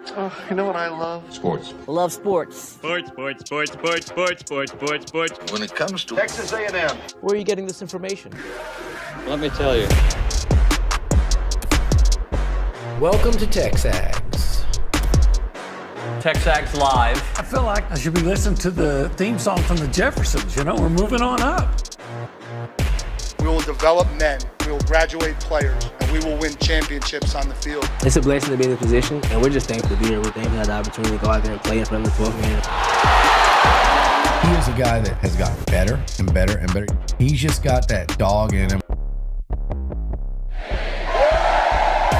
Oh, you know what I love? Sports. Love sports. Sports. When it comes to Texas A&M, Where are you getting this information? Let me tell you. Welcome to TexAgs. TexAgs Live. I feel like I should be listening to the theme song from the Jeffersons. You know, we're moving on up. We will develop men, we will graduate players, and we will win championships on the field. It's a blessing to be in this position, and we're just thankful to be here. We're thankful to have the opportunity to go out there and play in front of the 12 man. He is a guy that has gotten better and better and better. He's just got that dog in him.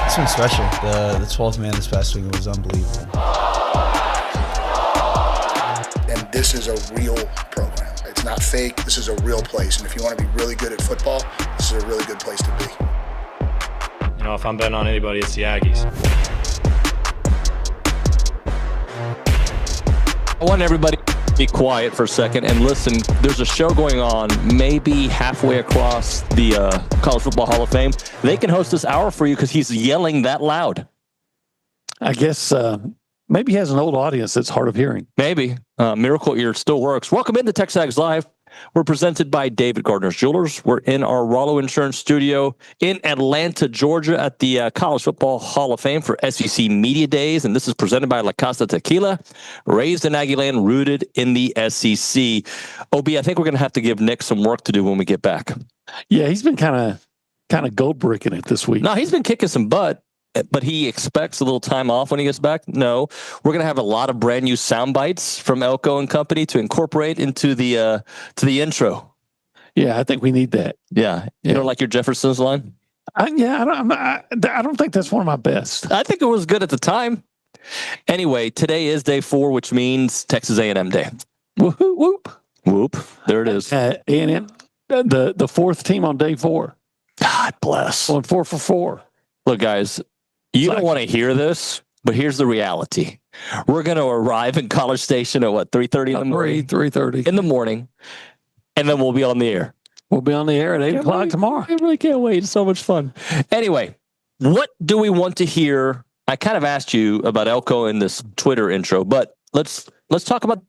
It's been special. The 12th man this past week was unbelievable. And this is a real program. It's not fake. This is a real place. And if you want to be really good at football, this is a really good place to be. You know, if I'm betting on anybody, it's the Aggies. I want everybody to be quiet for a second and listen. There's a show going on maybe halfway across the College Football Hall of Fame. They can host this hour for you because he's yelling that loud. I guess maybe he has an old audience that's hard of hearing. Maybe. Miracle Ear still works. Welcome into TexAgs Live. We're presented by David Gardner's Jewelers. We're in our Rollo Insurance studio in Atlanta, Georgia at the College Football Hall of Fame for SEC Media Days. And this is presented by La Casa Tequila, raised in Aggie Land, rooted in the SEC. OB, I think we're going to have to give Nick some work to do when we get back. Yeah, he's been kind of gold bricking it this week. No, he's been kicking some butt. But he expects a little time off when he gets back? No. We're going to have a lot of brand new sound bites from Elko and company to incorporate into the intro. Yeah, I think we need that. Yeah. You don't like your Jefferson's line? I don't think that's one of my best. I think it was good at the time. Anyway, today is day 4, which means Texas A&M Day. Whoop, whoop. Whoop. There it is. A&M, the fourth team on day 4. God bless. On 4 for 4. Look, guys. You don't want to hear this, but here's the reality. We're going to arrive in College Station at what, 3:30 in the morning? 3:30 in the morning, and then we'll be on the air. We'll be on the air at 8 o'clock tomorrow. I really can't wait. It's so much fun. Anyway, what do we want to hear? I kind of asked you about Elko in this Twitter intro, but let's talk about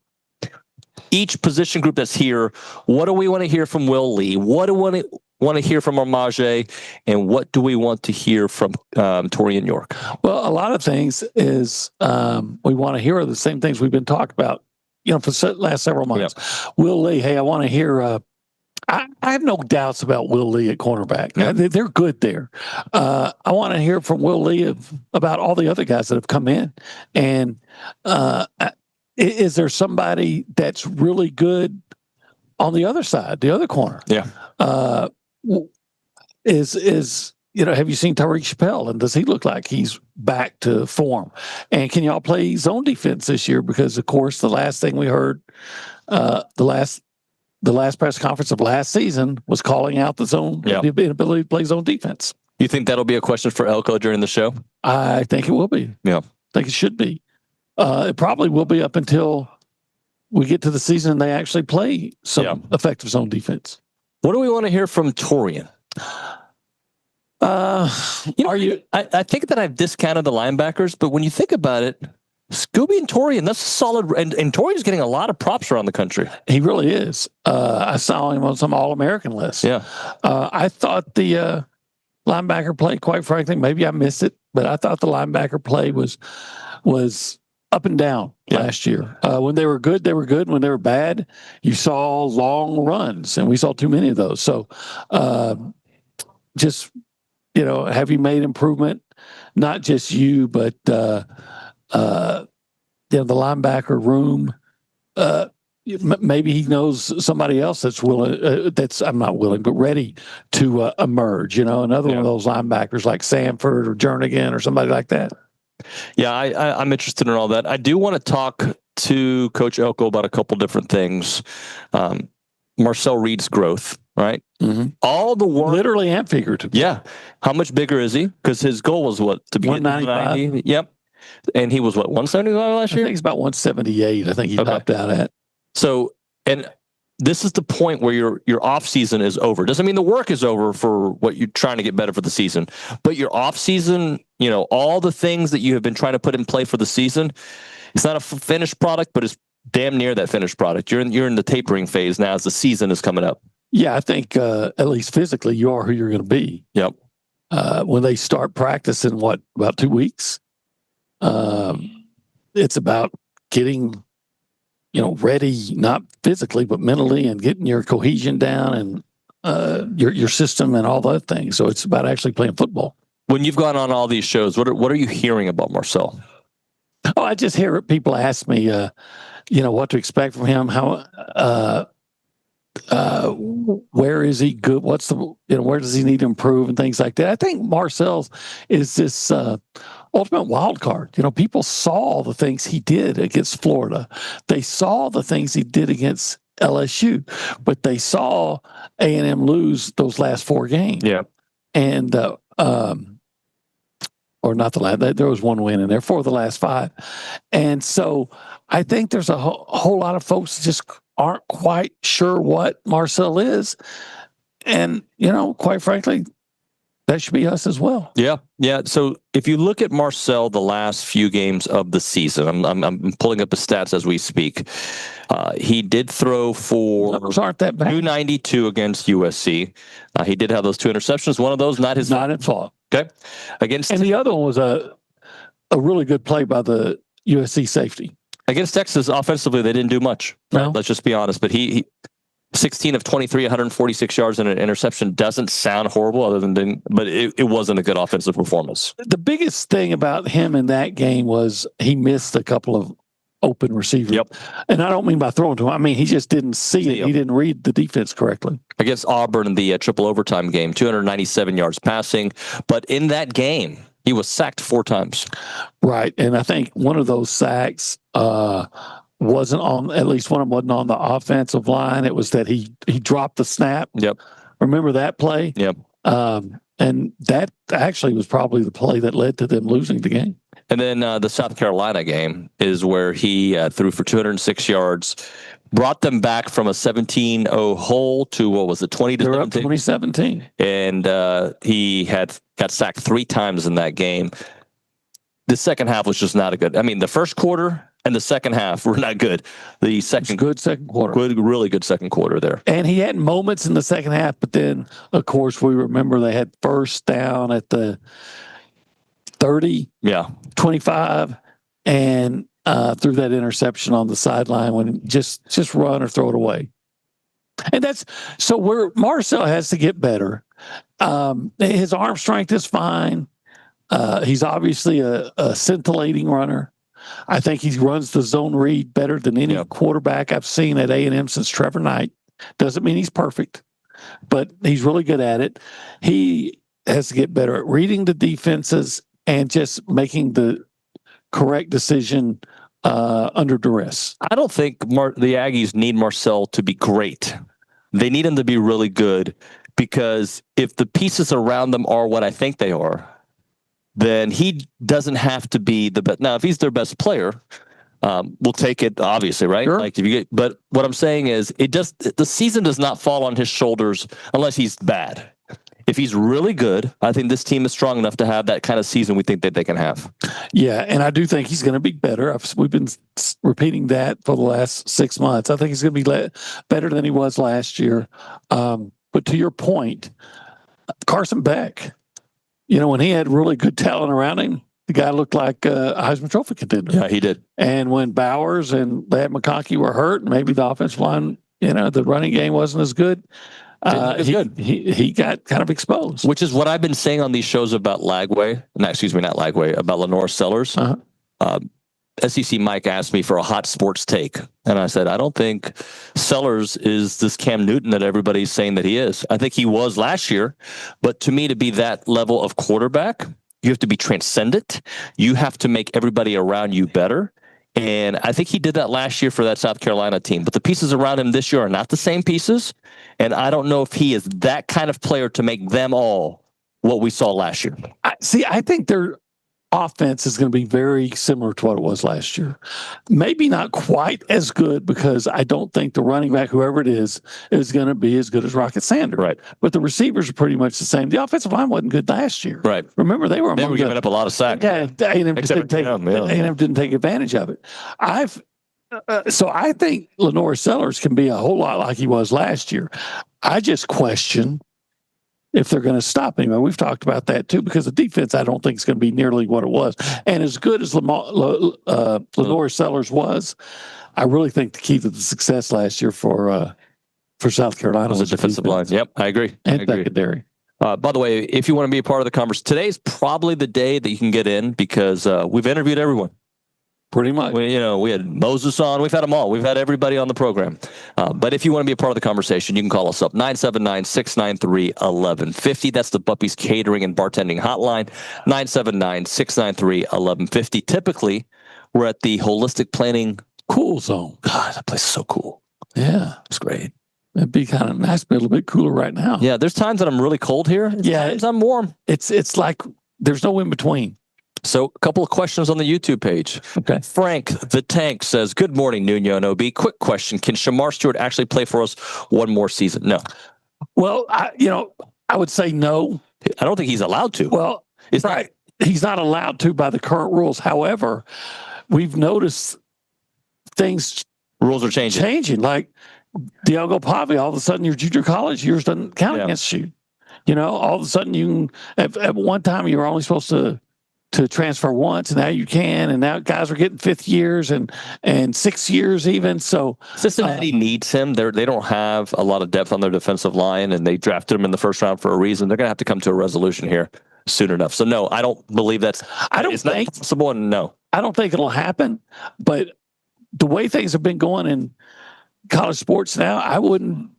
each position group that's here. What do we want to hear from Will Lee? What do we want to hear from Armage, and what do we want to hear from Torian York? Well, a lot of things is we want to hear the same things we've been talking about, for the last several months. Yep. Will Lee, hey, I want to hear. I have no doubts about Will Lee at cornerback. Yep. They're good there. I want to hear from Will Lee about all the other guys that have come in, and is there somebody that's really good on the other side, the other corner? Yeah. Have you seen Tyreek Chappelle, and does he look like he's back to form? And can y'all play zone defense this year? Because of course, the last thing we heard, the last press conference of last season was calling out the zone, the inability to play zone defense. You think that'll be a question for Elko during the show? I think it will be. Yeah, I think it should be. It probably will be up until we get to the season and they actually play some effective zone defense. What do we want to hear from Torian? I think that I've discounted the linebackers, but when you think about it, Scooby and Torian, that's solid. And Torian's getting a lot of props around the country. He really is. I saw him on some All-American lists. Yeah. I thought the linebacker play, quite frankly, maybe I missed it, but I thought the linebacker play was up and down last year. When they were good, they were good. When they were bad, you saw long runs, and we saw too many of those. So have you made improvement? Not just you, but the linebacker room. Maybe he knows somebody else that's willing. I'm not willing, but ready to emerge. Another one of those linebackers like Sanford or Jernigan or somebody like that. Yeah, I'm interested in all that. I do want to talk to Coach Elko about a couple different things. Marcel Reed's growth, right? Mm-hmm. All the work, literally and figuratively. Yeah. How much bigger is he? Because his goal was what, to be 195. Yep. And he was what, 175 last year? I think he's about 178. I think he topped out at. So, and this is the point where your off season is over. Doesn't mean the work is over for what you're trying to get better for the season, but your off season, all the things that you have been trying to put in play for the season, it's not a finished product, but it's damn near that finished product. You're in the tapering phase now as the season is coming up. Yeah, I think at least physically you are who you're going to be. Yep. When they start practicing, about 2 weeks? It's about getting, ready, not physically, but mentally, and getting your cohesion down and your system and all that things. So it's about actually playing football. When you've gone on all these shows, what are you hearing about Marcel? Oh, I just hear people ask me, what to expect from him. How, where is he good? What's where does he need to improve and things like that? I think Marcel is this ultimate wild card. People saw the things he did against Florida. They saw the things he did against LSU, but they saw A&M lose those last 4 games. Yeah. And, or not the last, there was one win in there for the last 5. And so I think there's a whole lot of folks just aren't quite sure what Marcel is. And, quite frankly, that should be us as well. Yeah. Yeah. So if you look at Marcel the last few games of the season, I'm pulling up his stats as we speak. He did throw for numbers aren't that bad. 292 against USC. He did have those 2 interceptions. One of those, not his fault. Okay. And the other one was a really good play by the USC safety. Against Texas, offensively, they didn't do much. No. Let's just be honest. But he 16 of 23, 146 yards and an interception doesn't sound horrible, but it wasn't a good offensive performance. The biggest thing about him in that game was he missed a couple of open receivers. Yep. And I don't mean by throwing to him. I mean, he just didn't see it. Yep. He didn't read the defense correctly. Against Auburn in the triple overtime game, 297 yards passing. But in that game, he was sacked 4 times. Right. And I think one of those sacks wasn't on, at least one of them wasn't on the offensive line. It was that he dropped the snap. Yep. Remember that play? Yep. And that actually was probably the play that led to them losing the game. And then the South Carolina game is where he threw for 206 yards, brought them back from a 17-0 hole to, 2017? And he got sacked 3 times in that game. The second half was just not a good. I mean, the first quarter and the second half were not good. The second quarter. Really good second quarter there. And he had moments in the second half, but then, of course, we remember they had first down at the 30, 25, and threw that interception on the sideline when just run or throw it away. And that's so where Marcel has to get better. His arm strength is fine. He's obviously a scintillating runner. I think he runs the zone read better than any quarterback I've seen at A&M since Trevor Knight. Doesn't mean he's perfect, but he's really good at it. He has to get better at reading the defenses and just making the correct decision under duress. I don't think the Aggies need Marcel to be great. They need him to be really good, because if the pieces around them are what I think they are, then he doesn't have to be the best. Now, if he's their best player, we'll take it, obviously, right? Sure. But what I'm saying is, the season does not fall on his shoulders unless he's bad. If he's really good, I think this team is strong enough to have that kind of season we think that they can have. Yeah, and I do think he's going to be better. We've been repeating that for the last 6 months. I think he's going to be better than he was last year. But to your point, Carson Beck, when he had really good talent around him, the guy looked like a Heisman Trophy contender. Yeah, he did. And when Bowers and Ladd McConkey were hurt, maybe the offensive line, the running game wasn't as good. He got kind of exposed. Which is what I've been saying on these shows about about Lenore Sellers. Uh-huh. SEC Mike asked me for a hot sports take, and I said, I don't think Sellers is this Cam Newton that everybody's saying that he is. I think he was last year, but to me, to be that level of quarterback, you have to be transcendent. You have to make everybody around you better. And I think he did that last year for that South Carolina team. But the pieces around him this year are not the same pieces. And I don't know if he is that kind of player to make them all what we saw last year. I think they're offense is going to be very similar to what it was last year. Maybe not quite as good because I don't think the running back, whoever it is going to be as good as Rocket Sanders. Right. But the receivers are pretty much the same. The offensive line wasn't good last year. Right. Remember, they were giving up a lot of sacks. Yeah, A&M didn't take advantage of it. So I think Lenore Sellers can be a whole lot like he was last year. I just question if they're going to stop him. And we've talked about that too, because the defense, I don't think is going to be nearly what it was. And as good as Lenore Sellers was, I really think the key to the success last year for South Carolina was the defensive line. Yep, I agree. And secondary. By the way, if you want to be a part of the conversation, today's probably the day that you can get in because we've interviewed everyone. Pretty much. We had Moses on. We've had them all. We've had everybody on the program. But if you want to be a part of the conversation, you can call us up, 979-693-1150. That's the Buppy's Catering and Bartending Hotline, 979-693-1150. Typically, we're at the Holistic Planning Cool Zone. God, that place is so cool. Yeah. It's great. It'd be kind of nice, but a little bit cooler right now. Yeah, there's times that I'm really cold here. Times I'm warm. It's like there's no in between. So a couple of questions on the YouTube page. Okay. Frank the Tank says, good morning, Nuño and OB. Quick question. Can Shamar Stewart actually play for us one more season? No. Well, I would say no. I don't think he's allowed to. Well, he's not allowed to by the current rules. However, we've noticed rules are changing. Like Diogo Pavi, all of a sudden your junior college years doesn't count against you. All of a sudden you can, at one time you were only supposed to transfer once, and now you can, and now guys are getting 5th years and 6 years even. So Cincinnati needs him. They don't have a lot of depth on their defensive line, and they drafted him in the first round for a reason. They're going to have to come to a resolution here soon enough. So no, I don't believe it's not possible. And no, I don't think it'll happen. But the way things have been going in college sports now, I wouldn't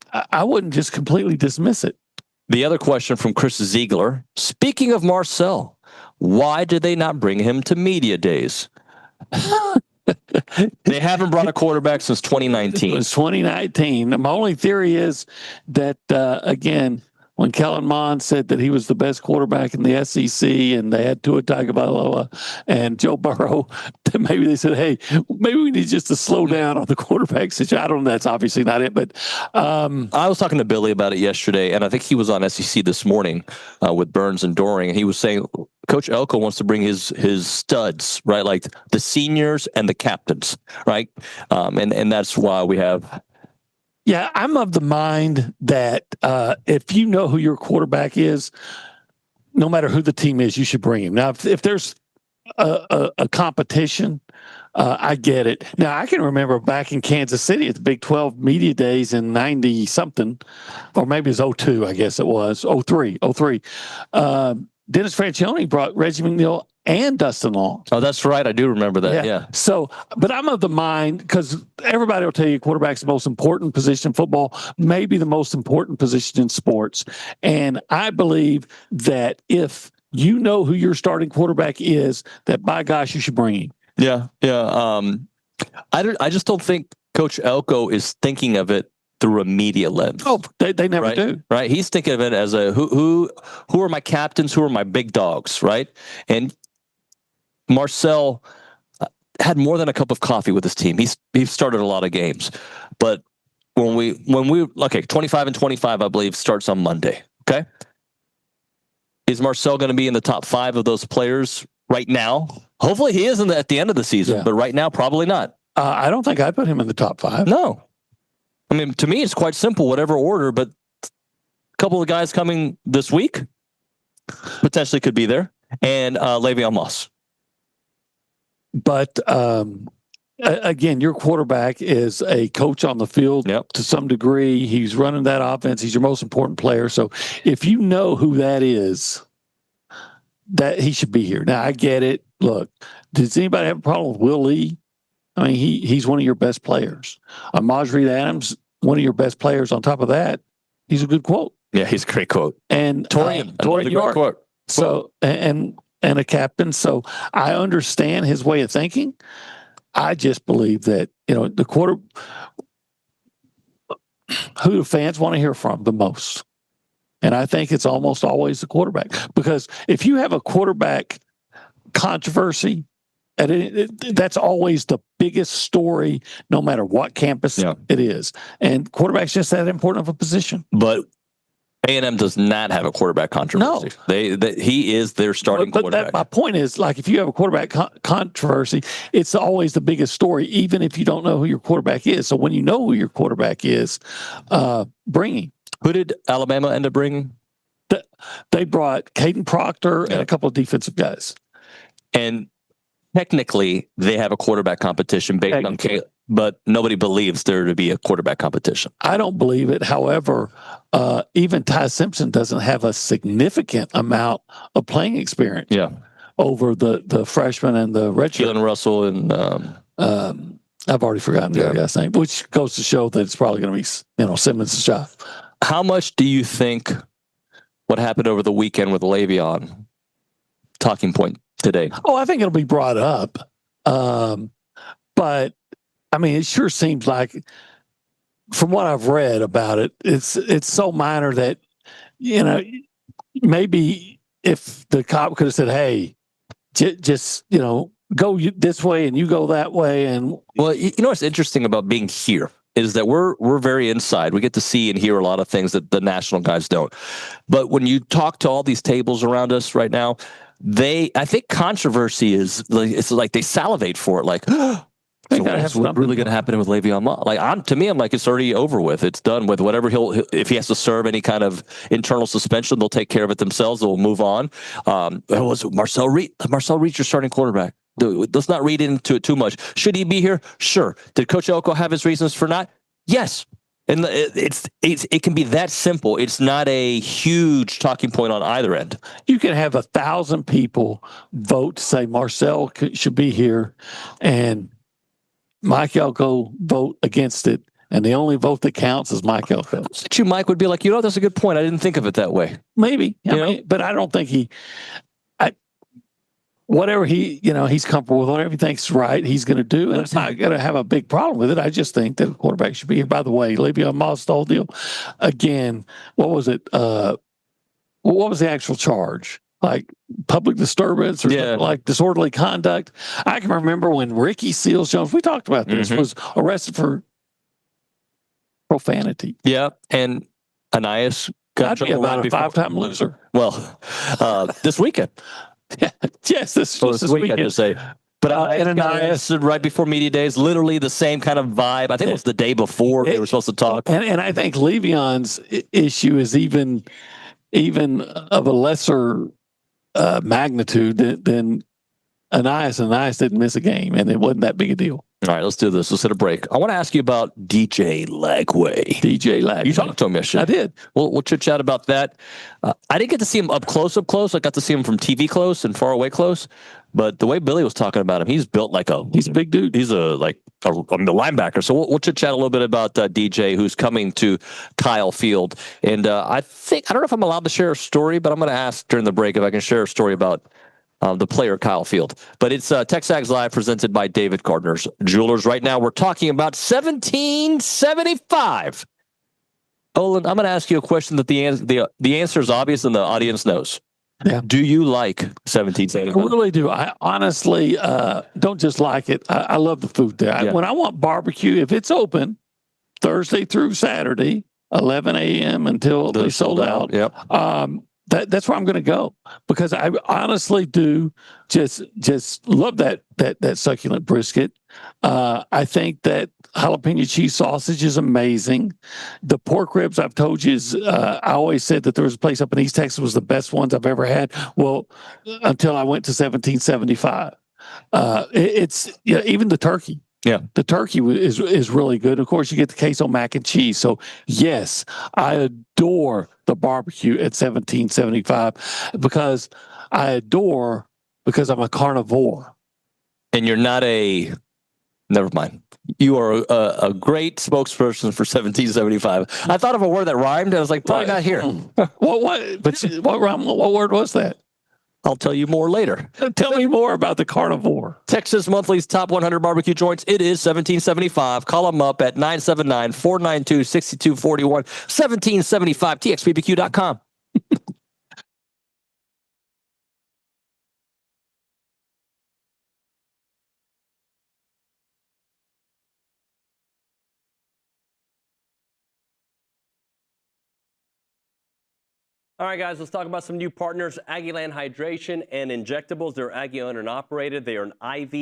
just completely dismiss it. The other question from Chris Ziegler. Speaking of Marcel, why did they not bring him to media days? They haven't brought a quarterback since 2019. It was 2019. My only theory is that, again, when Kellen Mond said that he was the best quarterback in the SEC and they had Tua Tagovailoa and Joe Burrow, then maybe they said, hey, maybe we need just to slow down on the quarterback situation. I don't know. That's obviously not it. But I was talking to Billy about it yesterday, and I think he was on SEC this morning with Burns and Doring, and he was saying Coach Elko wants to bring his studs, right? Like the seniors and the captains, right? And that's why we have... Yeah, I'm of the mind that if you know who your quarterback is, no matter who the team is, you should bring him. Now, if there's a competition, I get it. Now, I can remember back in Kansas City at the Big 12 media days in 90-something, or maybe it's 02, I guess it was, 03. Dennis Franchione brought Reggie McNeil and Dustin Long. Oh, that's right. I do remember that. Yeah. So, but I'm of the mind, because everybody will tell you quarterback's the most important position in football, maybe the most important position in sports. And I believe that if you know who your starting quarterback is, that by gosh, you should bring him. Yeah. I just don't think Coach Elko is thinking of it through a media lens. Oh, they never do. Right. He's thinking of it as a who are my captains, who are my big dogs, right? And Marcel had more than a cup of coffee with his team. He started a lot of games, but when we 25 and 25, I believe, starts on Monday. Okay, is Marcel going to be in the top 5 of those players right now? Hopefully, he is at the end of the season, but right now, probably not. I don't think I put him in the top 5. No, I mean, to me, it's quite simple, whatever order. But a couple of guys coming this week potentially could be there, and Le'Veon Moss. But again, your quarterback is a coach on the field to some degree. He's running that offense. He's your most important player. So if you know who that is, that he should be here. Now, I get it. Look, does anybody have a problem with Will Lee? I mean, he's one of your best players. Maj Reed Adams, one of your best players. On top of that, he's a good quote. Yeah, he's a great quote. And Torian York. Quote. So and a captain. So I understand his way of thinking. I just believe that, who the fans want to hear from the most. And I think it's almost always the quarterback. Because if you have a quarterback controversy. That's always the biggest story, no matter what campus it is. And quarterback's just that important of a position. But A&M does not have a quarterback controversy. No. He is their starting quarterback. My point is, like, if you have a quarterback controversy, it's always the biggest story, even if you don't know who your quarterback is. So when you know who your quarterback is, bring him. Who did Alabama end up bringing? They brought Caden Proctor and a couple of defensive guys. And technically, they have a quarterback competition based on Caleb, but nobody believes there to be a quarterback competition. I don't believe it. However, even Ty Simpson doesn't have a significant amount of playing experience. Yeah, over the freshman and the redshirt. Jalen Russell and I've already forgotten the other guy's name, which goes to show that it's probably going to be Simmons' job. How much do you think what happened over the weekend with Le'Veon talking point today? Oh, I think it'll be brought up. But I mean, it sure seems like, from what I've read about it, it's so minor that, maybe if the cop could have said, hey, just, go this way and you go that way. And well, what's interesting about being here is that we're very inside. We get to see and hear a lot of things that the national guys don't. But when you talk to all these tables around us right now, I think controversy is it's like they salivate for it. Like, so what's really going to happen with Le'Veon? Like, to me, I'm like, it's already over with. It's done with. Whatever if he has to serve any kind of internal suspension, they'll take care of it themselves. They'll move on. It was Marcel Reed. Marcel Reed's your starting quarterback. Let's not read into it too much. Should he be here? Sure. Did Coach Elko have his reasons for not? Yes. And it can be that simple. It's not a huge talking point on either end. You can have 1,000 people vote to say Marcel should be here, and Mike Elko vote against it, and the only vote that counts is Mike Elko. Mike would be like, that's a good point. I didn't think of it that way. Maybe, but I don't think whatever he's comfortable with, whatever he thinks is right, he's going to do, and it's not going to have a big problem with it. I just think that a quarterback should be here. By the way, Le'Veon Moss, the whole deal. Again, what was it? What was the actual charge? Like public disturbance or something, like disorderly conduct. I can remember when Ricky Seals-Jones, we talked about this, was arrested for profanity. Yeah, and Anais got about a 5-time loser. Well, this weekend. Yes, this weekend. To say. But and Anais right before media days, literally the same kind of vibe. I think it was the day before they were supposed to talk. And I think Le'Veon's issue is even of a lesser magnitude than Anais. Anais didn't miss a game, and it wasn't that big a deal. All right, let's do this. Let's hit a break. I want to ask you about DJ Lagway. You talked to him yesterday. I did. We'll chit-chat about that. I didn't get to see him up close. I got to see him from TV close and far away close. But the way Billy was talking about him, he's built like he's a big dude. He's a linebacker. So we'll chit-chat a little bit about DJ, who's coming to Kyle Field. And I don't know if I'm allowed to share a story, but I'm going to ask during the break if I can share a story about the player Kyle Field. But it's TexAgs Live presented by David Gardner's Jewelers. Right now, we're talking about 1775. Olin, I'm going to ask you a question that the answer is obvious and the audience knows. Yeah. Do you like 1775? I really do. I honestly don't just like it. I love the food there. When I want barbecue, if it's open Thursday through Saturday, 11 a.m. until they sold out. Yep. That's where I'm going to go, because I honestly do just love that succulent brisket. I think that jalapeno cheese sausage is amazing. The pork ribs, I've told you, I always said that there was a place up in East Texas was the best ones I've ever had. Well, until I went to 1775. It's even the turkey. Yeah, the turkey is really good. Of course, you get the queso mac and cheese. So, yes, I adore the barbecue at 1775 because I'm a carnivore. And you're not never mind. You are a great spokesperson for 1775. I thought of a word that rhymed. I was like, probably not here. What word was that? I'll tell you more later. Tell me more about the carnivore. Texas Monthly's top 100 barbecue joints. It is 1775. Call them up at 979-492-6241. 1775, txbbq.com. All right, guys, let's talk about some new partners. Aggieland Hydration and Injectables. They're Aggie owned and operated. They are an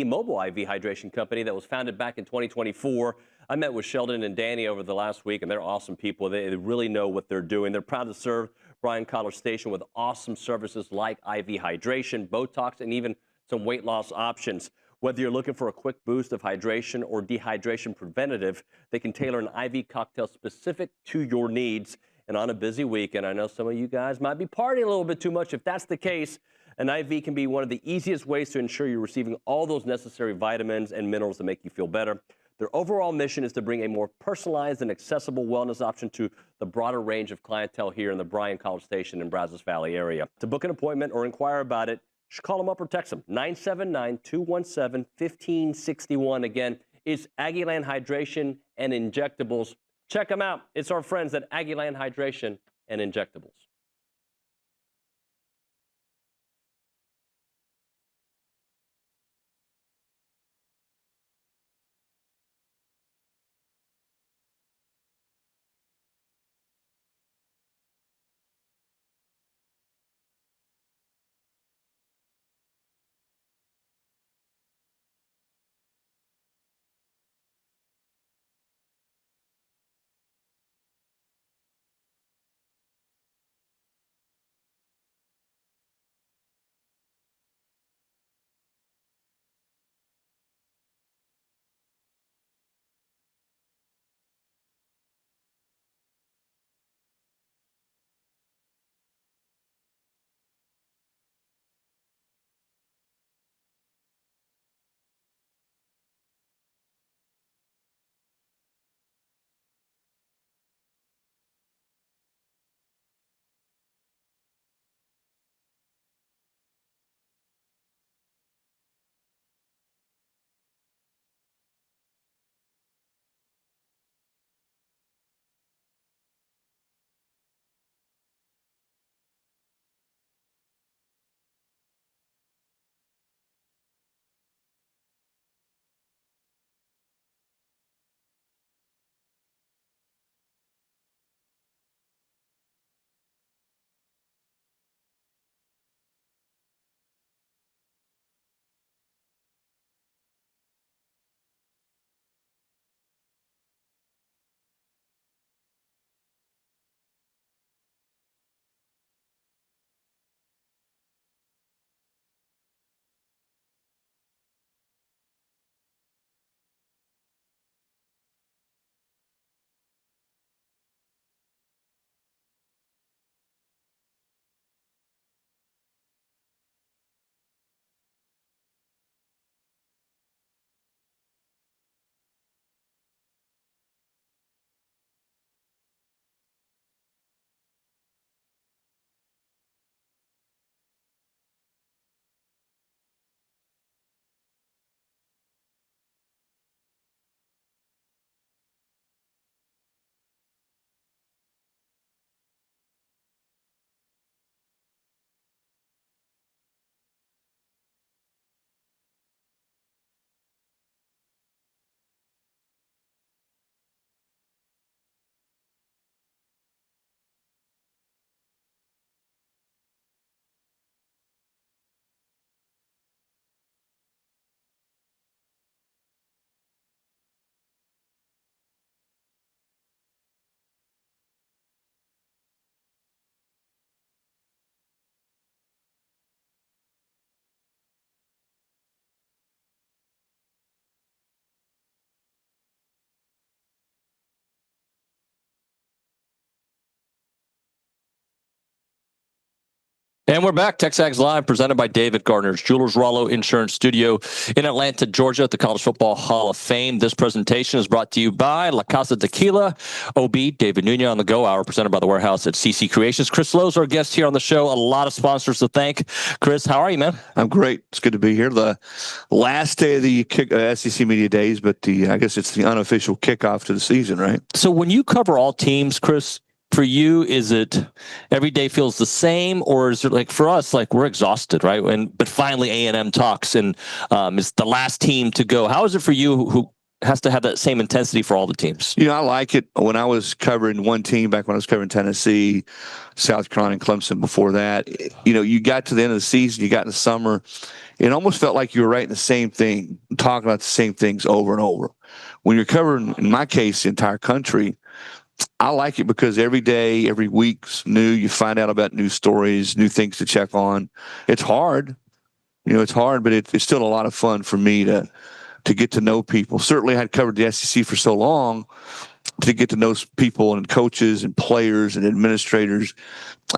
mobile IV hydration company that was founded back in 2024. I met with Sheldon and Danny over the last week, and they're awesome people. They really know what they're doing. They're proud to serve Bryan College Station with awesome services like IV hydration, Botox, and even some weight loss options. Whether you're looking for a quick boost of hydration or dehydration preventative, they can tailor an IV cocktail specific to your needs. And on a busy week, and I know some of you guys might be partying a little bit too much. If that's the case, an IV can be one of the easiest ways to ensure you're receiving all those necessary vitamins and minerals that make you feel better. Their overall mission is to bring a more personalized and accessible wellness option to the broader range of clientele here in the Bryan College Station and Brazos Valley area. To book an appointment or inquire about it, just call them up or text them. 979-217-1561. Again, it's Aggieland Hydration and Injectables. Check them out. It's our friends at Aggieland Hydration and Injectables. And we're back. TexAgs Live, presented by David Gardner's Jewelers Rollo Insurance Studio in Atlanta, Georgia, at the College Football Hall of Fame. This presentation is brought to you by La Casa Tequila, OB, David Nuño on the Go Hour, presented by The Warehouse at CC Creations. Chris Lowe's our guest here on the show. A lot of sponsors to thank. Chris, how are you, man? I'm great. It's good to be here. The last day of the SEC Media Days, but I guess it's the unofficial kickoff to the season, right? So when you cover all teams, Chris, for you, is it every day feels the same, or is it like for us, like we're exhausted, right? But finally A&M talks and it's the last team to go. How is it for you who has to have that same intensity for all the teams. I like it. When I was covering one team back when I was covering Tennessee, South Carolina, and Clemson before that, you got to the end of the season, you got in the summer, it almost felt like you were writing the same thing, talking about the same things over and over. When you're covering, in my case, the entire country, I like it because every day, every week's new. You find out about new stories, new things to check on. It's hard. It's hard, but it's still a lot of fun for me to get to know people. Certainly, I had covered the SEC for so long to get to know people and coaches and players and administrators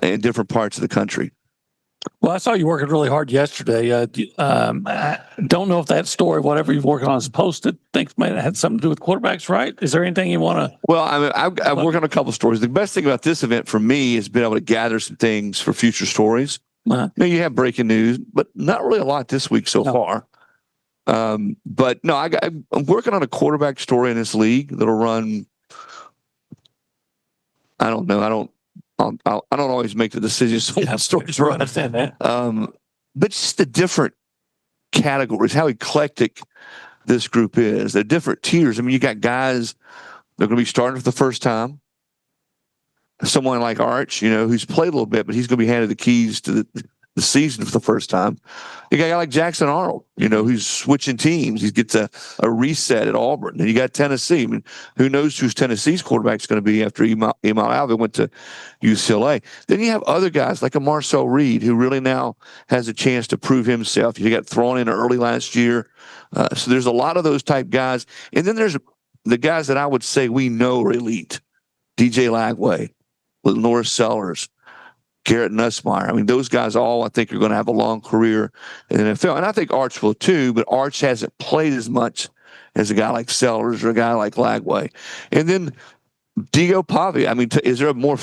in different parts of the country. Well, I saw you working really hard yesterday. I don't know if that story, whatever you're working on, is posted. Think it might have had something to do with quarterbacks, right? Is there anything you want to? Well, I've worked on a couple of stories. The best thing about this event for me is being able to gather some things for future stories. You have breaking news, but not really a lot this week so far. But no, I'm working on a quarterback story in this league that'll run. I don't know. I don't always make the decisions. So stories run. I understand that. But just the different categories, how eclectic this group is. The different tiers. I mean, you got guys that are going to be starting for the first time. Someone like Arch, who's played a little bit, but he's going to be handed the keys to the season for the first time. You got a guy like Jackson Arnold, who's switching teams. He gets a reset at Auburn. And you got Tennessee. I mean, who knows who's Tennessee's quarterback is going to be after Emal Alvin went to UCLA. Then you have other guys like a Marcel Reed, who really now has a chance to prove himself. He got thrown in early last year. So there's a lot of those type guys. And then there's the guys that I would say we know are elite. DJ Lagway, Norris Sellers, Garrett Nussmeier. I mean, those guys all, I think, are going to have a long career in the NFL. And I think Arch will too, but Arch hasn't played as much as a guy like Sellers or a guy like Lagway. And then Diego Pavi. I mean, is there a more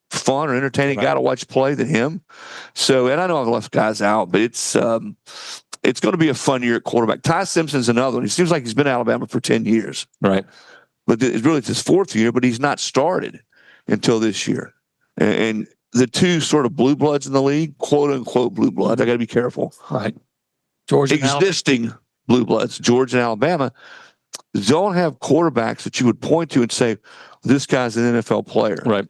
fun or entertaining guy to watch play than him? So, and I know I've left guys out, but it's going to be a fun year at quarterback. Ty Simpson's another one. He seems like he's been at Alabama for 10 years. Right. But it's really his fourth year, but he's not started until this year. And the two sort of blue bloods in the league, quote unquote blue bloods, I got to be careful. Right. Georgia existing blue bloods, Georgia and Alabama, don't have quarterbacks that you would point to and say, this guy's an NFL player. Right.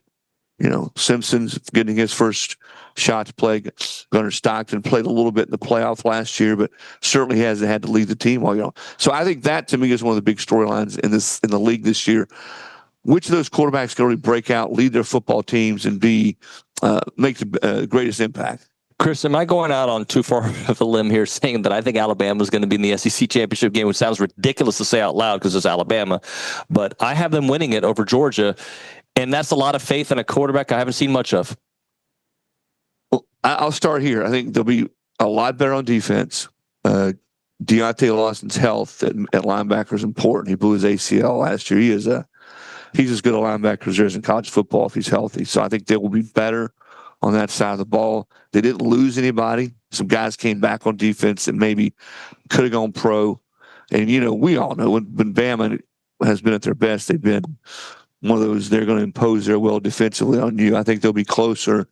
Simpson's getting his first shot to play. Gunnar Stockton played a little bit in the playoff last year, but certainly hasn't had to lead the team all. So I think that to me is one of the big storylines in the league this year. Which of those quarterbacks can really break out, lead their football teams, and make the greatest impact? Chris, am I going out on too far of a limb here saying that I think Alabama is going to be in the SEC championship game, which sounds ridiculous to say out loud because it's Alabama, but I have them winning it over Georgia, and that's a lot of faith in a quarterback I haven't seen much of. Well, I'll start here. I think they'll be a lot better on defense. Deontay Lawson's health at linebacker is important. He blew his ACL last year. He's as good a linebacker as there is in college football if he's healthy. So I think they will be better on that side of the ball. They didn't lose anybody. Some guys came back on defense that maybe could have gone pro. And, we all know when Bama has been at their best, they've been one of those, they're going to impose their will defensively on you. I think they'll be closer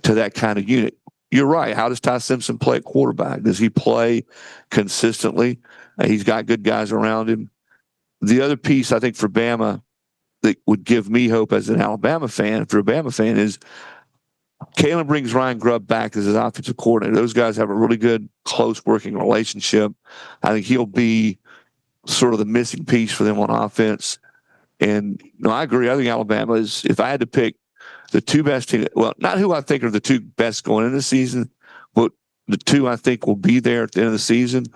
to that kind of unit. You're right. How does Ty Simpson play at quarterback? Does he play consistently? He's got good guys around him. The other piece, I think, for Bama, that would give me hope as an Alabama fan, for a Bama fan, is Kalen brings Ryan Grubb back as his offensive coordinator. Those guys have a really good, close working relationship. I think he'll be sort of the missing piece for them on offense. And I agree. I think Alabama is, if I had to pick the two best teams, well, not who I think are the two best going into the season, but the two I think will be there at the end of the season,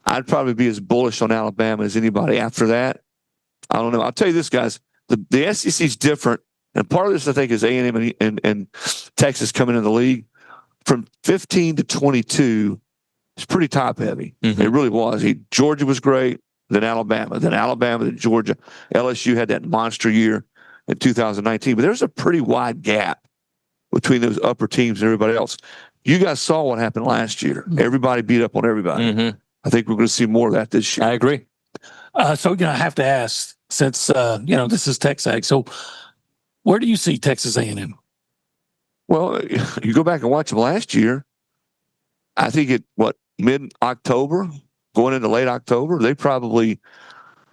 I'd probably be as bullish on Alabama as anybody after that. I don't know. I'll tell you this, guys. The SEC is different, and part of this, I think, is A&M and Texas coming in the league. From 15 to 22, it's pretty top-heavy. Mm-hmm. It really was. Georgia was great, then Alabama, then Georgia. LSU had that monster year in 2019, but there's a pretty wide gap between those upper teams and everybody else. You guys saw what happened last year. Mm-hmm. Everybody beat up on everybody. Mm-hmm. I think we're going to see more of that this year. I agree. So, I have to ask, since, this is TexAgs, so where do you see Texas A&M? Well, you go back and watch them last year, I think mid-October, going into late October, they probably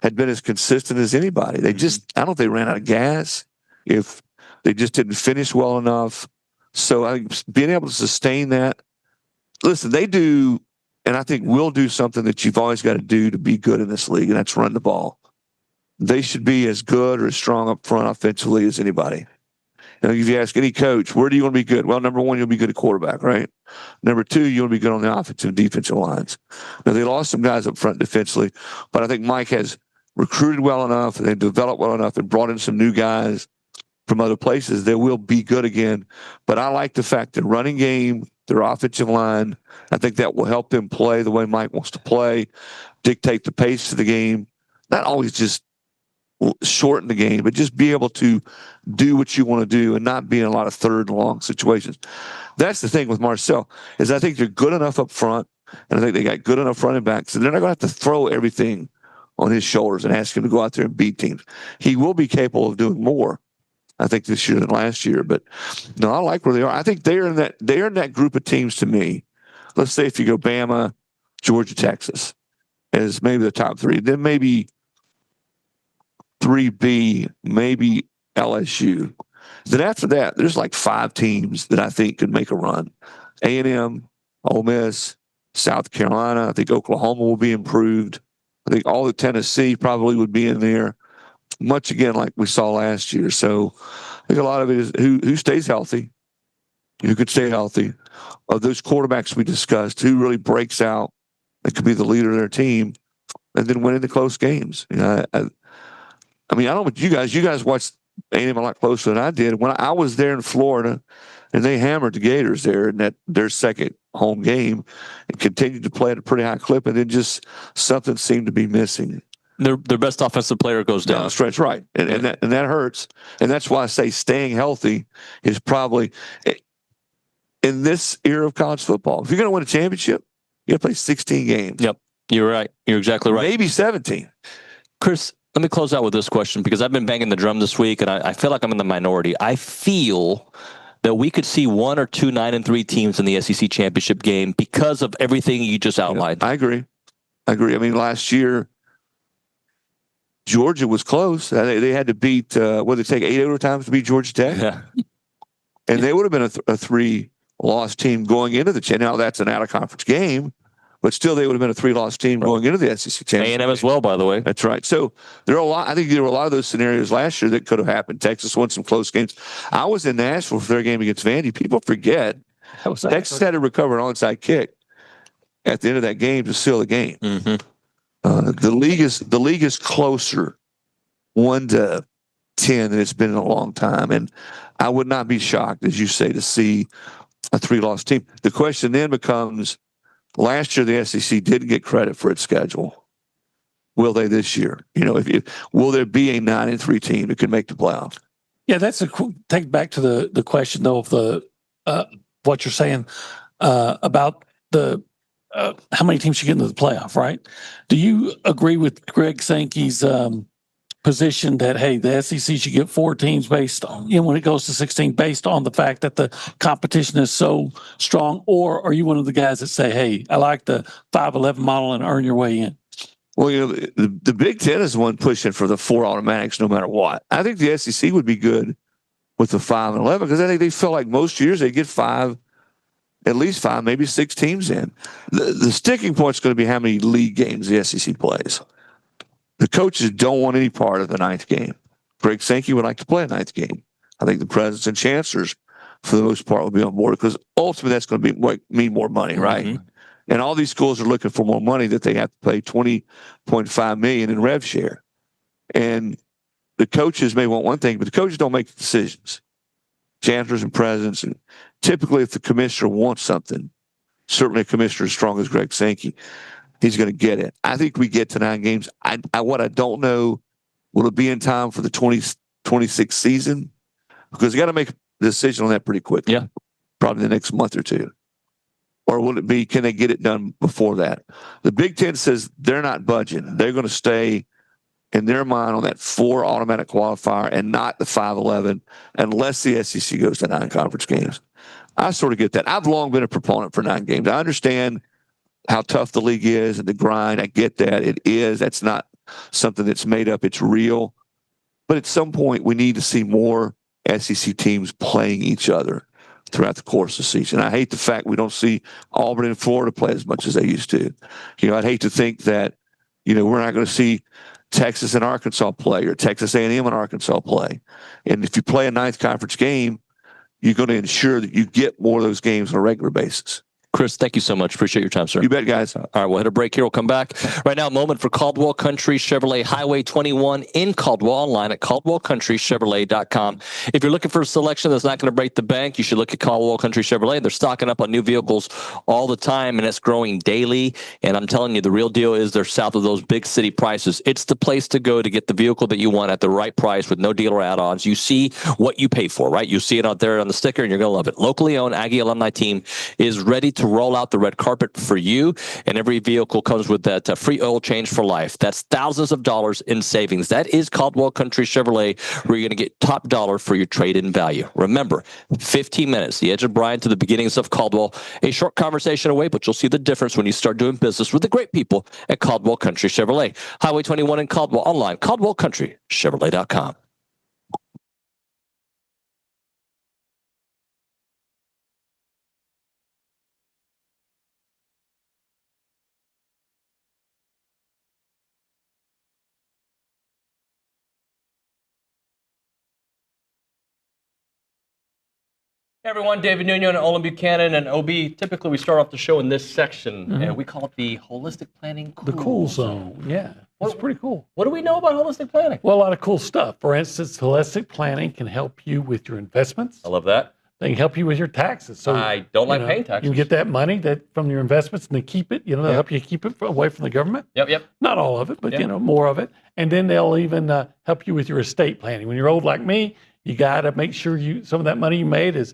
had been as consistent as anybody. They just, I don't know if they ran out of gas, if they just didn't finish well enough. So I think being able to sustain that, listen, they do, and I think will do something that you've always got to do to be good in this league, and that's run the ball. They should be as good or as strong up front offensively as anybody. You know, if you ask any coach, where do you want to be good? Well, number one, you'll be good at quarterback, right? Number two, you want to be good on the offensive and defensive lines. Now, they lost some guys up front defensively, but I think Mike has recruited well enough and they've developed well enough and brought in some new guys from other places that will be good again. But I like the fact that running game, their offensive line, I think that will help them play the way Mike wants to play, dictate the pace of the game, not always just shorten the game, but just be able to do what you want to do and not be in a lot of third and long situations. That's the thing with Marcel, is I think they're good enough up front, and I think they got good enough running backs, so they're not going to have to throw everything on his shoulders and ask him to go out there and beat teams. He will be capable of doing more, I think, this year than last year. But no, I like where they are. I think they're in that group of teams to me. Let's say if you go Bama, Georgia, Texas as maybe the top three, then maybe 3B, maybe LSU. Then after that, there's like 5 teams that I think could make a run. A&M, Ole Miss, South Carolina. I think Oklahoma will be improved. I think all of Tennessee probably would be in there. Much again like we saw last year. So I think a lot of it is who stays healthy, who could stay healthy. Of those quarterbacks we discussed, who really breaks out and could be the leader of their team, and then win in the close games. You know, I mean, I don't know what you guys watched A&M a lot closer than I did. When I was there in Florida and they hammered the Gators there in their second home game and continued to play at a pretty high clip, and then just something seemed to be missing. Their best offensive player goes down. That's right. And that hurts. And that's why I say staying healthy is probably, in this era of college football, if you're going to win a championship, you got to play 16 games. Yep. You're right. You're exactly right. Maybe 17. Chris, let me close out with this question, because I've been banging the drum this week, and I feel like I'm in the minority. I feel that we could see 1 or 2 9-3 teams in the SEC championship game because of everything you just outlined. Yeah, I agree. I mean, last year, Georgia was close. They had to beat, what did it take, 8 overtimes to beat Georgia Tech? Yeah. And they would have been a 3-loss team going into the championship. Now, that's an out-of-conference game, but still they would have been a 3-loss team going into the SEC championship. A&M as well, by the way. That's right. So I think there were a lot of those scenarios last year that could have happened. Texas won some close games. I was in Nashville for their game against Vandy. People forget Texas had to recover an onside kick at the end of that game to seal the game. Mm-hmm. The league is closer 1-10 than it's been in a long time, and I would not be shocked, as you say, to see a 3-loss team. The question then becomes: last year the SEC didn't get credit for its schedule. Will they this year? You know, will there be a 9-3 team that could make the playoffs? Yeah, that's take back to the question though of the what you're saying about the. How many teams should get into the playoff, right? Do you agree with Greg Sankey's position that, hey, the SEC should get 4 teams based on, when it goes to 16, based on the fact that the competition is so strong? Or are you one of the guys that say, hey, I like the 5-11 model and earn your way in? Well, the Big Ten is the one pushing for the 4 automatics no matter what. I think the SEC would be good with the 5-11 because I think they feel like most years they get 5, at least 5, maybe 6 teams in. The sticking point is going to be how many league games the SEC plays. The coaches don't want any part of the 9th game. Greg Sankey would like to play a 9th game. I think the presidents and chancellors, for the most part, will be on board because ultimately that's going to mean more money, right? Mm-hmm. And all these schools are looking for more money that they have to pay $20.5 million in rev share. And the coaches may want one thing, but the coaches don't make the decisions. Chancellors and presidents, and typically if the commissioner wants something, certainly a commissioner as strong as Greg Sankey, he's going to get it. I think we get to 9 games. What I don't know, will it be in time for the 2026 season? Because you got to make a decision on that pretty quickly. Yeah, probably the next month or 2. Or will it be, can they get it done before that? The Big Ten says they're not budging. They're going to stay in their mind on that 4 automatic qualifier and not the 5-11 unless the SEC goes to 9 conference games. I sort of get that. I've long been a proponent for 9 games. I understand how tough the league is and the grind. I get that. It is. That's not something that's made up. It's real. But at some point, we need to see more SEC teams playing each other throughout the course of the season. I hate the fact we don't see Auburn and Florida play as much as they used to. I'd hate to think that, we're not going to see Texas and Arkansas play or Texas A&M and Arkansas play. And if you play a ninth conference game, you're going to ensure that you get more of those games on a regular basis. Chris, thank you so much. Appreciate your time, sir. You bet, guys. All right, we'll hit a break here. We'll come back. Right now, a moment for Caldwell Country Chevrolet Highway 21 in Caldwell, online at caldwellcountrychevrolet.com. If you're looking for a selection that's not going to break the bank, you should look at Caldwell Country Chevrolet. They're stocking up on new vehicles all the time, and it's growing daily. And I'm telling you, the real deal is they're south of those big city prices. It's the place to go to get the vehicle that you want at the right price with no dealer add-ons. You see what you pay for, right? You see it out there on the sticker, and you're going to love it. Locally owned Aggie alumni team is ready to roll out the red carpet for you, and every vehicle comes with that free oil change for life. That's thousands of dollars in savings. That is Caldwell Country Chevrolet, where you're going to get top dollar for your trade-in value. Remember, 15 minutes, the edge of Bryan to the beginnings of Caldwell. A short conversation away, but you'll see the difference when you start doing business with the great people at Caldwell Country Chevrolet. Highway 21 in Caldwell, online, caldwellcountrychevrolet.com. Hey everyone, David Nuño and Olin Buchanan and OB. Typically, we start off the show in this section, and we call it the Holistic Planning Cool The cool zone. Yeah, it's pretty cool. What do we know about holistic planning? Well, a lot of cool stuff. For instance, holistic planning can help you with your investments. I love that. They can help you with your taxes. So I don't like paying taxes. You can get that money from your investments, and they keep it. They'll help you keep it away from the government. Yep. Not all of it, but more of it. And then they'll even help you with your estate planning. When you're old like me, you got to make sure some of that money you made is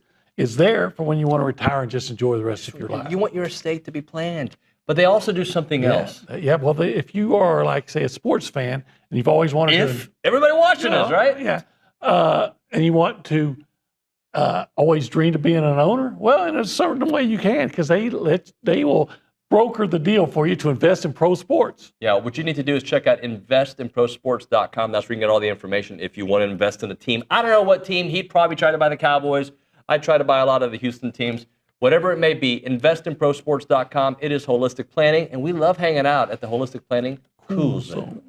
there for when you want to retire and just enjoy the rest of your life. You want your estate to be planned, but they also do something else. Yeah, well, if you are like, say, a sports fan, and you've always wanted to... Everybody watching us, right? Yeah. And you want to always dream of being an owner, well, in a certain way you can, because they will broker the deal for you to invest in pro sports. Yeah, what you need to do is check out investinprosports.com. That's where you can get all the information if you want to invest in a team. I don't know what team. He'd probably try to buy the Cowboys. I try to buy a lot of the Houston teams. Whatever it may be, investinprosports.com. It is holistic planning, and we love hanging out at the Holistic Planning Cool Zone.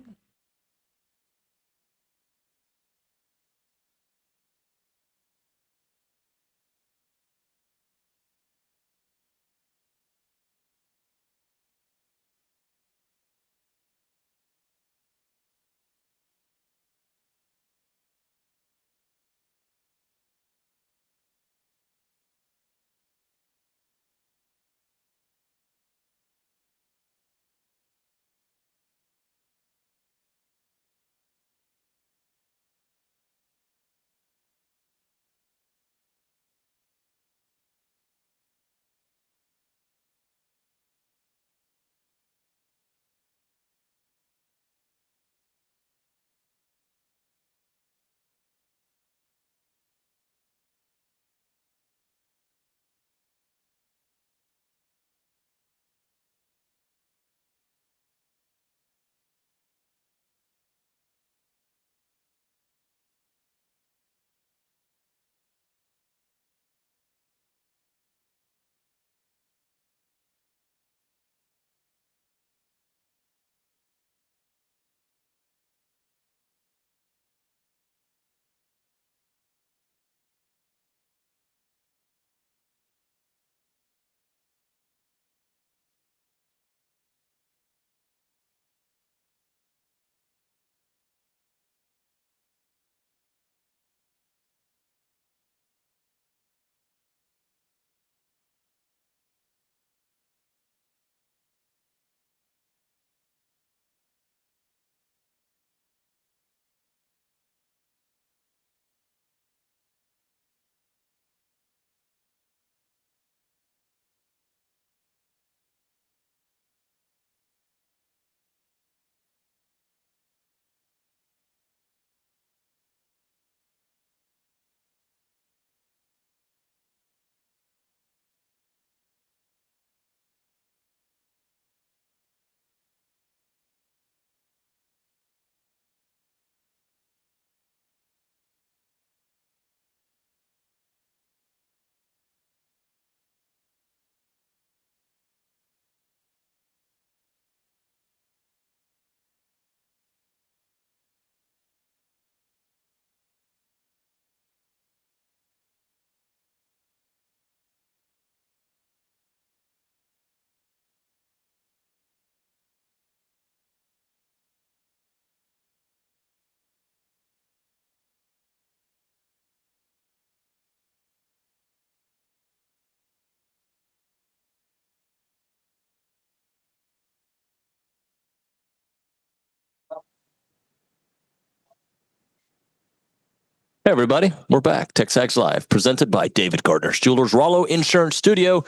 Hey everybody, we're back. TexAgs Live, presented by David Gardner's Jewelers, Rollo Insurance Studio.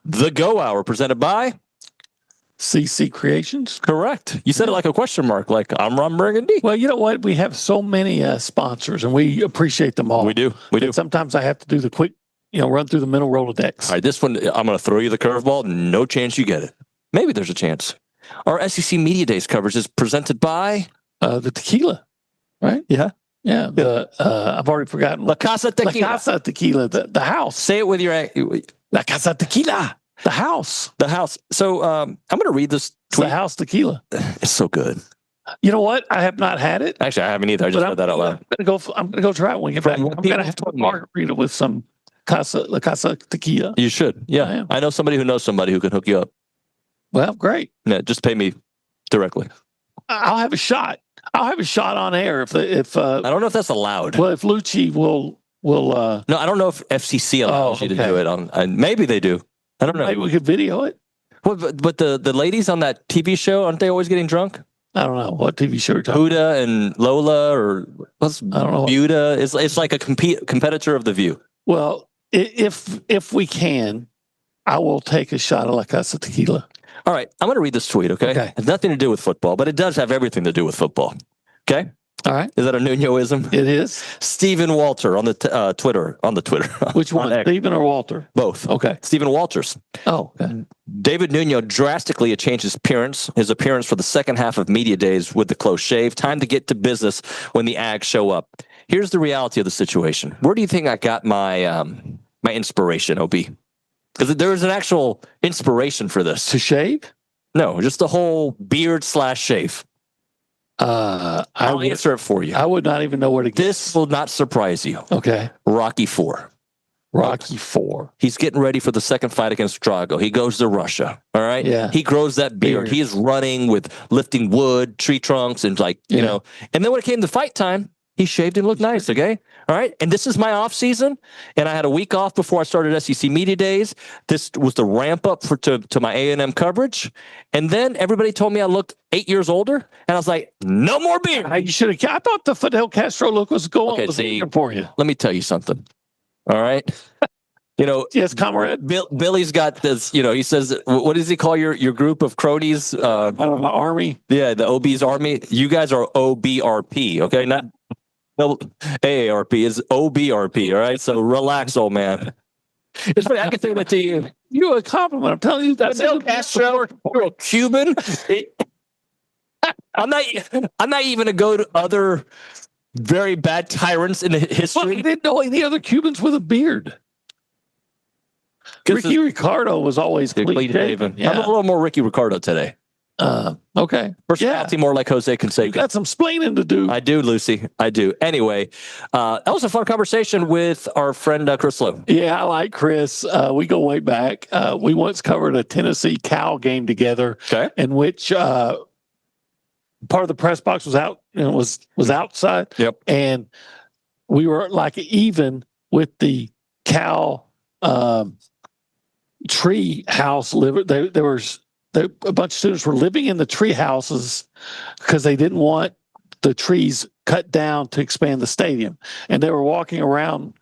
The Go Hour, presented by CC Creations. Correct. You said it like a question mark, like I'm Ron Burgundy. Well, you know what? We have so many sponsors, and we appreciate them all. We do. We do. Sometimes I have to do the quick, run through the mental Rolodex. All right, this one, I'm going to throw you the curveball. No chance you get it. Maybe there's a chance. Our SEC Media Days coverage is presented by the tequila, right? Yeah. Yeah. I've already forgotten. La Casa Tequila. La Casa Tequila, the house. Say it with your... La Casa Tequila, the house. The house. So I'm going to read this tweet. The house tequila. It's so good. You know what? I have not had it. Actually, I haven't either. I just read that out loud. I'm gonna go try it when we get back. I'm going to have to margarita with some La Casa Tequila. You should. Yeah. I know somebody who knows somebody who can hook you up. Well, great. Yeah, just pay me directly. I'll have a shot. I'll have a shot on air if I don't know if that's allowed. Well, if Liucci will No, I don't know if FCC allows you to do it on. Maybe they do. I don't know. Maybe we could video it. Well, but the ladies on that TV show, aren't they always getting drunk? I don't know what TV show you're talking about. Huda and Lola, or what's I don't know. Buda? It's like a competitor of The View. Well, if we can, I will take a shot of La Casa Tequila. All right, I'm going to read this tweet, okay? It has nothing to do with football, but it does have everything to do with football, okay? All right. Is that a Nuñoism? It is. Stephen Walter on the Twitter. Which one, Stephen or Walter? Both. Okay. Stephen Walters. Oh, okay. David Nuño drastically changed his appearance for the second half of Media Days with the close shave. Time to get to business when the Ags show up. Here's the reality of the situation. Where do you think I got my my inspiration, OB? Because there was an actual inspiration for this. To shave? No, just the whole beard/shave. I'll answer it for you. I would not even know where to get. This will not surprise you. Okay. Rocky IV. Rocky IV. He's getting ready for the second fight against Drago. He goes to Russia. All right. Yeah. He grows that beard. He is running with lifting wood, tree trunks, and you know. And then when it came to fight time, he shaved and looked nice. Okay. All right. And this is my off season, and I had a week off before I started SEC Media Days. This was the ramp up to my A&M coverage, and then everybody told me I looked 8 years older, and I was like, no more beard. You should have. I thought the Fidel Castro look was going. Okay, was see, for you. Let me tell you something. All right. You know, yes, comrade. Billy's got this. You know, he says, "What does he call your group of cronies?" I don't know, army. Yeah, the OB's army. You guys are OBRP, okay? Not AARP. Is OBRP. All right. So relax, old man. It's funny. I can say that to you. You're a compliment. I'm telling you that. Fidel Castro, you're a Cuban. I'm not even to go to other very bad tyrants in the history. Well, I didn't know any other Cubans with a beard. Ricky Ricardo was always clean shaven. I'm a little more Ricky Ricardo today. Okay. Personality more like Jose Canseco. You got some splaining to do. I do, Lucy. I do. Anyway, that was a fun conversation with our friend Chris Lowe. Yeah, I like Chris. We go way back. We once covered a Tennessee Cal game together, in which part of the press box was out and was outside. Yep. And we were like even with the Cal tree house there was a bunch of students were living in the tree houses because they didn't want the trees cut down to expand the stadium, and they were walking around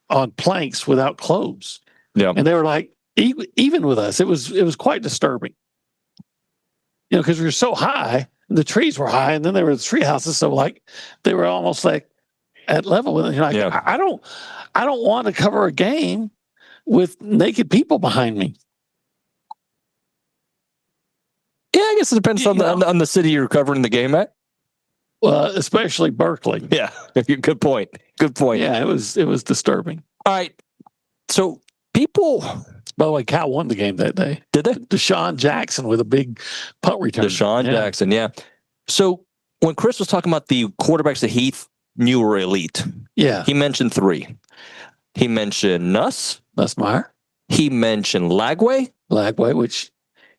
on planks without clothes. Yeah, and they were like even with us, it was quite disturbing. You know, because we were so high, and the trees were high, and then there were the tree houses, so like they were almost like at level with it. You're like, I don't want to cover a game with naked people behind me. Yeah, I guess it depends on the city you're covering the game at. Well, especially Berkeley. Yeah, good point. Good point. Yeah, it was disturbing. All right, so people. By the way, Cal won the game that day. Did they? Deshaun Jackson with a big punt return. Deshaun Jackson, yeah. So when Chris was talking about the quarterbacks that he knew were elite, he mentioned three. He mentioned Nussmeier. He mentioned Lagway,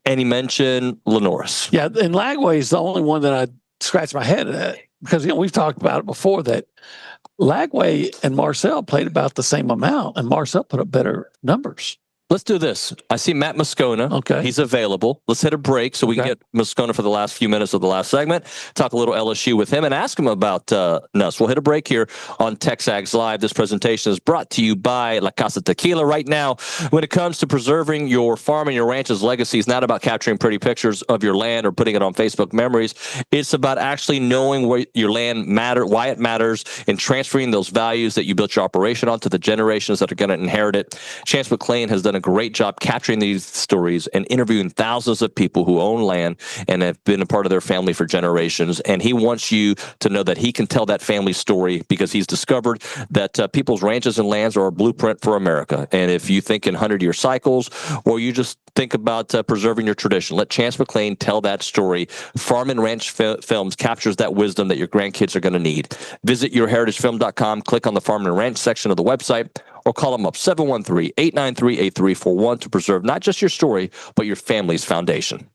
and he mentioned Lenoris. Yeah, and Lagway is the only one that I scratched my head at because we've talked about it before that Lagway and Marcel played about the same amount, and Marcel put up better numbers. Let's do this. I see Matt Moscona. Okay. He's available. Let's hit a break so we can get Moscona for the last few minutes of the last segment, talk a little LSU with him, and ask him about Nuss. We'll hit a break here on TexAgs Live. This presentation is brought to you by La Casa Tequila. Right now, when it comes to preserving your farm and your ranch's legacy, it's not about capturing pretty pictures of your land or putting it on Facebook memories. It's about actually knowing where your land why it matters, and transferring those values that you built your operation on to the generations that are going to inherit it. Chance McClain has done a great job capturing these stories and interviewing thousands of people who own land and have been a part of their family for generations. And he wants you to know that he can tell that family story because he's discovered that people's ranches and lands are a blueprint for America. And if you think in 100-year cycles, or you just think about preserving your tradition, let Chance McClain tell that story. Farm and Ranch Films captures that wisdom that your grandkids are going to need. Visit yourheritagefilm.com, click on the Farm and Ranch section of the website, or call them up 713-893-8341 to preserve not just your story, but your family's foundation.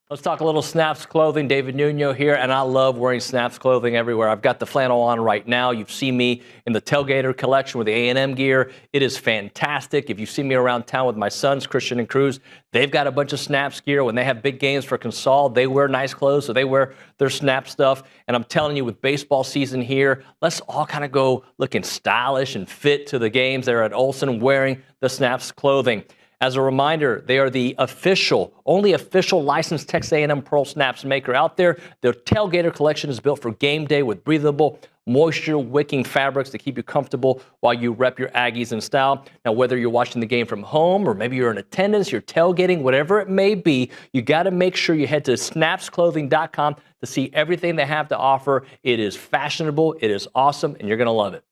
Let's talk a little Snaps clothing. David Nuño here, and I love wearing Snaps clothing everywhere. I've got the flannel on right now. You've seen me in the Tailgater collection with the A&M gear. It is fantastic. If you see me around town with my sons, Christian and Cruz, they've got a bunch of Snaps gear. When they have big games for Consol, they wear nice clothes, so they wear their Snap stuff. And I'm telling you, with baseball season here, let's all kind of go looking stylish and fit to the games there at Olson wearing the Snaps clothing. As a reminder, they are the only official licensed Texas A&M Pearl Snaps maker out there. Their Tailgater collection is built for game day with breathable, moisture-wicking fabrics to keep you comfortable while you rep your Aggies in style. Now, whether you're watching the game from home or maybe you're in attendance, you're tailgating, whatever it may be, you got to make sure you head to snapsclothing.com to see everything they have to offer. It is fashionable, it is awesome, and you're going to love it.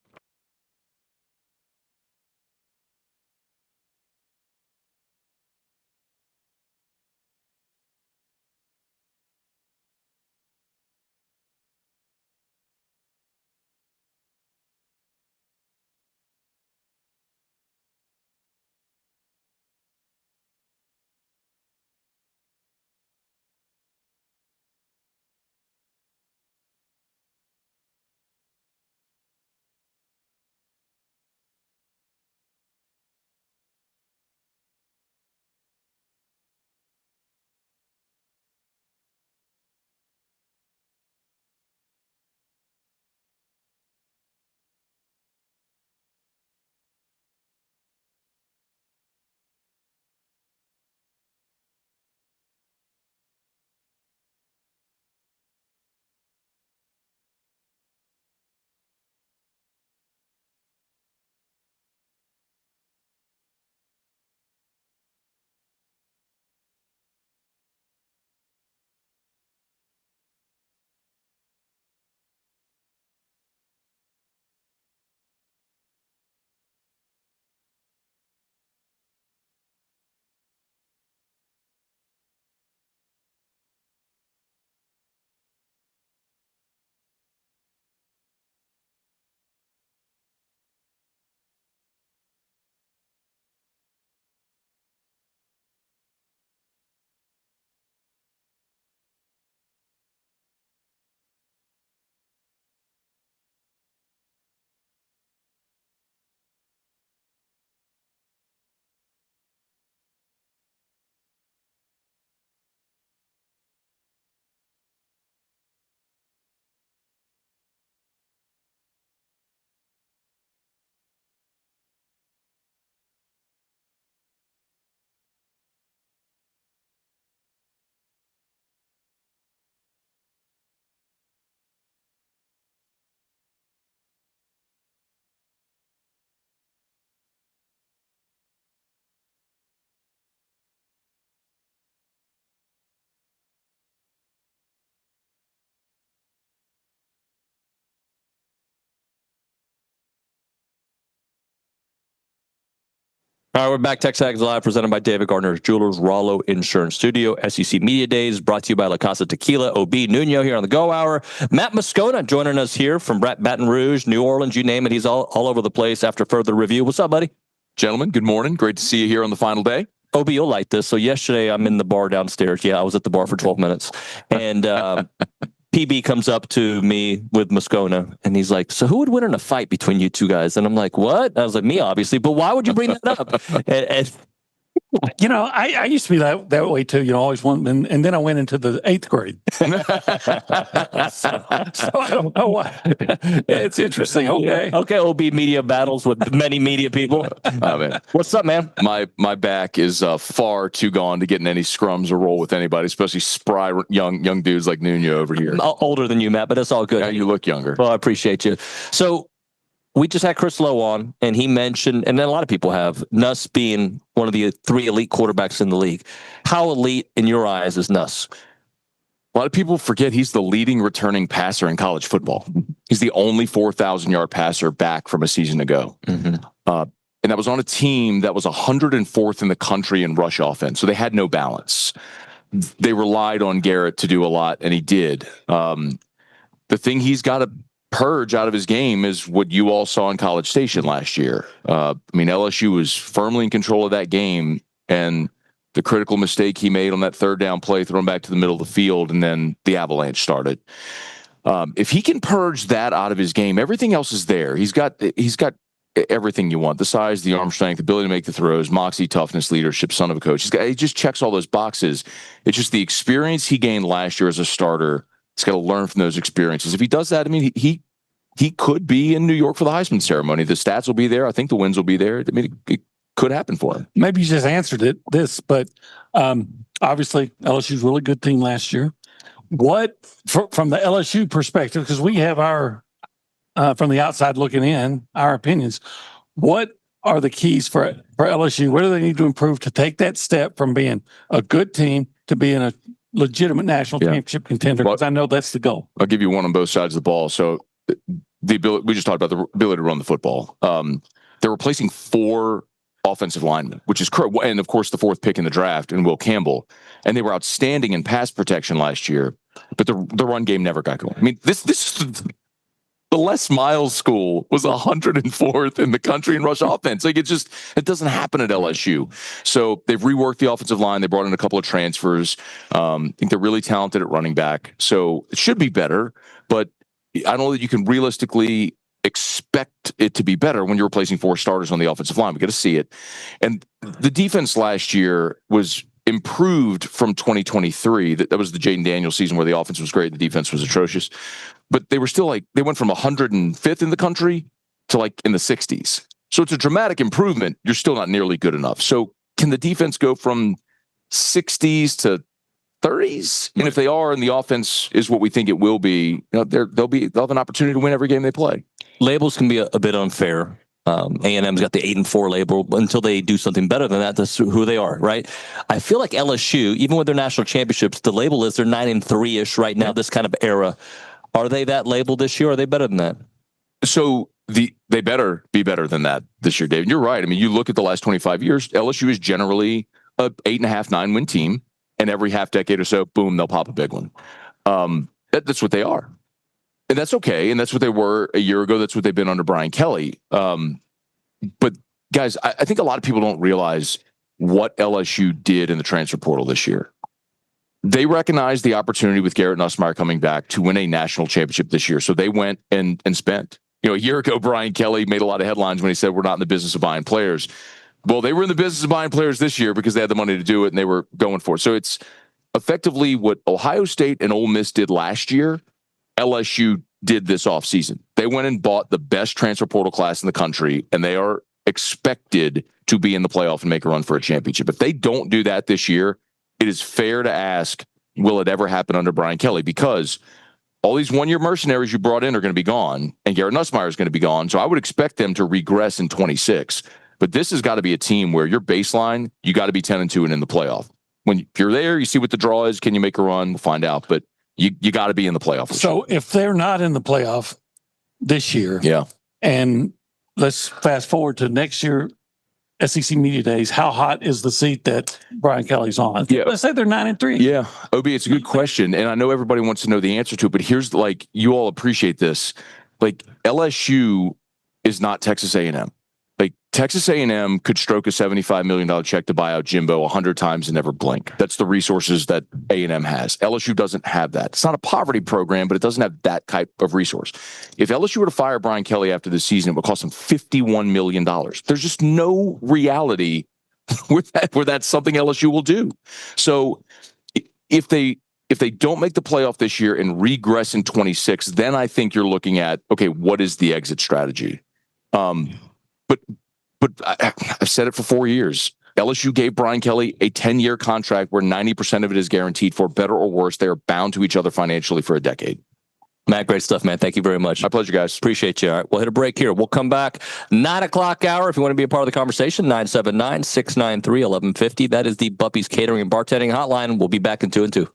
All right, we're back. TexAgs Live, presented by David Gardner's Jewelers, Rollo Insurance Studio. SEC Media Days, brought to you by La Casa Tequila. OB Nuño here on the Go Hour. Matt Moscona joining us here from Baton Rouge, New Orleans, you name it. He's all over the place after further review. What's up, buddy? Gentlemen, good morning. Great to see you here on the final day. OB, you'll like this. So yesterday I'm in the bar downstairs. Yeah, I was at the bar for 12 minutes. And PB comes up to me with Moscona, and he's like, so who would win in a fight between you two guys? And I'm like, what? I was like, me, obviously. But why would you bring that up? and You know, I used to be that way too. You know, always wanted, and then I went into the 8th grade. so I don't know why. It's interesting. Okay, OB media battles with many media people. Oh, man. What's up, man? My back is far too gone to get in any scrums or roll with anybody, especially spry young dudes like Nuño over here. I'm older than you, Matt, but it's all good. Yeah, you look younger. Well, I appreciate you. So we just had Chris Lowe on, and he mentioned, and then a lot of people have, Nuss being one of the 3 elite quarterbacks in the league. How elite, in your eyes, is Nuss? A lot of people forget he's the leading returning passer in college football. He's the only 4,000-yard passer back from a season ago. Mm-hmm. And that was on a team that was 104th in the country in rush offense, so they had no balance. They relied on Garrett to do a lot, and he did. The thing he's got to purge out of his game is what you all saw in College Station last year. I mean, LSU was firmly in control of that game, and the critical mistake he made on that 3rd down play, throwing back to the middle of the field, and then the avalanche started. If he can purge that out of his game, everything else is there. He's got everything you want: the size, the arm strength, ability to make the throws, moxie, toughness, leadership, son of a coach. He just checks all those boxes. It's just the experience he gained last year as a starter. He's got to learn from those experiences. If he does that, I mean, he could be in New York for the Heisman ceremony. The stats will be there. I think the wins will be there. I mean, it could happen for him. Maybe you just answered this, but obviously LSU's a really good team last year. What, from the LSU perspective, because we have our, from the outside looking in, our opinions, what are the keys for LSU? What do they need to improve to take that step from being a good team to being a legitimate national championship contender? Because I know that's the goal. I'll give you one on both sides of the ball. So the ability, we just talked about the ability to run the football. They're replacing 4 offensive linemen, which is correct. And of course, the 4th pick in the draft, and Will Campbell. And they were outstanding in pass protection last year, but the run game never got going. I mean, this the Les Miles school was 104th in the country in rush offense. Like, it doesn't happen at LSU. So they've reworked the offensive line. They brought in a couple of transfers. I think they're really talented at running back. So it should be better, but I don't know that you can realistically expect it to be better when you're replacing 4 starters on the offensive line. We got to see it. And the defense last year was improved from 2023. That was the Jaden Daniels season where the offense was great, the defense was atrocious. But they were still they went from 105th in the country to in the 60s. So it's a dramatic improvement. You're still not nearly good enough. So can the defense go from 60s to 30s? And if they are, and the offense is what we think it will be, they'll have an opportunity to win every game they play. Labels can be a bit unfair. A&M's got the 8-4 label. Until they do something better than that, that's who they are, right? I feel like LSU, even with their national championships, the label is they're 9-3-ish right now, this kind of era. Are they that label this year, or are they better than that? So they better be better than that this year, David. You're right. I mean, you look at the last 25 years, LSU is generally a 8.5, 9-win team, and every half decade or so, boom, they'll pop a big one. That's what they are. And that's okay. And that's what they were a year ago. That's what they've been under Brian Kelly. But guys, I think a lot of people don't realize what LSU did in the transfer portal this year. They recognized the opportunity with Garrett Nussmeier coming back to win a national championship this year. So they went and spent. A year ago, Brian Kelly made a lot of headlines when he said, we're not in the business of buying players. Well, they were in the business of buying players this year because they had the money to do it, and they were going for it. So it's effectively what Ohio State and Ole Miss did last year, LSU did this offseason. They went and bought the best transfer portal class in the country, and they are expected to be in the playoff and make a run for a championship. If they don't do that this year, it is fair to ask, will it ever happen under Brian Kelly? Because all these one-year mercenaries you brought in are going to be gone, and Garrett Nussmeier is going to be gone. So I would expect them to regress in 26. But this has got to be a team where your baseline, you got to be 10-2 and in the playoff. If you're there, you see what the draw is. Can you make a run? We'll find out. But you got to be in the playoff. So if they're not in the playoff this year, and let's fast forward to next year, SEC Media Days, how hot is the seat that Brian Kelly's on? Yeah. Let's say they're 9-3. Yeah. OB, it's a good question. And I know everybody wants to know the answer to it, but here's you all appreciate this. LSU is not Texas A&M. Texas A&M could stroke a $75 million check to buy out Jimbo 100 times and never blink. That's the resources that A&M has. LSU doesn't have that. It's not a poverty program, but it doesn't have that type of resource. If LSU were to fire Brian Kelly after this season, it would cost them $51 million. There's just no reality where that's something LSU will do. So if they don't make the playoff this year and regress in 26, then I think you're looking at, okay, what is the exit strategy? But I've said it for 4 years. LSU gave Brian Kelly a 10-year contract where 90% of it is guaranteed. For better or worse, they are bound to each other financially for a decade. Matt, great stuff, man. Thank you very much. My pleasure, guys. Appreciate you. All right, we'll hit a break here. We'll come back 9 o'clock hour. If you want to be a part of the conversation, 979-693-1150. That is the Buppy's Catering and Bartending Hotline. We'll be back in 2 and 2.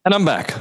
And I'm back.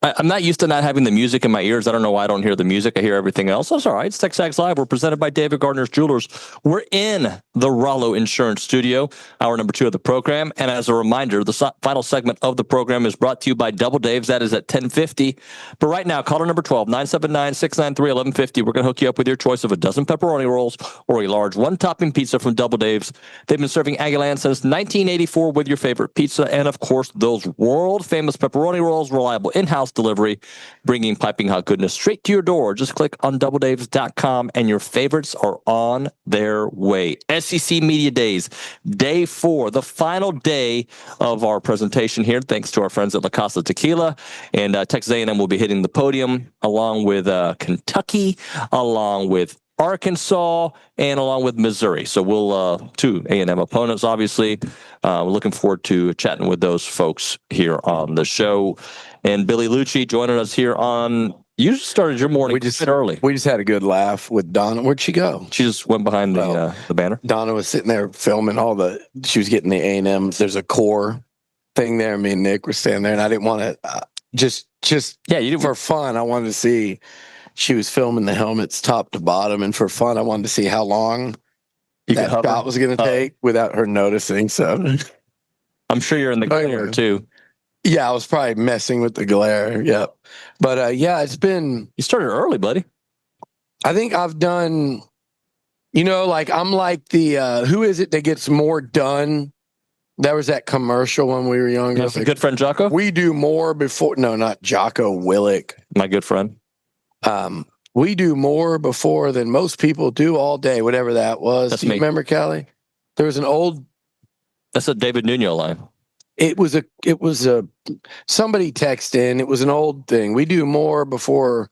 I'm not used to not having the music in my ears. I don't know why I don't hear the music. I hear everything else. That's all right. It's TexAgs Live. We're presented by David Gardner's Jewelers. We're in the Rollo Insurance Studio, hour number 2 of the program. And as a reminder, the final segment of the program is brought to you by Double Dave's. That is at 10:50. But right now, caller number 12, 979-693-1150. We're going to hook you up with your choice of a dozen pepperoni rolls or a large one-topping pizza from Double Dave's. They've been serving Aggieland since 1984 with your favorite pizza and, of course, those world-famous pepperoni rolls, reliable in-house delivery, bringing piping hot goodness straight to your door. Just click on doubledaves.com and your favorites are on their way. SEC Media Days, day 4, the final day of our presentation here, thanks to our friends at La Casa Tequila. And Texas A&M will be hitting the podium along with Kentucky, along with Arkansas, and along with Missouri. So we'll, 2 A&M opponents, obviously. We're looking forward to chatting with those folks here on the show. And Billy Liucci joining us here on, you started your morning a bit early. We just had a good laugh with Donna. Where'd she go? She just went behind the banner. Donna was sitting there filming she was getting the A&M. There's a core thing there. Me and Nick were standing there, and I didn't want to, you didn't, for fun, I wanted to see. She was filming the helmets top to bottom, and for fun, I wanted to see how long that shot was going to take without her noticing. So I'm sure you're in the glare too. Yeah, I was probably messing with the glare. Yep. But it's been. You started early, buddy. I think I've done. I'm like the who is it that gets more done? There was that commercial when we were younger. That's a good friend Jocko. We do more before. No, not Jocko Willick. My good friend. We do more before than most people do all day, whatever that was. That's do you me. Remember, Kelly? There was an old. That's a David Nuño line. It was somebody texted in. It was an old thing. We do more before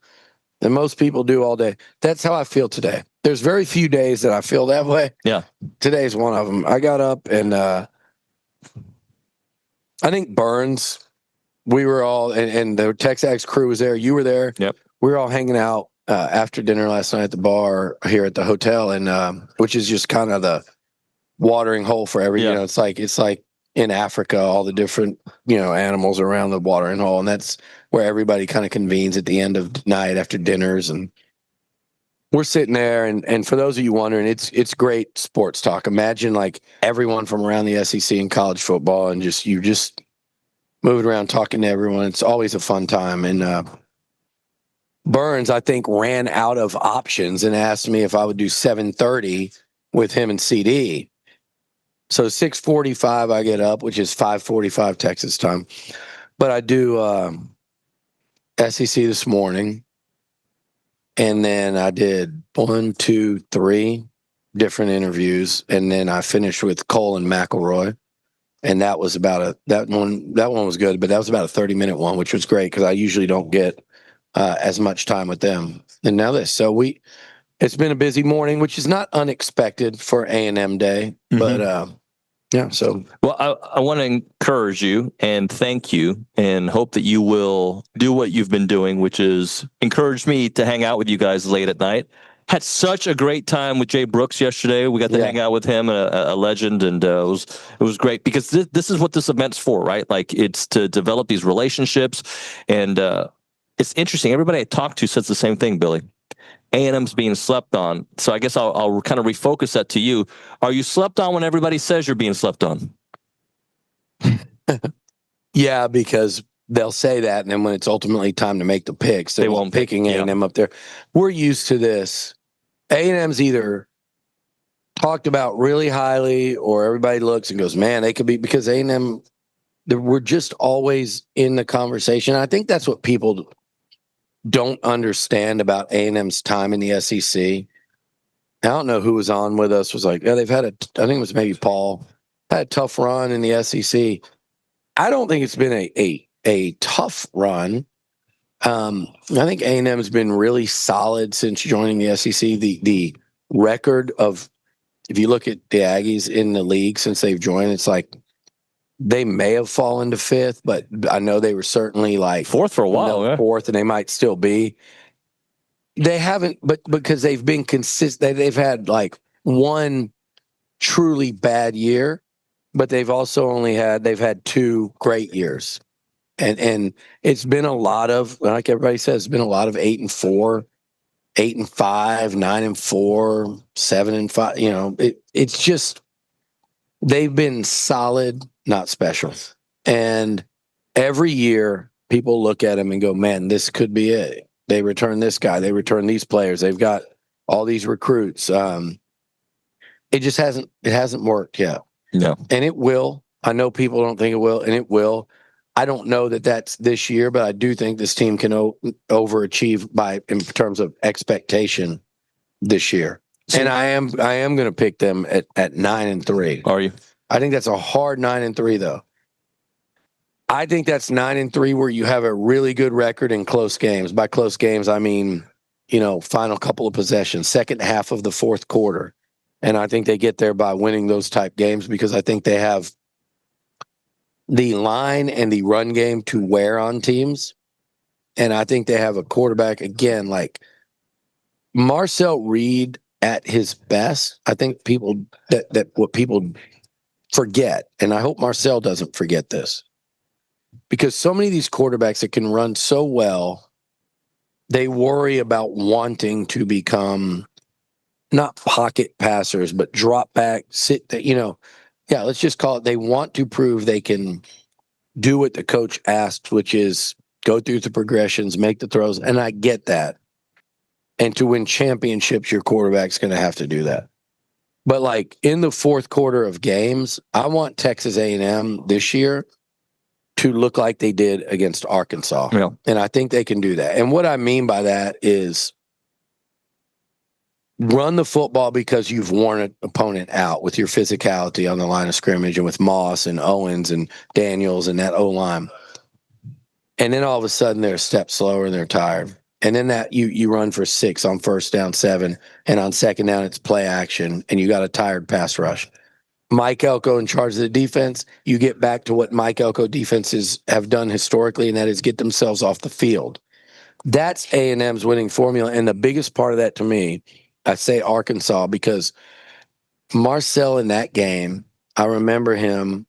than most people do all day. That's how I feel today. There's very few days that I feel that way. Yeah. Today's one of them. I got up and I think Burns, we were all, and the TexAgs crew was there. You were there. Yep. We were all hanging out after dinner last night at the bar here at the hotel, and which is just kind of the watering hole for every. Yeah. It's like in Africa, all the different animals around the watering hole, and that's where everybody kind of convenes at the end of the night after dinners, and we're sitting there. And for those of you wondering, it's great sports talk. Imagine like everyone from around the SEC and college football, and you just moving around talking to everyone. It's always a fun time, and. Burns, I think, ran out of options and asked me if I would do 7:30 with him and CD. So 6:45 I get up, which is 5:45 Texas time. But I do SEC this morning, and then I did 1, 2, 3 different interviews, and then I finished with Cole and McElroy, and that was that one was good, but that was about a 30-minute one, which was great because I usually don't get as much time with them. And now this. So it's been a busy morning, which is not unexpected for A&M Day. But so. Well, I want to encourage you and thank you and hope that you will do what you've been doing, which is encourage me to hang out with you guys late at night. Had such a great time with Jay Brooks yesterday. We got to hang out with him, a legend, and it was great because this is what this event's for, right? Like it's to develop these relationships, and it's interesting. Everybody I talked to says the same thing, Billy. A&M's being slept on. So I guess I'll kind of refocus that to you. Are you slept on when everybody says you're being slept on? Yeah, because they'll say that, and then when it's ultimately time to make the picks, they won't picking A&M up there. We're used to this. A&M's either talked about really highly, or everybody looks and goes, "Man, they could be," because A&M. We're just always in the conversation. I think that's what people don't understand about A&M's time in the SEC. I don't know who was on with us, was like, yeah, they've had I think it was maybe Paul, had a tough run in the SEC. I don't think it's been a tough run. I think A&M has been really solid since joining the SEC. The record of, if you look at the Aggies in the league since they've joined, it's like they may have fallen to 5th, but I know they were certainly like 4th for a while. 4th, and they might still be. They haven't, but because they've been consistent, they've had like one truly bad year, but they've also they've had 2 great years. And it's been a lot of, like everybody says, it's been a lot of 8-4, 8-5, 9-4, 7-5. You know, it's just they've been solid, not special. And every year people look at them and go, man, this could be it. They return this guy. They return these players. They've got all these recruits. It just hasn't worked yet. No. And it will. I know people don't think it will, and it will. I don't know that that's this year, but I do think this team can overachieve in terms of expectation this year. And I am going to pick them at 9-3. Are you? I think that's a hard 9-3 though. I think that's 9-3 where you have a really good record in close games. By close games, I mean, you know, final couple of possessions, second half of the fourth quarter. And I think they get there by winning those type games because I think they have the line and the run game to wear on teams. And I think they have a quarterback, again, like Marcel Reed at his best. I think people that what people forget, and I hope Marcel doesn't forget this, because so many of these quarterbacks that can run so well, they worry about wanting to become not pocket passers, but drop back, let's just call it, they want to prove they can do what the coach asked, which is go through the progressions, make the throws. And I get that. And to win championships, your quarterback's going to have to do that. But like in the fourth quarter of games, I want Texas A&M this year to look like they did against Arkansas. Yeah. And I think they can do that. And what I mean by that is run the football because you've worn an opponent out with your physicality on the line of scrimmage and with Moss and Owens and Daniels and that O-line. And then all of a sudden they're a step slower and they're tired. And then that you run for 6 on first down, 7, and on second down it's play action and you got a tired pass rush. Mike Elko in charge of the defense, you get back to what Mike Elko defenses have done historically, and that is get themselves off the field. That's A&M's winning formula. And the biggest part of that to me, I say Arkansas, because Marcel in that game, I remember him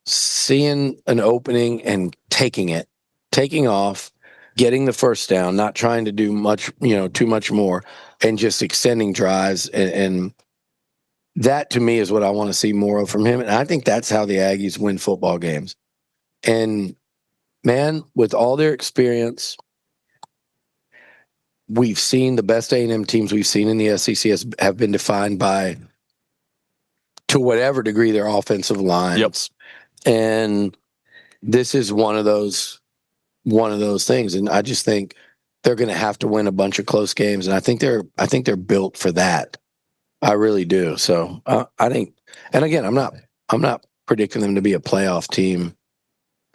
seeing an opening and taking off, getting the first down, not trying to do much, too much more, and just extending drives. And that to me is what I want to see more of from him. And I think that's how the Aggies win football games. And man, with all their experience, we've seen the best A&M teams we've seen in the SEC have been defined by, to whatever degree, their offensive lines. Yep. And this is one of those things. And I just think they're going to have to win a bunch of close games. And I think they're built for that. I really do. So I think, and again, I'm not predicting them to be a playoff team,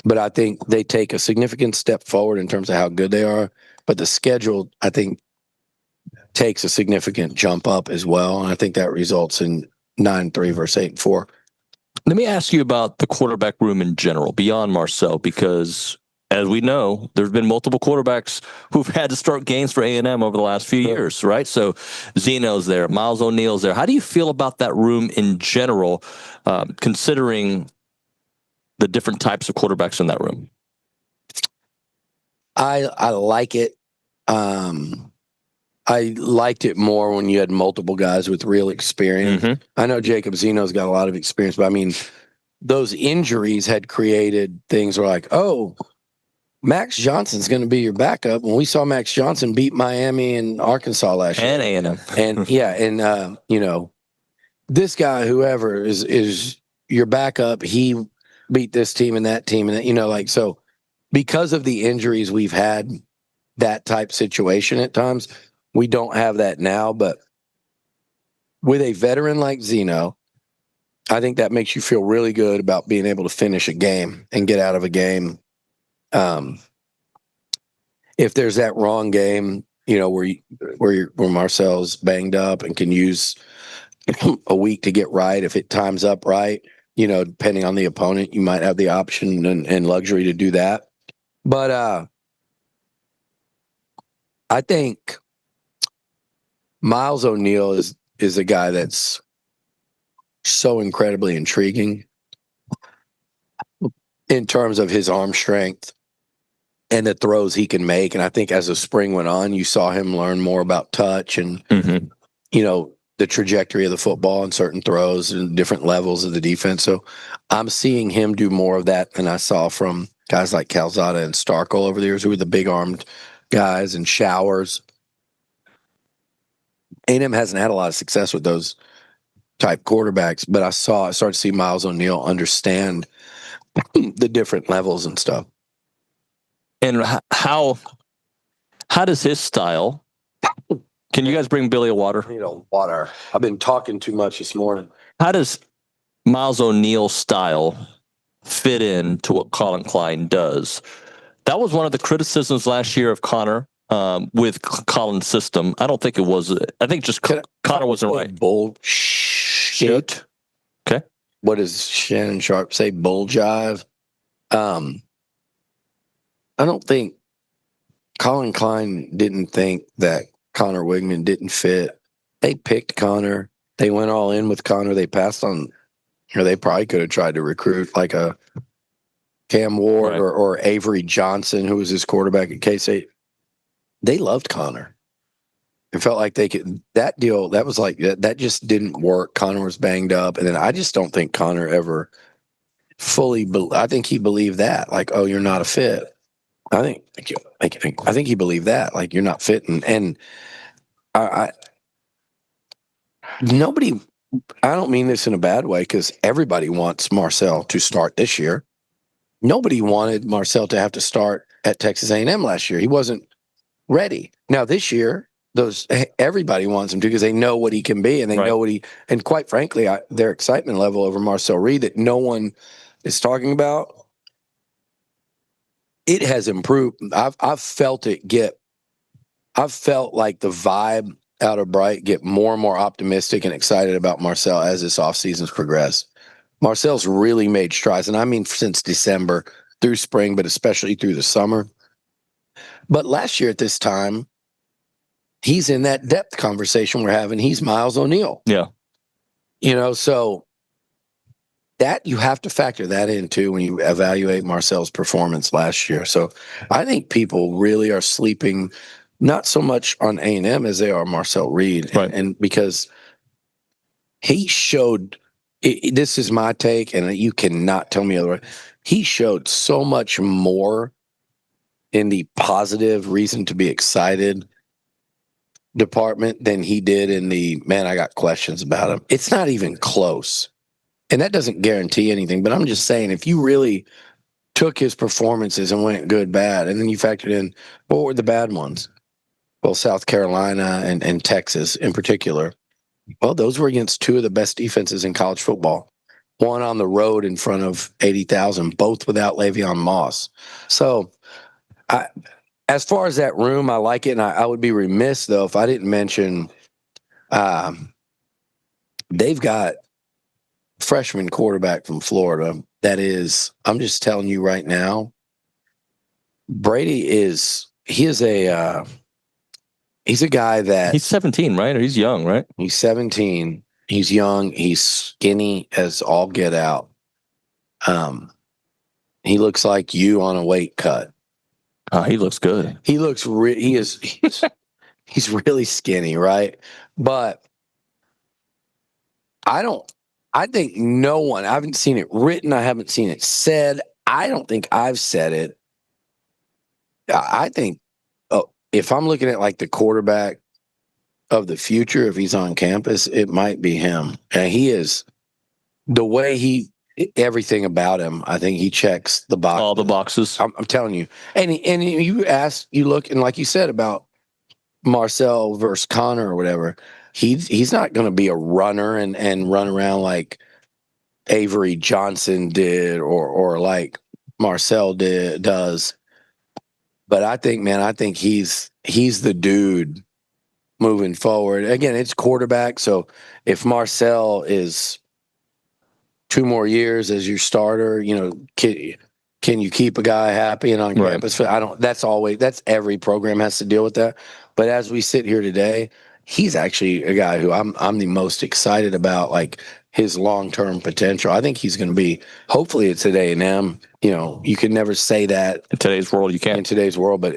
but I think they take a significant step forward in terms of how good they are. But the schedule, I think, takes a significant jump up as well. And I think that results in 9-3 versus 8-4. Let me ask you about the quarterback room in general, beyond Marcel, because as we know, there's been multiple quarterbacks who've had to start games for A&M over the last few years, right? So Zeno's there, Miles O'Neill's there. How do you feel about that room in general, considering the different types of quarterbacks in that room? I like it. I liked it more when you had multiple guys with real experience. Mm-hmm. I know Jacob Zeno's got a lot of experience, but I mean, those injuries had created things where like, oh, Max Johnson's going to be your backup. When we saw Max Johnson beat Miami and Arkansas last year. And A&M. And yeah, and this guy, whoever is your backup, he beat this team and that team, and so because of the injuries we've had, that type situation at times, we don't have that now. But with a veteran like Zeno, I think that makes you feel really good about being able to finish a game and get out of a game. If there's that wrong game, where Marcel's banged up and can use a week to get right, if it times up right, depending on the opponent, you might have the option and luxury to do that. But I think Miles O'Neill is a guy that's so incredibly intriguing. in terms of his arm strength and the throws he can make. And I think as the spring went on, you saw him learn more about touch and, you know, the trajectory of the football and certain throws and different levels of the defense. So I'm seeing him do more of that than I saw from guys like Calzada and Starkel over the years, who were the big-armed guys, and Showers. A&M hasn't had a lot of success with those type quarterbacks, but I started to see Miles O'Neill understand the different levels and stuff. And how does his style? Can you guys bring Billy a water? I need a water. I've been talking too much this morning. How does Miles O'Neill's style fit in to what Colin Klein does? That was one of the criticisms last year of Connor with Colin's system. I don't think it was. I think just Connor wasn't right. Bullshit. Okay. What does Shannon Sharp say? Bull jive. I don't think Colin Klein didn't think that Connor Wigman didn't fit. They picked Connor. They went all in with Connor. They passed on, or they probably could have tried to recruit like a Cam Ward or Avery Johnson, who was his quarterback at K-State. They loved Connor. It felt like they could. That deal, that was like, that just didn't work. Connor was banged up. And then I just don't think Connor ever fully, I think he believed that. Like, oh, you're not a fit. I think he believed that, like, you're not fitting. And nobody, I don't mean this in a bad way, because everybody wants Marcel to start this year. Nobody wanted Marcel to have to start at Texas A&M last year. He wasn't ready. Now this year, everybody wants him to, because they know what he can be, and they know what and quite frankly, their excitement level over Marcel Reed that no one is talking about, it has improved. I've felt it I've felt like the vibe out of Bright get more and more optimistic and excited about Marcel as this offseason's progressed. Marcel's really made strides, and I mean since December through spring, but especially through the summer. But last year at this time, he's in that depth conversation we're having. He's Miles O'Neill. Yeah. You know, so that you have to factor that into when you evaluate Marcel's performance last year. So I think people really are sleeping not so much on A&M as they are Marcel Reed. And because he showed, this is my take, and you cannot tell me otherwise, he showed so much more in the positive reason to be excited department than he did in the, man, I got questions about him. It's not even close. And that doesn't guarantee anything, but I'm just saying, if you really took his performances and went good, bad, and then you factored in, what were the bad ones? Well, South Carolina and Texas in particular. Well, those were against two of the best defenses in college football. One on the road in front of 80,000, both without Le'Veon Moss. So as far as that room, I like it. And I would be remiss, though, if I didn't mention they've got freshman quarterback from Florida that is, I'm just telling you right now, Brady is a guy that, he's 17, right? Or he's young, right? He's 17. He's young. He's skinny as all get out. He looks like you on a weight cut. He looks good. He looks he's really skinny, right? But I think no one, I haven't seen it written, I haven't seen it said. I don't think I've said it. I think if I'm looking at like the quarterback of the future, if he's on campus, it might be him. And he is, the way everything about him, I think he checks the box. All the boxes. I'm telling you. And you look, and like you said about Marcel versus Connor or whatever, he's not going to be a runner and run around like Avery Johnson did or like Marcel does. But I think he's the dude moving forward. Again, it's quarterback. So if Marcel is 2 more years as your starter, you know, can you keep a guy happy and on campus? That's every program has to deal with that. But as we sit here today, he's actually a guy who I'm the most excited about, like his long-term potential. I think he's going to be, hopefully it's at A&M. You know, you can never say that. In today's world, you can't. In today's world, but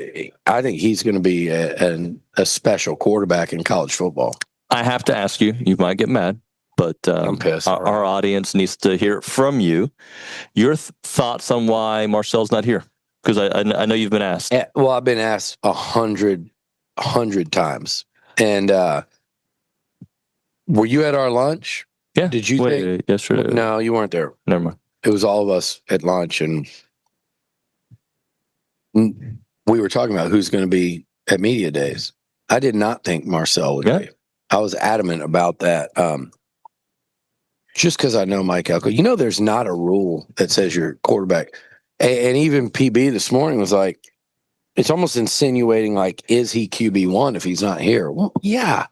I think he's going to be a special quarterback in college football. I have to ask you, you might get mad, but I'm pissed. Our audience needs to hear it from you. Your thoughts on why Marcel's not here? Because I know you've been asked. Yeah, well, I've been asked 100 times. And were you at our lunch? Yeah. Did you think? Yesterday? No, you weren't there. Never mind. It was all of us at lunch, and we were talking about who's going to be at media days. I did not think Marcel would be. I was adamant about that. Just because I know Mike Elko. You know, there's not a rule that says you're quarterback. And even PB this morning was like, it's almost insinuating like, is he QB1 if he's not here? Well, yeah.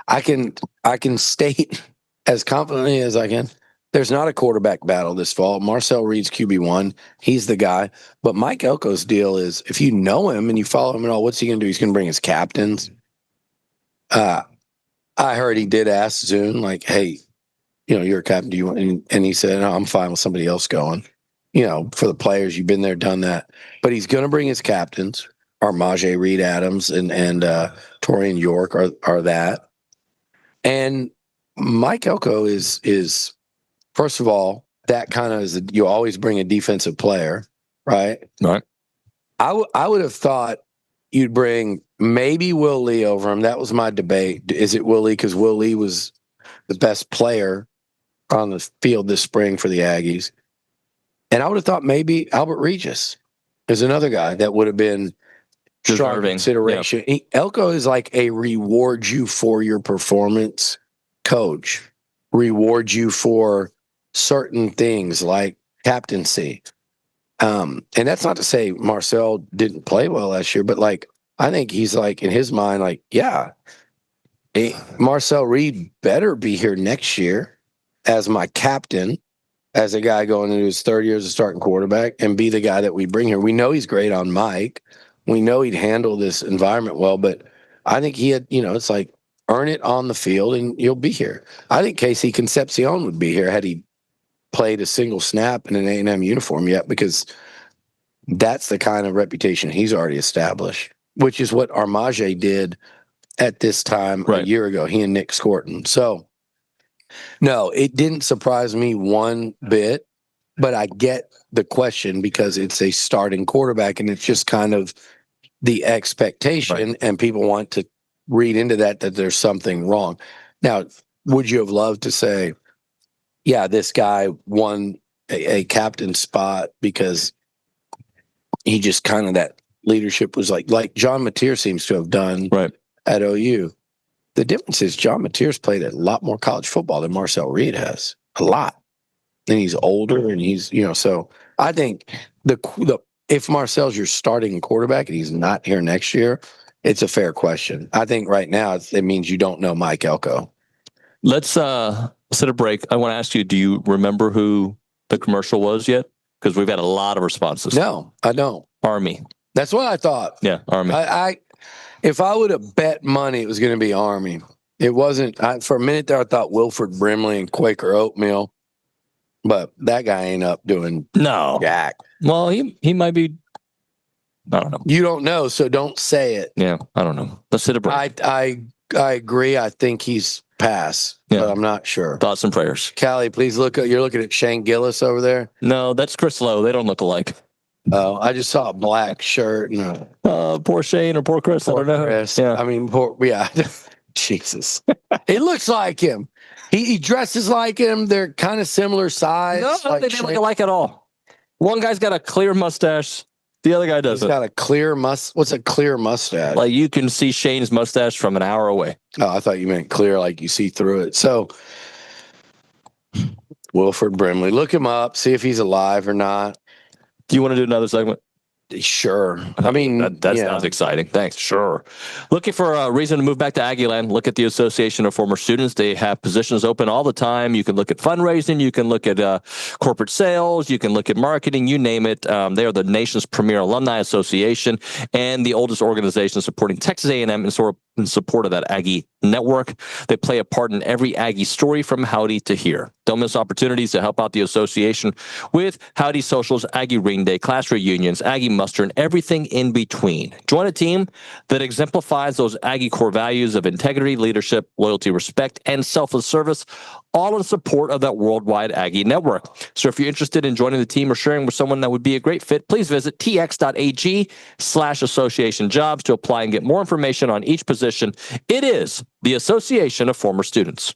I can state as confidently as I can, there's not a quarterback battle this fall. Marcel Reed's QB1. He's the guy. But Mike Elko's deal is, if you know him and you follow him at all, what's he going to do? He's going to bring his captains. I heard he did ask Zune, like, hey, you know, you're a captain. Do you want? And he said, no, I'm fine with somebody else going. You know, for the players, you've been there, done that. But he's going to bring his captains. Armaje Reed Adams and Torian York are that. And Mike Elko is first of all, that kind of is, you always bring a defensive player, right? Right. I would have thought you'd bring maybe Will Lee over him. That was my debate. Is it Will Lee? Because Will Lee was the best player on the field this spring for the Aggies. And I would have thought maybe Albert Regis is another guy that would have been strong consideration. Yeah. Elko is like a reward you for your performance coach, reward you for certain things like captaincy. And that's not to say Marcel didn't play well last year, but like, I think he's like, in his mind, like, yeah, Marcel Reed better be here next year as my captain, as a guy going into his third year as a starting quarterback, and be the guy that we bring here. We know he's great on Mike. We know he'd handle this environment well, but I think he had, you know, it's like, earn it on the field and you'll be here. I think Casey Concepcion would be here had he played a single snap in an A&M uniform yet, because that's the kind of reputation he's already established, which is what Armaje did at this time a year ago, he and Nick Scorton. So, no, it didn't surprise me one bit, but I get the question because it's a starting quarterback and it's just kind of the expectation, and people want to read into that there's something wrong. Now, would you have loved to say, yeah, this guy won a captain spot because he just kind of, that leadership was like John Mateer seems to have done at OU. The difference is John Mateer's played a lot more college football than Marcel Reed has. A lot. And he's older and he's, you know, so I think if Marcel's your starting quarterback and he's not here next year, it's a fair question. I think right now it means you don't know Mike Elko. Let's set a break. I want to ask you, do you remember who the commercial was yet? Because we've had a lot of responses. No, I don't. Army. That's what I thought. Yeah, Army. If I would have bet money, it was going to be Army. It wasn't. For a minute there, I thought Wilford Brimley and Quaker Oatmeal, but that guy ain't up doing jack. Well, he might be. I don't know. You don't know, so don't say it. Yeah, I don't know. Let's hit a break. I agree. I think he's pass, but I'm not sure. Thoughts and prayers. Callie, please look. You're looking at Shane Gillis over there. No, that's Chris Lowe. They don't look alike. Oh, I just saw a black shirt. Poor Shane or poor Chris. Poor I don't know. Chris. Yeah. I mean, Jesus. It looks like him. He dresses like him. They're kind of similar size. No, like they don't look alike at all. One guy's got a clear mustache. The other guy doesn't. He's got a clear What's a clear mustache? Like you can see Shane's mustache from an hour away. Oh, I thought you meant clear, like you see through it. So, Wilford Brimley, look him up, see if he's alive or not. Do you want to do another segment? Sure. I mean, that sounds exciting. Thanks. Sure. Looking for a reason to move back to Aggieland? Look at the Association of Former Students. They have positions open all the time. You can look at fundraising. You can look at corporate sales. You can look at marketing. You name it. They are the nation's premier alumni association and the oldest organization supporting Texas A&M and in support of that Aggie network. They play a part in every Aggie story from Howdy to here. Don't miss opportunities to help out the association with Howdy Socials, Aggie Ring Day, class reunions, Aggie Muster, and everything in between. Join a team that exemplifies those Aggie core values of integrity, leadership, loyalty, respect, and selfless service, all in support of that worldwide Aggie network. So if you're interested in joining the team or sharing with someone that would be a great fit, please visit tx.ag/association jobs to apply and get more information on each position. It is the Association of Former Students.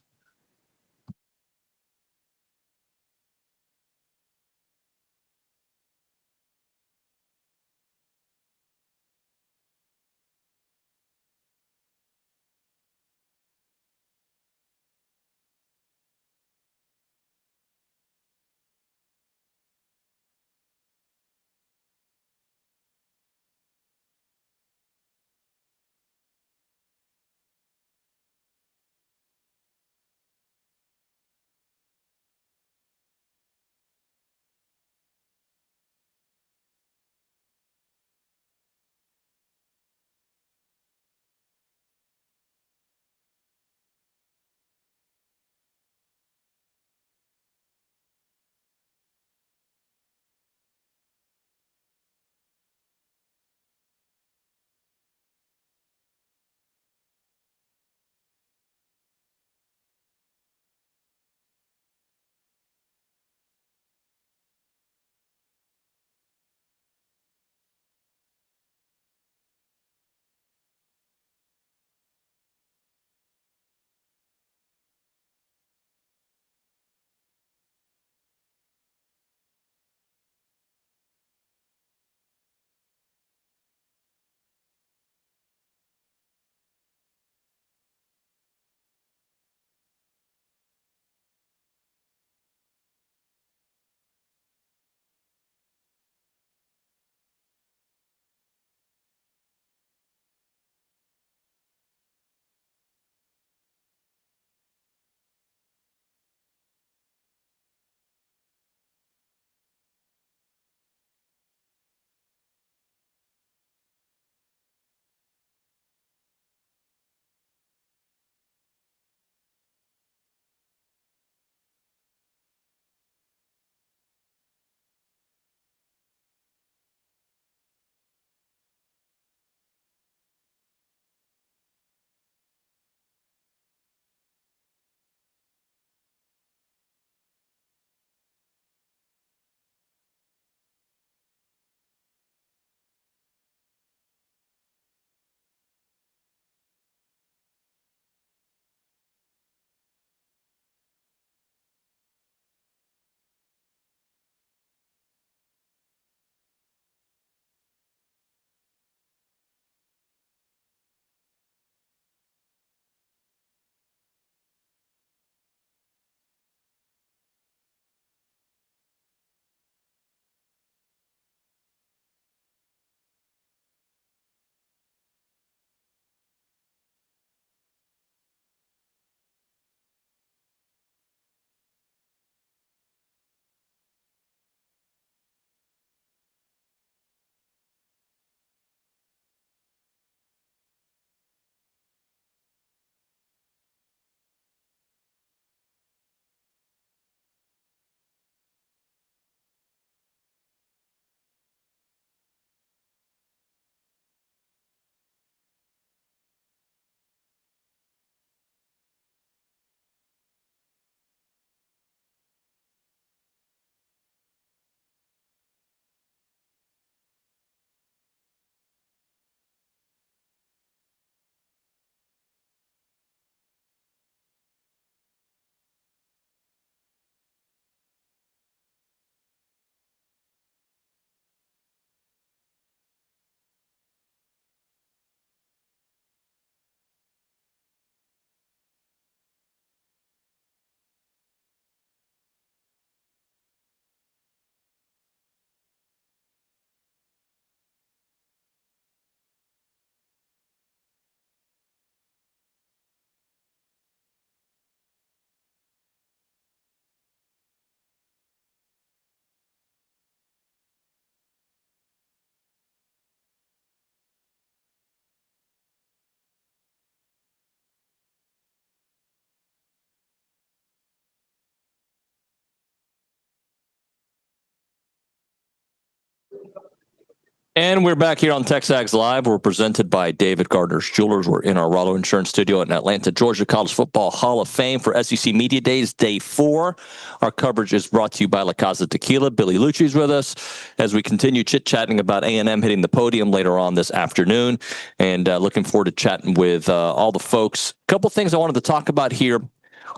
And we're back here on TexAgs Live. We're presented by David Gardner's Jewelers. We're in our Rollo Insurance Studio in Atlanta, Georgia College Football Hall of Fame for SEC Media Days, Day 4. Our coverage is brought to you by La Casa Tequila. Billy Liucci is with us as we continue chit-chatting about A&M hitting the podium later on this afternoon. And looking forward to chatting with all the folks. A couple things I wanted to talk about here.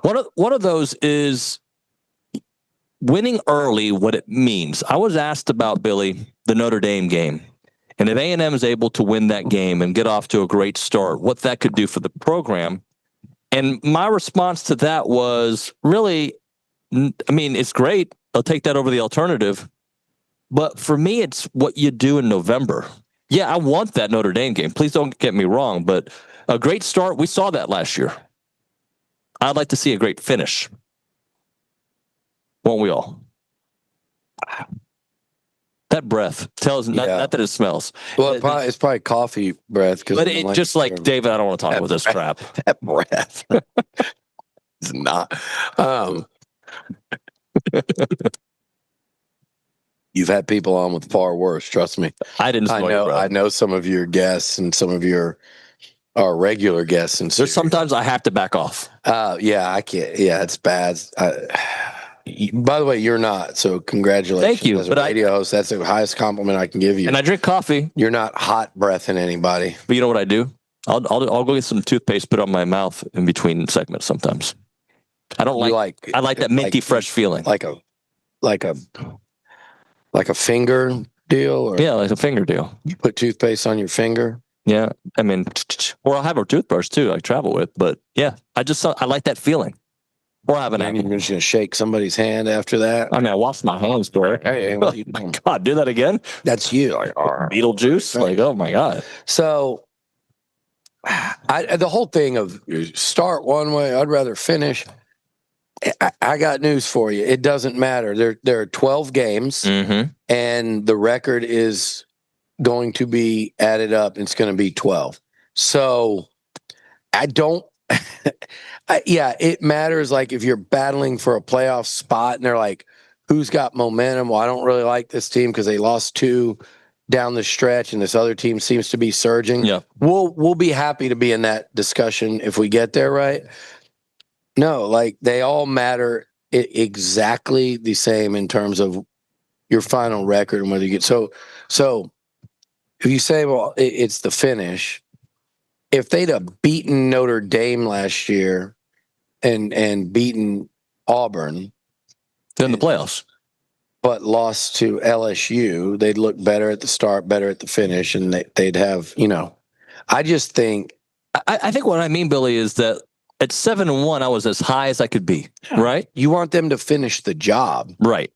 One of those is winning early, what it means. I was asked about, Billy, the Notre Dame game, and if A&M is able to win that game and get off to a great start, what that could do for the program. And my response to that was really, I mean, it's great. I'll take that over the alternative. But for me, it's what you do in November. Yeah, I want that Notre Dame game. Please don't get me wrong, but a great start, we saw that last year. I'd like to see a great finish. Won't we all? That breath tells not that it smells. Well, it's probably coffee breath. But it just like David, I don't want to talk about this crap. That breath. It's not. You've had people on with far worse. Trust me. I didn't. I know some of your guests and some of our regular guests. And there's sometimes I have to back off. Yeah, I can't. Yeah, it's bad. By the way, you're not. So congratulations. Thank you. As a radio host, that's the highest compliment I can give you. And I drink coffee. You're not hot breathing anybody. But you know what I do? I'll go get some toothpaste, put it on my mouth in between segments sometimes. I don't like I like that minty fresh feeling. Like a finger deal? Or yeah, like a finger deal. You put toothpaste on your finger? Yeah. I mean, or I'll have a toothbrush too, I travel with. But yeah, I like that feeling. Or have an apple. You're just going to shake somebody's hand after that? I mean, I wash my hands, boy. Hey, oh my God, do that again? That's you. Like, Beetlejuice? Like, oh my God. So, the whole thing of start one way, I'd rather finish. I got news for you. It doesn't matter. There are 12 games, and the record is going to be added up. It's going to be 12. So, I don't. Yeah, it matters. Like if you're battling for a playoff spot and they're like, who's got momentum? Well, I don't really like this team because they lost 2 down the stretch and this other team seems to be surging. Yeah. We'll be happy to be in that discussion if we get there, right? No, like they all matter exactly the same in terms of your final record and whether you get so if you say, well, it's the finish. If they'd have beaten Notre Dame last year and beaten Auburn, then the playoffs, but lost to LSU, they'd look better at the start, better at the finish, and they'd have, I just think. I think what I mean, Billy, is that at 7-1, I was as high as I could be, right? You want them to finish the job. Right.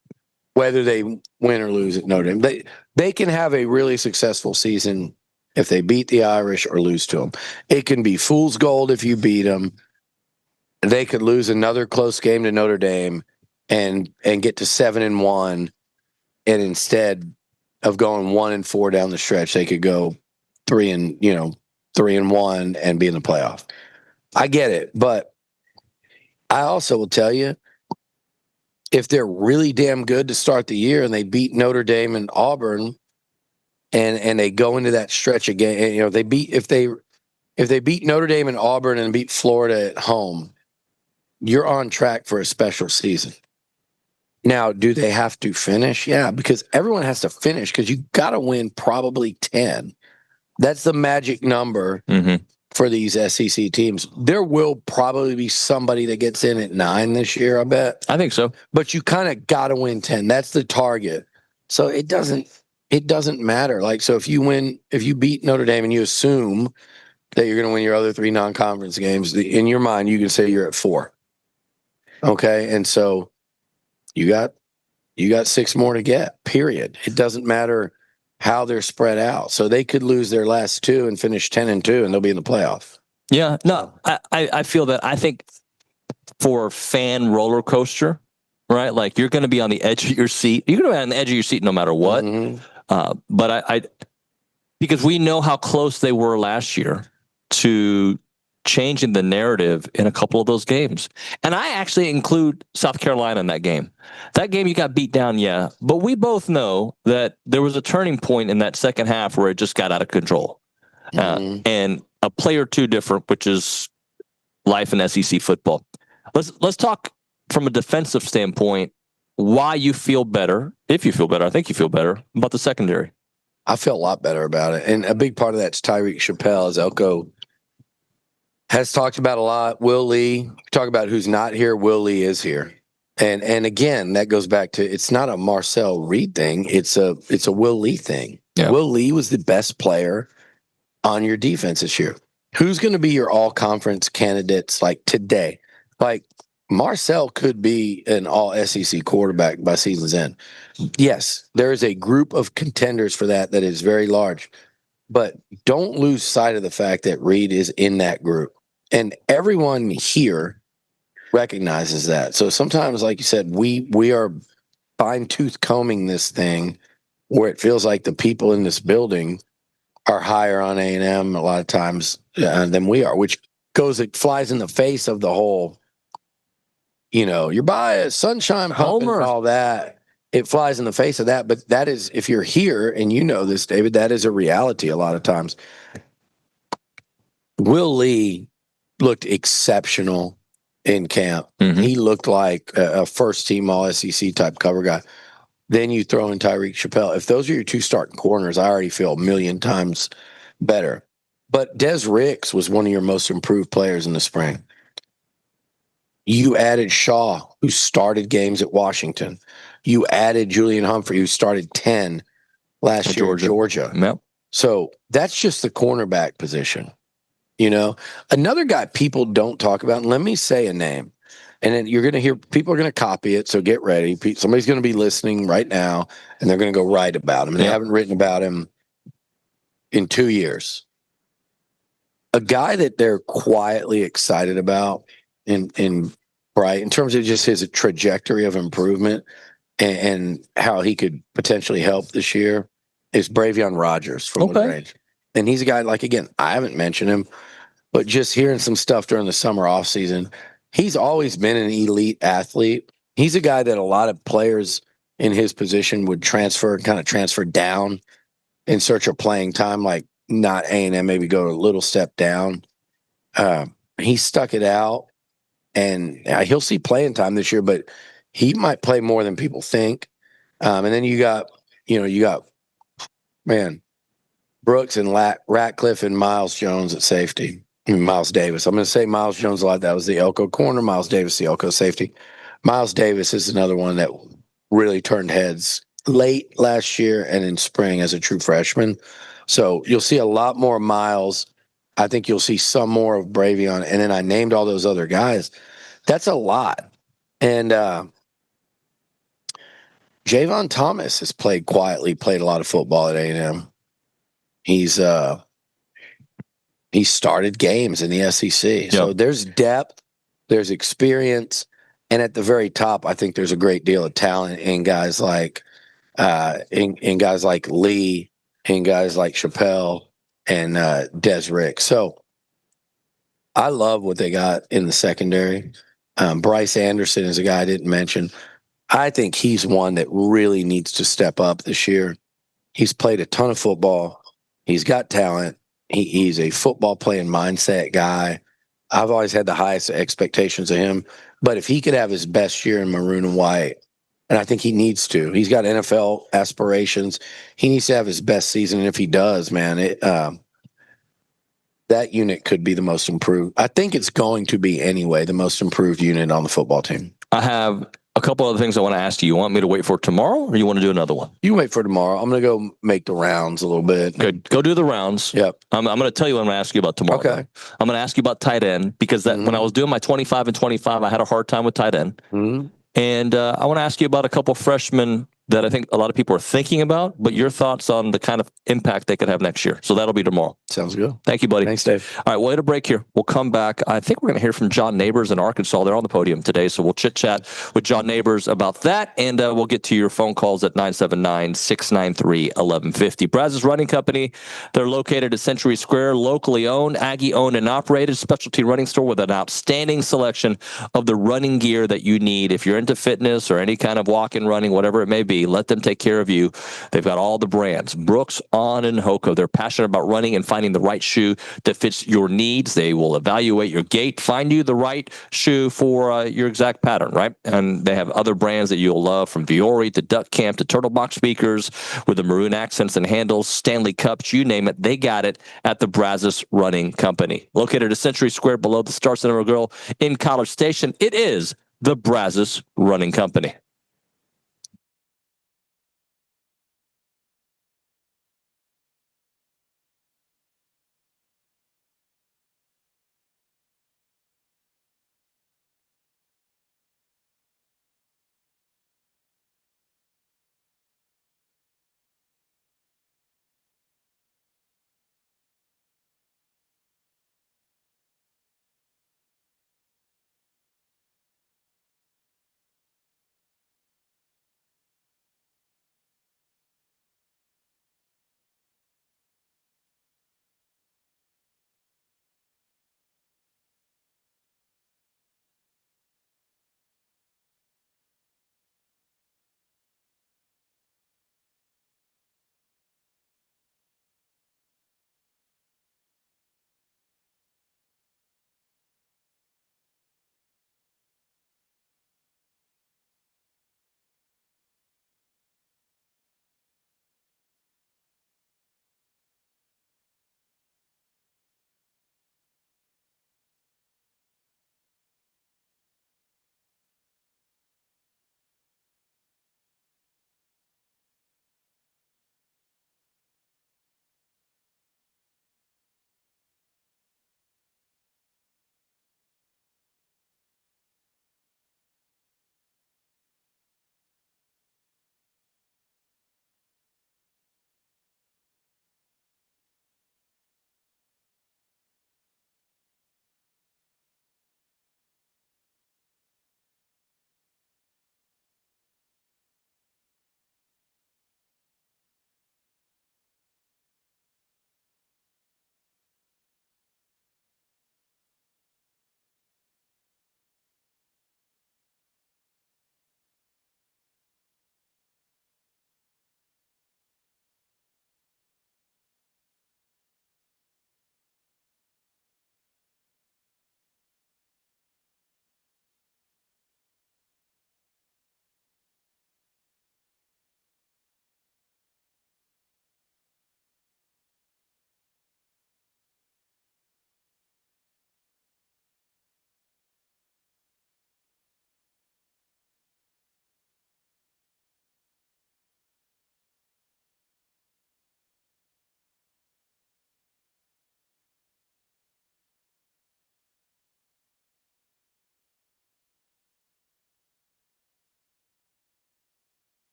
Whether they win or lose at Notre Dame. They can have a really successful season if they beat the Irish or lose to them. It can be fool's gold if you beat them. They could lose another close game to Notre Dame and get to 7-1, and instead of going 1-4 down the stretch, they could go 3-1 and be in the playoff. I get it, but I also will tell you, if they're really damn good to start the year and they beat Notre Dame and Auburn, and they go into that stretch again, if they beat Notre Dame and Auburn and beat Florida at home, you're on track for a special season. Now, do they have to finish? Yeah, because everyone has to finish because you got to win probably 10. That's the magic number for these SEC teams. There will probably be somebody that gets in at 9 this year, I bet. I think so. But you kind of got to win 10. That's the target. So it doesn't matter. Like, so if you beat Notre Dame and you assume that you're going to win your other 3 non-conference games, in your mind, you can say you're at 4. Okay. And so you got 6 more to get, period. It doesn't matter how they're spread out. So they could lose their last 2 and finish 10-2 and they'll be in the playoff. Yeah. No, I feel that. I think for fan roller coaster, right? Like you're going to be on the edge of your seat. You're going to be on the edge of your seat no matter what. But because we know how close they were last year to changing the narrative in a couple of those games. And I actually include South Carolina in that game. That game you got beat down, yeah. But we both know that there was a turning point in that second half where it just got out of control. And a play or two different, which is life in SEC football. Let's talk from a defensive standpoint, why you feel better, if you feel better, I think you feel better, about the secondary. I feel a lot better about it. And a big part of that's Tyreek Chappelle, as Elko has talked about a lot. Will Lee, talk about who's not here. Will Lee is here. And again, that goes back to, it's not a Marcel Reed thing. It's a Will Lee thing. Yeah. Will Lee was the best player on your defense this year. Who's going to be your all conference candidates like today? Like Marcel could be an all SEC quarterback by season's end. Yes, there is a group of contenders for that is very large, but don't lose sight of the fact that Reed is in that group. And everyone here recognizes that. So sometimes, like you said, we are fine-tooth combing this thing where it feels like the people in this building are higher on A&M a lot of times than we are, which it flies in the face of the whole, you're biased, sunshine Homer, and all that. It flies in the face of that. But that is, if you're here and you know this, David, that is a reality a lot of times. Will Lee looked exceptional in camp. Mm-hmm. He looked like a first-team All-SEC type cover guy. Then you throw in Tyreek Chappelle. If those are your two starting corners, I already feel a million times better. But Des Ricks was one of your most improved players in the spring. You added Shaw, who started games at Washington. You added Julian Humphrey, who started 10 last year at Georgia. Yep. So that's just the cornerback position. Another guy people don't talk about, and let me say a name. And then you're going to hear, people are going to copy it, so get ready. Somebody's going to be listening right now, and they're going to go write about him. And they haven't written about him in 2 years. A guy that they're quietly excited about in terms of just his trajectory of improvement and how he could potentially help this year is Bravion Rogers from LaGrange. And he's a guy, like, again, I haven't mentioned him, but just hearing some stuff during the summer offseason, he's always been an elite athlete. He's a guy that a lot of players in his position would transfer down in search of playing time, like not A&M, maybe go a little step down. He stuck it out, and he'll see playing time this year, but he might play more than people think. And then you got Brooks and Ratcliffe and Miles Jones at safety. Miles Davis. I'm going to say Miles Jones a lot. That was the Elko corner. Miles Davis, the Elko safety. Miles Davis is another one that really turned heads late last year and in spring as a true freshman. So you'll see a lot more Miles. I think you'll see some more of Bravion. And then I named all those other guys. That's a lot. And Javon Thomas has played a lot of football at A&M. He started games in the SEC. So there's depth, there's experience, and at the very top, I think there's a great deal of talent in guys like in guys like Lee, in guys like Chappelle and Des Rick. So I love what they got in the secondary. Bryce Anderson is a guy I didn't mention. I think he's one that really needs to step up this year. He's played a ton of football. He's got talent. He's a football playing mindset guy. I've always had the highest expectations of him. But if he could have his best year in maroon and white, and I think he needs to, he's got NFL aspirations. He needs to have his best season. And if he does, man, that unit could be the most improved. I think it's going to be anyway, the most improved unit on the football team. I have a couple other things I want to ask you. You want me to wait for tomorrow, or you want to do another one? You wait for tomorrow. I'm going to go make the rounds a little bit. Good. Go do the rounds. Yep. I'm going to tell you what I'm going to ask you about tomorrow. Okay. I'm going to ask you about tight end, because when I was doing my 25 and 25, I had a hard time with tight end. Mm-hmm. And I want to ask you about a couple freshmen that I think a lot of people are thinking about, but your thoughts on the kind of impact they could have next year. So that'll be tomorrow. Sounds good. Thank you, buddy. Thanks, Dave. All right, we'll hit a break here. We'll come back. I think we're going to hear from John Nabors in Arkansas. They're on the podium today, so we'll chit-chat with John Nabors about that, and we'll get to your phone calls at 979-693-1150. Brazos Running Company, they're located at Century Square, locally owned, Aggie-owned and operated, specialty running store with an outstanding selection of the running gear that you need. If you're into fitness or any kind of walk-in running, whatever it may be, let them take care of you. They've got all the brands, Brooks, On, and Hoka. They're passionate about running and finding the right shoe that fits your needs. They will evaluate your gait, find you the right shoe for your exact pattern, right? And they have other brands that you'll love, from Viore to Duck Camp to Turtle Box speakers with the maroon accents and handles, Stanley Cups, you name it. They got it at the Brazos Running Company. Located at Century Square below the Star Cinema Grill in College Station, it is the Brazos Running Company.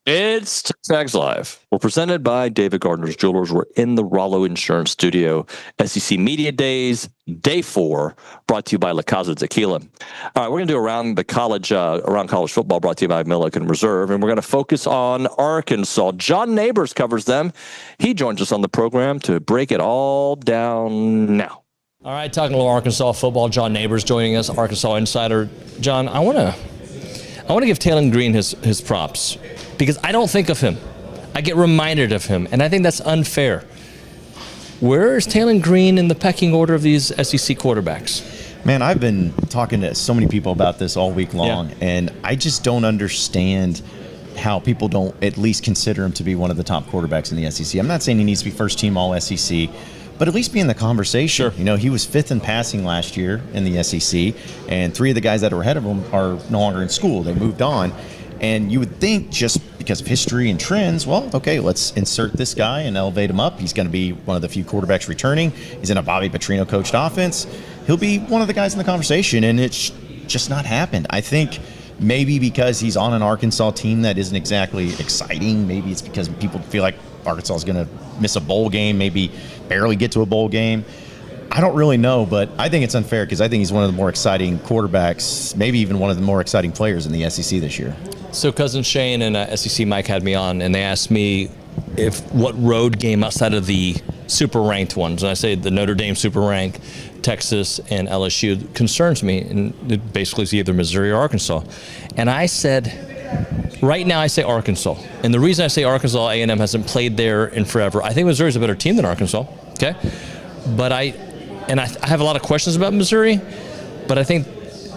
It's TexAgs Live. We're presented by David Gardner's Jewelers. We're in the Rollo Insurance Studio. SEC Media Days, Day 4, brought to you by La Casa Tequila. All right, we're going to do around college football, brought to you by Milliken Reserve, and we're going to focus on Arkansas. John Nabors covers them. He joins us on the program to break it all down now. All right, talking a little Arkansas football. John Nabors joining us, Arkansas Insider. John, I want to give Talon Green his props, because I don't think of him. I get reminded of him, and I think that's unfair. Where is Talon Green in the pecking order of these SEC quarterbacks? Man, I've been talking to so many people about this all week long, and I just don't understand how people don't at least consider him to be one of the top quarterbacks in the SEC. I'm not saying he needs to be first team all SEC, but at least be in the conversation. Sure. You know, he was 5th in passing last year in the SEC, and 3 of the guys that are ahead of him are no longer in school. They moved on. And you would think, just because of history and trends, well, okay, let's insert this guy and elevate him up. He's going to be one of the few quarterbacks returning. He's in a Bobby Petrino coached offense. He'll be one of the guys in the conversation, and it's just not happened. I think maybe because he's on an Arkansas team that isn't exactly exciting. Maybe it's because people feel like Arkansas is going to miss a bowl game, maybe barely get to a bowl game. I don't really know, but I think it's unfair because I think he's one of the more exciting quarterbacks, maybe even one of the more exciting players in the SEC this year. So Cousin Shane and SEC Mike had me on, and they asked me what road game outside of the super ranked ones, and I say the Notre Dame super rank, Texas and LSU, concerns me, and it basically is either Missouri or Arkansas. And I said, right now I say Arkansas, and the reason I say Arkansas, A&M hasn't played there in forever. I think Missouri's a better team than Arkansas. Okay, but I have a lot of questions about Missouri, but I think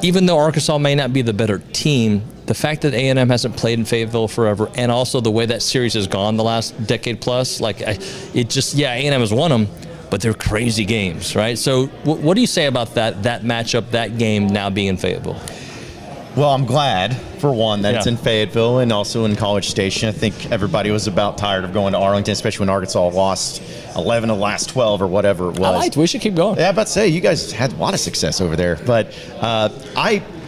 even though Arkansas may not be the better team, the fact that A&M hasn't played in Fayetteville forever, and also the way that series has gone the last decade plus, A&M has won them, but they're crazy games, right? So what do you say about that matchup, that game now being in Fayetteville? Well, I'm glad, for one, that it's in Fayetteville and also in College Station. I think everybody was about tired of going to Arlington, especially when Arkansas lost 11 of the last 12 or whatever it was. We should keep going. Yeah, I'm about to say, you guys had a lot of success over there. But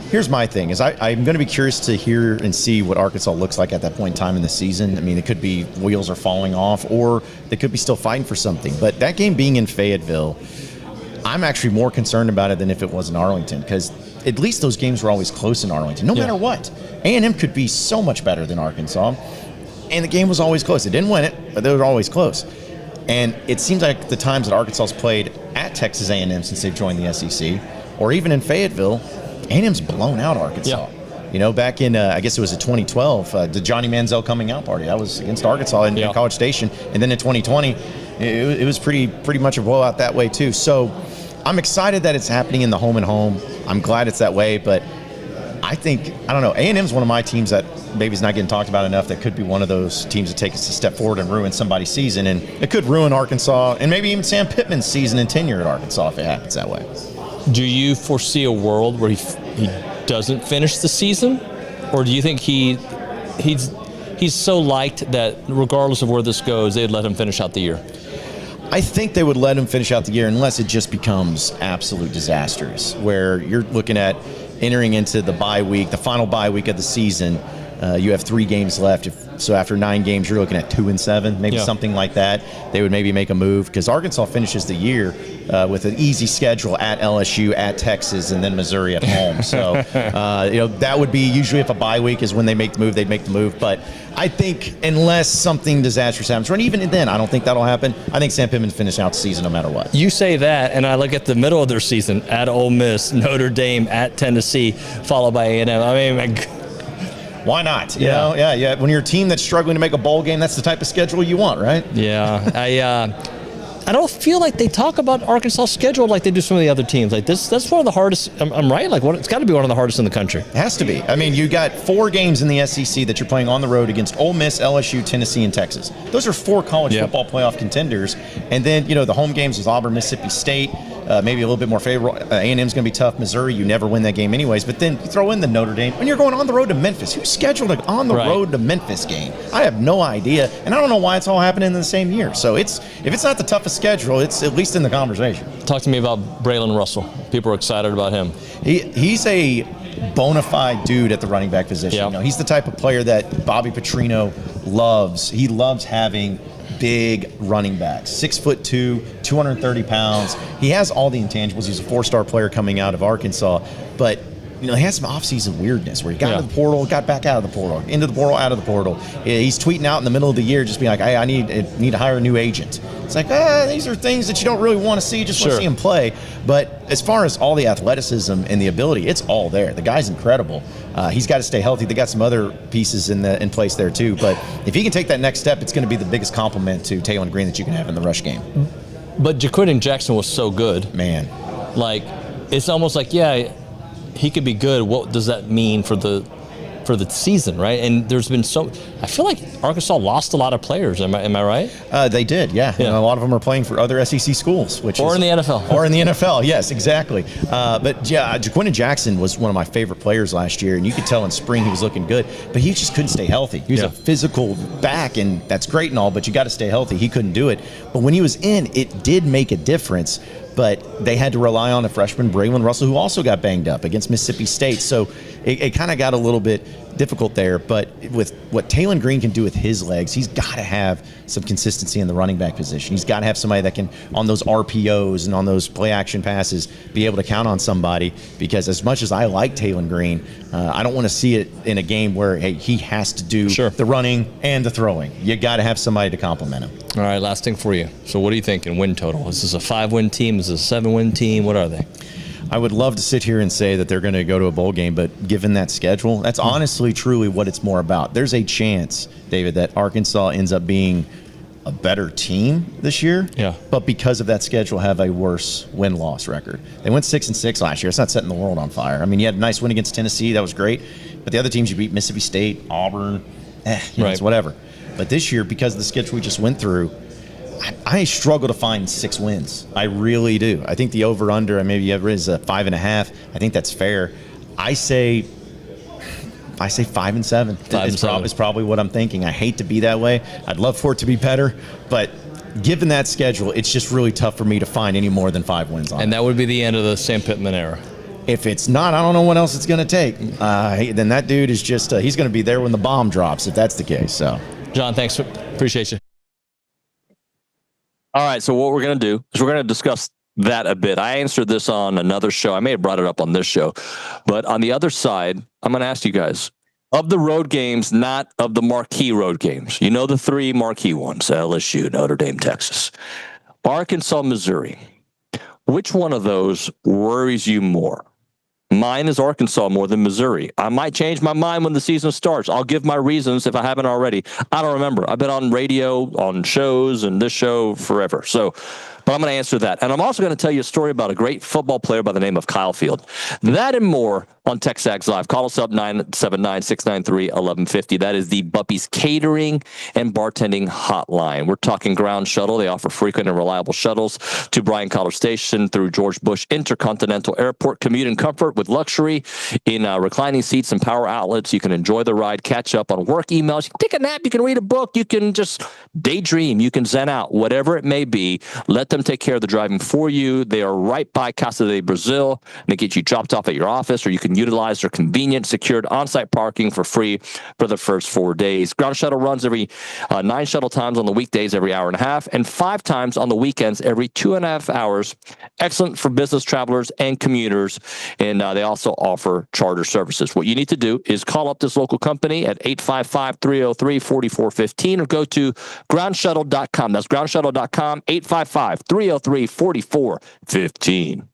here's my thing, is I'm going to be curious to hear and see what Arkansas looks like at that point in time in the season. I mean, it could be wheels are falling off, or they could be still fighting for something. But that game being in Fayetteville, I'm actually more concerned about it than if it was in Arlington, because at least those games were always close in Arlington, no matter what. A&M could be so much better than Arkansas, and the game was always close. They didn't win it, but they were always close. And it seems like the times that Arkansas's played at Texas A&M since they've joined the SEC, or even in Fayetteville, A&M's blown out Arkansas. Yeah. You know, back in, I guess it was in 2012, the Johnny Manziel coming out party, that was against Arkansas in College Station. And then in 2020, it was pretty much a blowout that way too. So I'm excited that it's happening in the home and home. I'm glad it's that way, but I don't know, A&M's one of my teams that maybe is not getting talked about enough, that could be one of those teams that take us a step forward and ruin somebody's season, and it could ruin Arkansas and maybe even Sam Pittman's season and tenure at Arkansas if it happens that way. Do you foresee a world where he doesn't finish the season, or do you think he's so liked that regardless of where this goes, they'd let him finish out the year? I think they would let him finish out the year unless it just becomes absolute disastrous, where you're looking at entering into the bye week, the final bye week of the season. You have 3 games left. So after 9 games, you're looking at 2-7, maybe something like that. They would maybe make a move, because Arkansas finishes the year with an easy schedule at LSU, at Texas, and then Missouri at home. So, that would be usually, if a bye week is when they make the move, they'd make the move. But I think unless something disastrous happens, or even then, I don't think that'll happen. I think Sam Pittman finish out the season no matter what. You say that, and I look at the middle of their season at Ole Miss, Notre Dame, at Tennessee, followed by A&M. I mean, why not? You know? Yeah. When you're a team that's struggling to make a bowl game, that's the type of schedule you want, right? Yeah. I don't feel like they talk about Arkansas' schedule like they do some of the other teams. Like that's one of the hardest. I'm right. It's got to be one of the hardest in the country. It has to be. I mean, you got 4 games in the SEC that you're playing on the road against Ole Miss, LSU, Tennessee, and Texas. Those are 4 college football playoff contenders. And then, the home games with Auburn, Mississippi State, maybe a little bit more favorable. A&M's going to be tough. Missouri, you never win that game anyways. But then you throw in the Notre Dame, and you're going on the road to Memphis. Who scheduled an on the road to Memphis game? I have no idea, and I don't know why it's all happening in the same year. So if it's not the toughest schedule, it's at least in the conversation. Talk to me about Braylon Russell. People are excited about him. He's a bona fide dude at the running back position. Yep. You know, he's the type of player that Bobby Petrino loves. He loves having big running backs, 6'2", 230 pounds. He has all the intangibles. He's a 4-star player coming out of Arkansas, but you know, he has some offseason weirdness where he got into the portal, got back out of the portal, into the portal, out of the portal. He's tweeting out in the middle of the year, just being like, "Hey, I need to hire a new agent." It's like, these are things that you don't really want to see. Just want to see him play. But as far as all the athleticism and the ability, it's all there. The guy's incredible. He's got to stay healthy. They got some other pieces in place there too. But if he can take that next step, it's going to be the biggest compliment to Taylor Green that you can have in the rush game. But Jaquindon Jackson was so good, man. Like, it's almost like, he could be good. What does that mean for the season, right? And there's been I feel like Arkansas lost a lot of players. Am I right? They did, yeah. You know, a lot of them are playing for other SEC schools, in the NFL. Or in the NFL, yes, exactly. But yeah, Jaquindon Jackson was one of my favorite players last year, and you could tell in spring he was looking good, but he just couldn't stay healthy. He was a physical back, and that's great and all, but you got to stay healthy. He couldn't do it. But when he was in, it did make a difference. But they had to rely on a freshman, Braylon Russell, who also got banged up against Mississippi State. So it kind of got a little bit difficult there. But with what Taylor Green can do with his legs, he's got to have some consistency in the running back position. He's got to have somebody that can, on those RPOs and on those play action passes, be able to count on somebody. Because as much as I like Taylor Green, I don't want to see it in a game where, hey, he has to do the running and the throwing. You got to have somebody to complement him. All right, last thing for you. So what are you thinking win total? Is this a 5-win team? Is this a 7-win team? What are they? I would love to sit here and say that they're going to go to a bowl game, but given that schedule, that's honestly, truly what it's more about. There's a chance, David, that Arkansas ends up being a better team this year, but because of that schedule, have a worse win-loss record. They went 6-6 last year. It's not setting the world on fire. I mean, you had a nice win against Tennessee. That was great. But the other teams you beat, Mississippi State, Auburn, it's whatever. But this year, because of the schedule we just went through, I struggle to find 6 wins. I really do. I think the over-under, maybe is a 5.5. I think that's fair. I say 5-7. It's probably what I'm thinking. I hate to be that way. I'd love for it to be better, but given that schedule, it's just really tough for me to find any more than 5 wins on it. And that would be the end of the Sam Pittman era. If it's not, I don't know what else it's going to take. Then that dude is just, he's going to be there when the bomb drops, if that's the case. So, John, thanks. Appreciate you. All right, so what we're going to do is we're going to discuss that a bit. I answered this on another show. I may have brought it up on this show. But on the other side, I'm going to ask you guys, of the road games, not of the marquee road games, you know the 3 marquee ones, LSU, Notre Dame, Texas, Arkansas, Missouri. Which one of those worries you more? Mine is Arkansas more than Missouri. I might change my mind when the season starts. I'll give my reasons if I haven't already. I don't remember. I've been on radio, on shows, and this show forever. But I'm going to answer that. And I'm also going to tell you a story about a great football player by the name of Kyle Field. That and more on TexAgs Live. Call us up 979-693-1150. That is the Buppy's Catering and Bartending Hotline. We're talking ground shuttle. They offer frequent and reliable shuttles to Bryan College Station through George Bush Intercontinental Airport. Commute in comfort with luxury in reclining seats and power outlets. You can enjoy the ride, catch up on work emails. You can take a nap. You can read a book. You can just daydream. You can zen out. Whatever it may be, let them take care of the driving for you. They are right by Casa de Brazil. They get you dropped off at your office, or you can utilize their convenient, secured on-site parking for free for the first 4 days. Ground shuttle runs every 9 shuttle times on the weekdays every hour and a half, and 5 times on the weekends every 2.5 hours. Excellent for business travelers and commuters, and they also offer charter services. What you need to do is call up this local company at 855-303-4415 or go to groundshuttle.com. That's groundshuttle.com, 855-303-4415.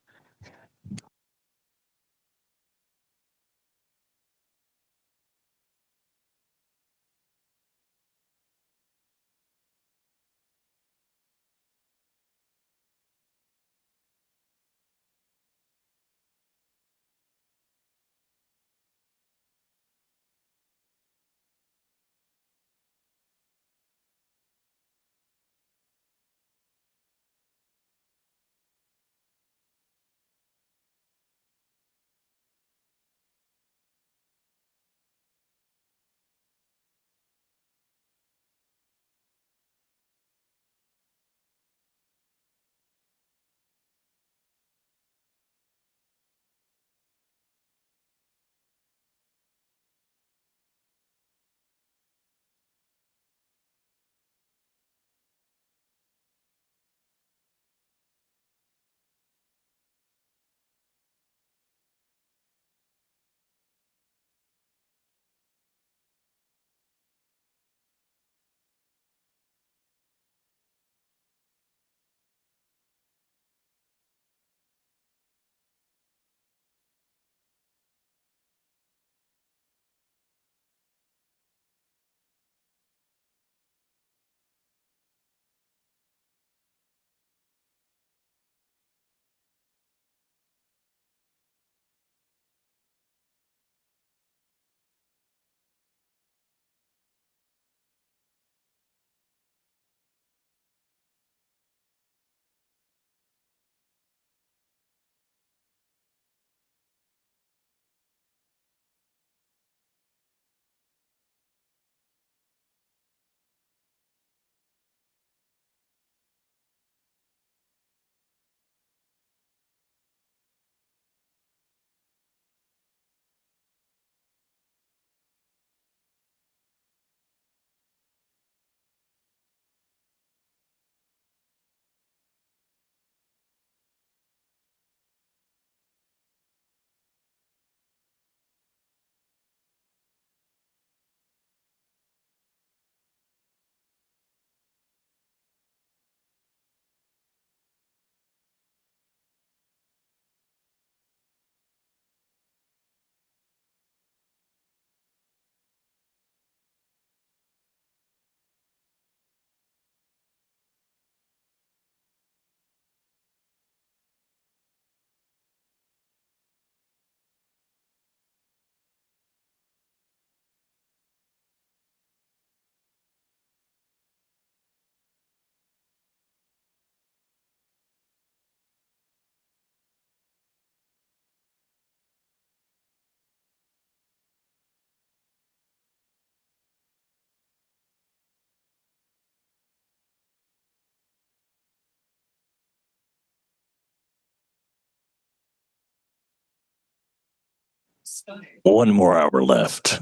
one more hour left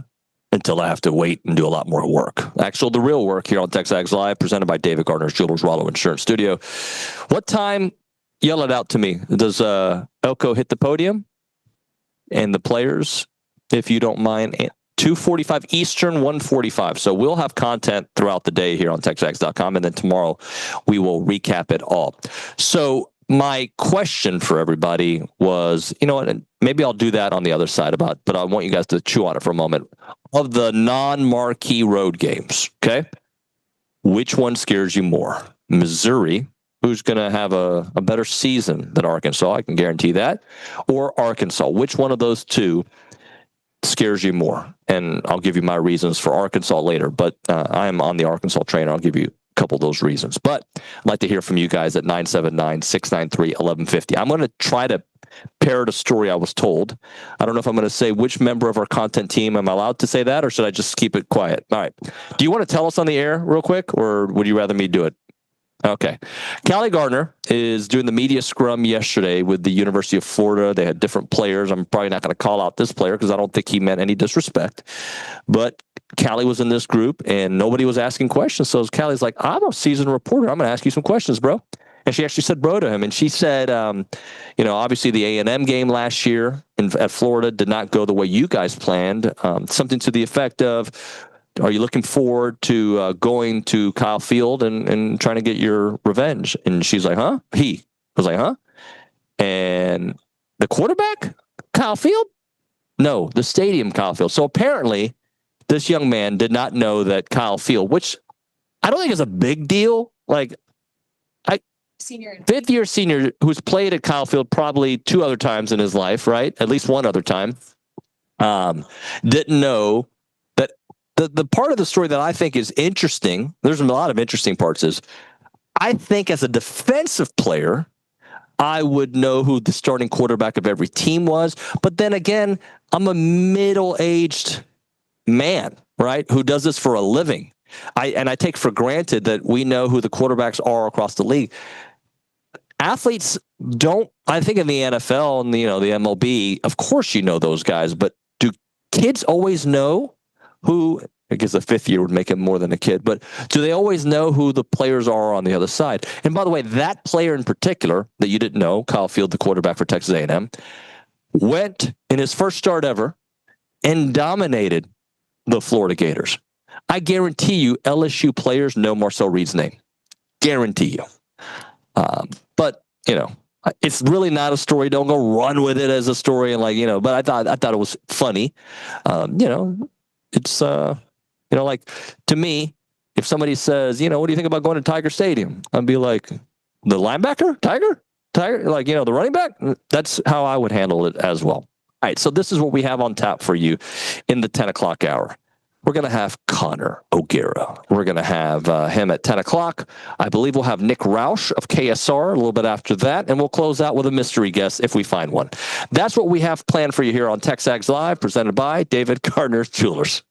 until I have to wait and do a lot more work. Actually, the real work here on TexAgs Live, presented by David Gardner's Jewelers, Rollo Insurance Studio. What time? Yell it out to me. Does Elko hit the podium? And the players, if you don't mind, 2:45 Eastern, 1:45. So we'll have content throughout the day here on TexAgs.com, and then tomorrow we will recap it all. So my question for everybody was, you know what, and maybe I'll do that on the other side but I want you guys to chew on it for a moment. Of the non-marquee road games, okay, which one scares you more? Missouri, who's going to have a better season than Arkansas, I can guarantee that, or Arkansas? Which one of those two scares you more? And I'll give you my reasons for Arkansas later, but I'm on the Arkansas train. I'll give you a couple of those reasons. But I'd like to hear from you guys at 979-693-1150. I'm going to try to parrot a story I was told. I don't know if I'm going to say which member of our content team. Am I allowed to say that, or should I just keep it quiet? All right. Do you want to tell us on the air real quick, or would you rather me do it? Okay. Callie Gardner is doing the media scrum yesterday with the University of Florida. They had different players. I'm probably not going to call out this player because I don't think he meant any disrespect. But Callie was in this group, and nobody was asking questions. So Callie's like, I'm a seasoned reporter. I'm going to ask you some questions, bro. And she actually said bro to him. And she said, obviously the A&M game last year at Florida did not go the way you guys planned. Something to the effect of, are you looking forward to going to Kyle Field and trying to get your revenge? And she's like, huh? He was like, huh? And the quarterback, Kyle Field? No, the stadium, Kyle Field. So apparently this young man did not know that Kyle Field, which I don't think is a big deal. Like, fifth-year senior who's played at Kyle Field probably 2 other times in his life, right? At least 1 other time. Didn't know that the part of the story that I think is interesting, there's a lot of interesting parts, is I think as a defensive player, I would know who the starting quarterback of every team was. But then again, I'm a middle-aged man, right, who does this for a living. I take for granted that we know who the quarterbacks are across the league. Athletes don't, I think in the NFL and the MLB, of course you know those guys, but do kids always know who, I guess a fifth year would make him more than a kid, but do they always know who the players are on the other side? And by the way, that player in particular that you didn't know, Kyle Field, the quarterback for Texas A&M, went in his first start ever and dominated the Florida Gators. I guarantee you LSU players know Marcel Reed's name. Guarantee you. But it's really not a story. Don't go run with it as a story, and but I thought it was funny. It's like, to me, if somebody says, what do you think about going to Tiger Stadium? I'd be like, the linebacker, Tiger, the running back. That's how I would handle it as well. All right, so this is what we have on tap for you in the 10 o'clock hour. We're going to have Connor O'Gara. We're going to have him at 10 o'clock. I believe we'll have Nick Roush of KSR a little bit after that, and we'll close out with a mystery guest if we find one. That's what we have planned for you here on TexAgs Live, presented by David Gardner's Jewelers.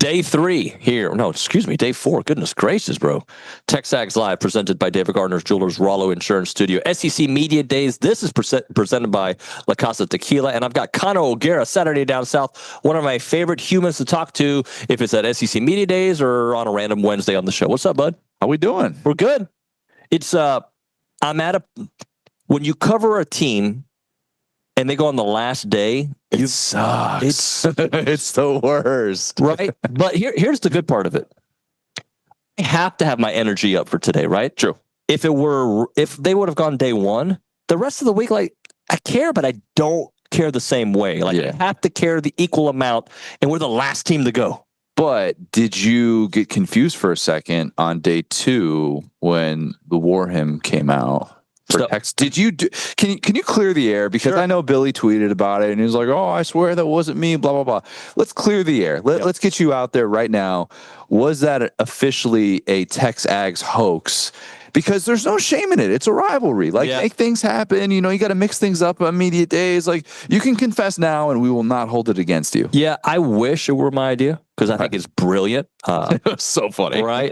Day 3 here. No, excuse me, day 4. Goodness gracious, bro. TexAgs Live, presented by David Gardner's Jewelers, Rollo Insurance Studio. SEC Media Days. This is presented by La Casa Tequila. And I've got Connor O'Gara, Saturday Down South, one of my favorite humans to talk to if it's at SEC Media Days or on a random Wednesday on the show. What's up, bud? How we doing? We're good. It's, when you cover a team and they go on the last day, it sucks. It's the worst. Right? But here's the good part of it. I have to have my energy up for today, right? True. If they would have gone day 1, the rest of the week, like, I care, but I don't care the same way. Like, I have to care the equal amount, and we're the last team to go. But did you get confused for a second on day 2 when the War Hymn came out? Did you can you clear the air, because I know Billy tweeted about it and he was like, "Oh, I swear that wasn't me." Blah blah blah. Let's clear the air. Let's get you out there right now. Was that officially a TexAgs hoax? Because there's no shame in it. It's a rivalry. Like, make things happen. You know, you got to mix things up on media days. Like, you can confess now and we will not hold it against you. Yeah, I wish it were my idea, because I think it's brilliant. So funny. Right?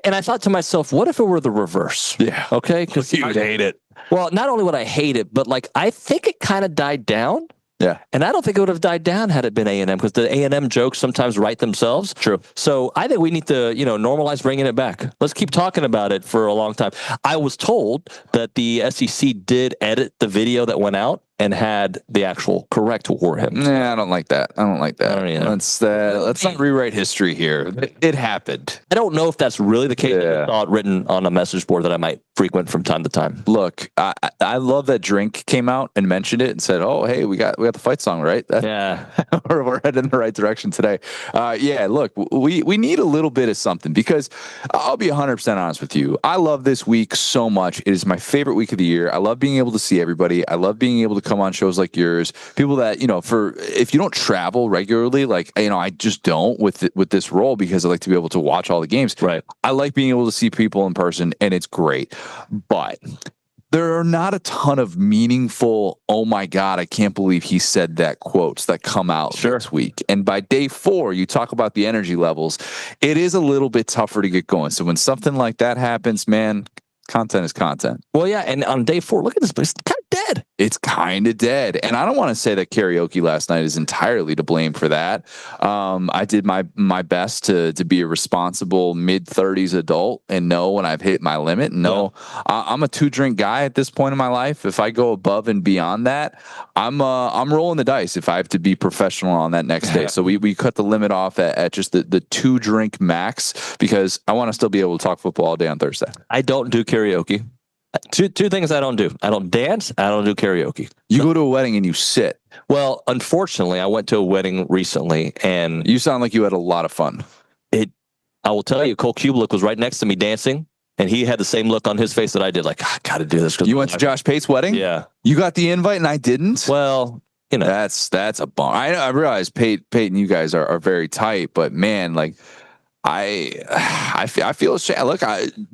And I thought to myself, what if it were the reverse? Yeah. Okay? Because you'd hate it. Well, not only would I hate it, but like, I think it kind of died down. Yeah. And I don't think it would have died down had it been A&M, because the A&M jokes sometimes write themselves. True. So I think we need to, normalize bringing it back. Let's keep talking about it for a long time. I was told that the SEC did edit the video that went out and had the actual correct War Hymn. Nah, I don't like that. Let's not rewrite history here. It happened. I don't know if that's really the case. I saw it written on a message board that I might frequent from time to time. Look, I love that Drink came out and mentioned it and said, "Oh, hey, we got the fight song, right?" We're heading in the right direction today. Look, we need a little bit of something, because I'll be 100% honest with you. I love this week so much. It is my favorite week of the year. I love being able to see everybody. I love being able to come on shows like yours. People that, if you don't travel regularly, like, I just don't with this role, because I like to be able to watch all the games. Right. I like being able to see people in person, and it's great. But there are not a ton of meaningful, "Oh my God, I can't believe he said that" quotes that come out this week. And by day 4, you talk about the energy levels. It is a little bit tougher to get going. So when something like that happens, man, content is content. Well, yeah, and on day 4, look at this place. It's kind of dead. It's kind of dead. And I don't want to say that karaoke last night is entirely to blame for that. I did my best to be a responsible mid-30s adult and know when I've hit my limit. And I'm a 2-drink guy at this point in my life. If I go above and beyond that, I'm rolling the dice if I have to be professional on that next day. So we cut the limit off at just the 2-drink max, because I want to still be able to talk football all day on Thursday. I don't do karaoke. Two things I don't do. I don't dance. I don't do karaoke. You go to a wedding and you sit. Well, unfortunately, I went to a wedding recently, and you sound like you had a lot of fun. I will tell you, Cole Kubelik was right next to me dancing, and he had the same look on his face that I did. Like, I got to do this. You went to Josh Pate's wedding? Yeah. You got the invite and I didn't? Well, that's a bummer. I realize Pate and you guys are very tight, but man, like, I feel ashamed. Look,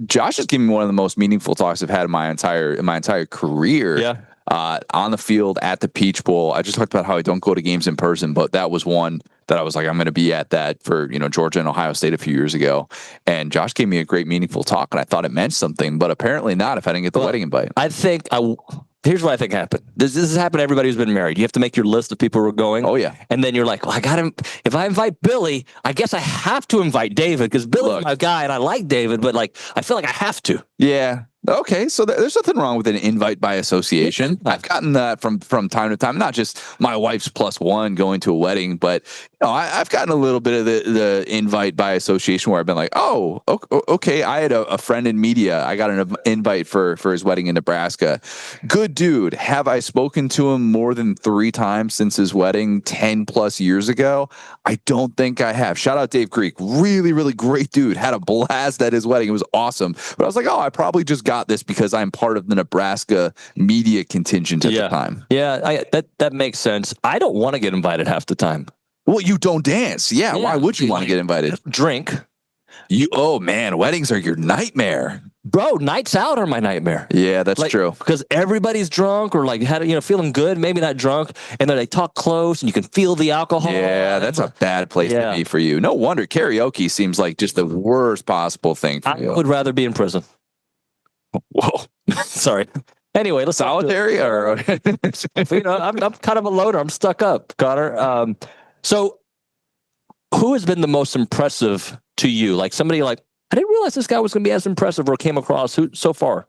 Josh has given me one of the most meaningful talks I've had in my entire career. Yeah. On the field, at the Peach Bowl. I just talked about how I don't go to games in person, but that was one that I was like, I'm going to be at that for, Georgia and Ohio State a few years ago. And Josh gave me a great, meaningful talk, and I thought it meant something, but apparently not if I didn't get the wedding invite. Here's what I think happened. This has happened to everybody who's been married. You have to make your list of people who are going. Oh, yeah. And then you're like, well, if I invite Billy, I guess I have to invite David, because Billy's my guy and I like David, but like, I feel like I have to. Yeah. Okay, so there's nothing wrong with an invite by association. I've gotten that from time to time, not just my wife's +1 going to a wedding, but I've gotten a little bit of the invite by association where I've been like, oh, okay. I had a friend in media. I got an invite for his wedding in Nebraska. Good dude. Have I spoken to him more than 3 times since his wedding 10+ years ago? I don't think I have. Shout out Dave Creek. Really, really great dude. Had a blast at his wedding. It was awesome. But I was like, I probably just got this because I'm part of the Nebraska media contingent at the time. Yeah, that makes sense. I don't want to get invited half the time. Well, you don't dance. Yeah, why would you want to get invited? Drink. Oh man, weddings are your nightmare. Bro, nights out are my nightmare. Yeah, that's true. Because everybody's drunk or like feeling good, maybe not drunk, and then they talk close and you can feel the alcohol. Yeah, that's a bad place to be for you. No wonder karaoke seems like just the worst possible thing for you. I would rather be in prison. Whoa. Sorry. Anyway, let's solitary or I'm kind of a loner. I'm stuck up, Connor. So who has been the most impressive to you? Like somebody like, I didn't realize this guy was going to be as impressive or came across so far.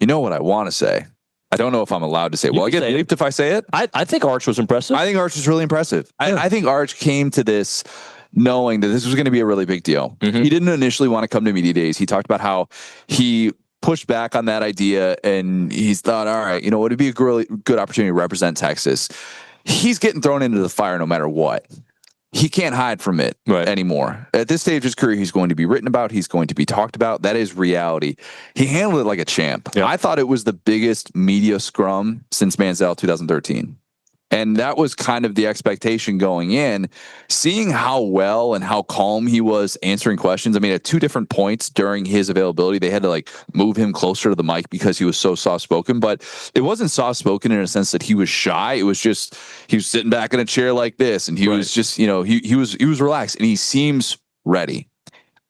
You know what I want to say? I don't know if I'm allowed to say it. Will I get bleeped if I say it? I think Arch was impressive. I think Arch was really impressive. Yeah. I think Arch came to this knowing that this was going to be a really big deal. Mm-hmm. He didn't initially want to come to media days. He talked about how he pushed back on that idea and he's thought, all right, it'd be a really good opportunity to represent Texas. He's getting thrown into the fire no matter what. He can't hide from it anymore. At this stage of his career, he's going to be written about. He's going to be talked about. That is reality. He handled it like a champ. Yep. I thought it was the biggest media scrum since Manziel 2013. And that was kind of the expectation going in. Seeing how well and how calm he was answering questions. I mean, at 2 different points during his availability, they had to move him closer to the mic because he was so soft-spoken. But it wasn't soft-spoken in a sense that he was shy. It was just he was sitting back in a chair like this, and he was just he was relaxed, and he seems ready.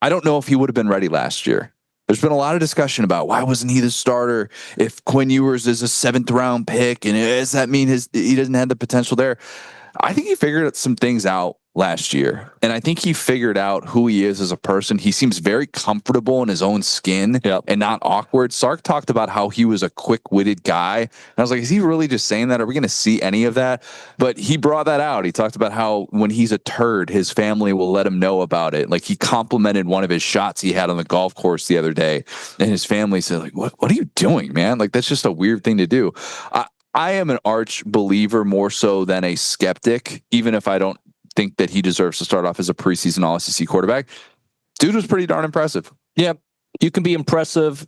I don't know if he would have been ready last year. There's been a lot of discussion about why wasn't he the starter if Quinn Ewers is a 7th round pick, and does that mean he doesn't have the potential there? I think he figured some things out last year, and I think he figured out who he is as a person. He seems very comfortable in his own skin and not awkward. Sark talked about how he was a quick-witted guy, and I was like, is he really just saying that? Are we going to see any of that? But he brought that out. He talked about how when he's a turd, his family will let him know about it. Like, he complimented one of his shots he had on the golf course the other day, and his family said, like, what are you doing, man? Like, that's just a weird thing to do. I am an Arch believer more so than a skeptic, even if I don't think that he deserves to start off as a preseason All-SEC quarterback. Dude was pretty darn impressive. Yeah, you can be impressive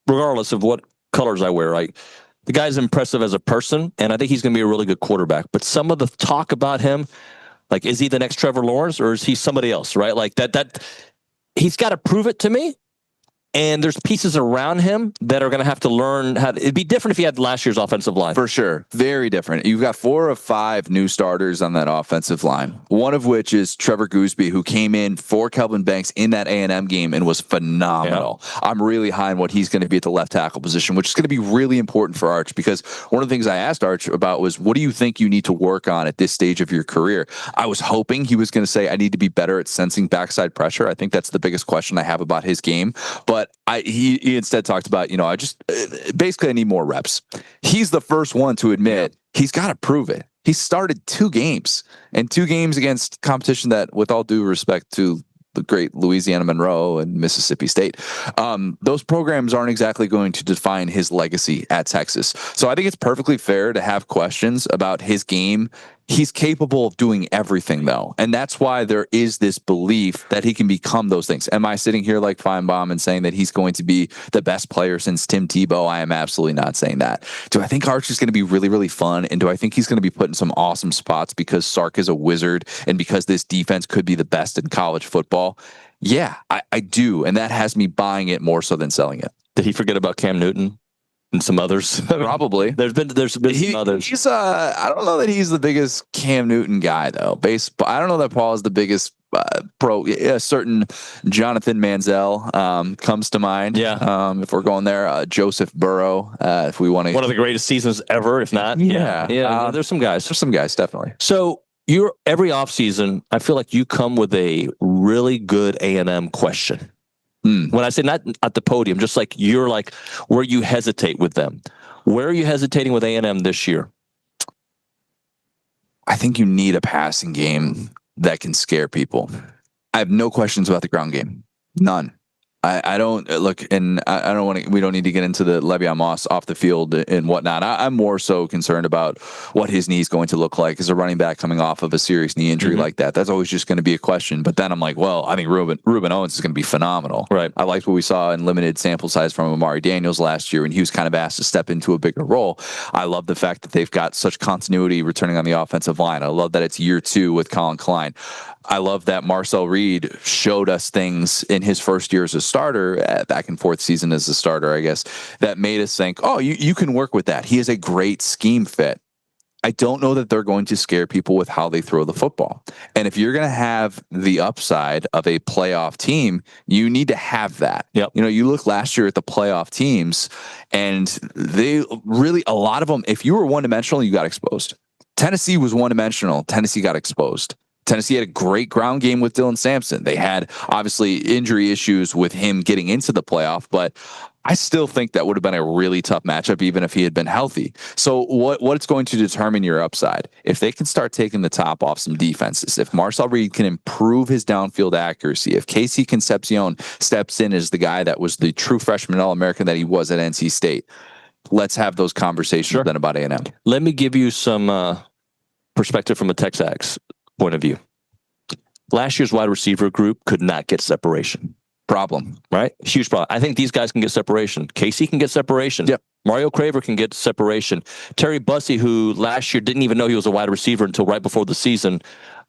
regardless of what colors I wear. Like, the guy's impressive as a person, and I think he's going to be a really good quarterback. But some of the talk about him, like, is he the next Trevor Lawrence or is he somebody else, right? Like, that he's got to prove it to me. And there's pieces around him that are going to have to learn how to. It'd be different if he had last year's offensive line. For sure. Very different. You've got 4 of 5 new starters on that offensive line. One of which is Trevor Gooseby, who came in for Kelvin Banks in that A&M game and was phenomenal. Yeah. I'm really high on what he's going to be at the left tackle position, which is going to be really important for Arch, because one of the things I asked Arch about was, what do you think you need to work on at this stage of your career? I was hoping he was going to say, I need to be better at sensing backside pressure. I think that's the biggest question I have about his game. But he instead talked about, I just basically I need more reps. He's the first one to admit he's got to prove it. He started 2 games, and 2 games against competition that, with all due respect to the great Louisiana Monroe and Mississippi State, those programs aren't exactly going to define his legacy at Texas. So I think it's perfectly fair to have questions about his game. He's capable of doing everything, though. And that's why there is this belief that he can become those things. Am I sitting here like Feinbaum and saying that he's going to be the best player since Tim Tebow? I am absolutely not saying that. Do I think Arch is going to be really, really fun? And do I think he's going to be put in some awesome spots because Sark is a wizard and because this defense could be the best in college football? Yeah, I do. And that has me buying it more so than selling it. Did he forget about Cam Newton? And some others? Probably. There's been some others. He's I don't know that he's the biggest Cam Newton guy, though. I don't know that Paul is the biggest pro. A certain Jonathan Manziel comes to mind. Yeah. If we're going there, Joseph Burrow. If we want to, one of the greatest seasons ever, if not. Yeah. There's some guys. There's some guys, definitely. So every offseason, I feel like you come with a really good A&M question. When I say not at the podium, just like where you hesitate with them. Where are you hesitating with A&M this year? I think you need a passing game that can scare people. I have no questions about the ground game. None. I don't look, and I don't want to. We don't need to get into the Le'Veon Moss off the field and whatnot. I'm more so concerned about what his knee is going to look like as a running back coming off of a serious knee injury like that. That's always just going to be a question. But then I'm like, well, I think Ruben Owens is going to be phenomenal. Right. I liked what we saw in limited sample size from Amari Daniels last year when he was kind of asked to step into a bigger role. I love the fact that they've got such continuity returning on the offensive line. I love that it's year 2 with Colin Klein. I love that Marcel Reed showed us things in his first year as a starter back in fourth season as a starter, I guess, that made us think, oh, you can work with that. He is a great scheme fit. I don't know that they're going to scare people with how they throw the football. And if you're going to have the upside of a playoff team, you need to have that. Yep. You know, you look last year at the playoff teams, and they really, a lot of them, if you were one-dimensional, you got exposed. Tennessee was one-dimensional. Tennessee got exposed. Tennessee had a great ground game with Dylan Sampson. They had, obviously, injury issues with him getting into the playoff, but I still think that would have been a really tough matchup, even if he had been healthy. So what's going to determine your upside? If they can start taking the top off some defenses, if Marcel Reed can improve his downfield accuracy, if Casey Concepcion steps in as the guy that was the true freshman All-American that he was at NC State, let's have those conversations then about A&M. Let me give you some perspective from a TexAgs point of view. Last year's wide receiver group could not get separation. Problem, right? Huge problem. I think these guys can get separation. Casey can get separation. Yep. Mario Craver can get separation. Terry Bussey, who last year didn't even know he was a wide receiver until right before the season,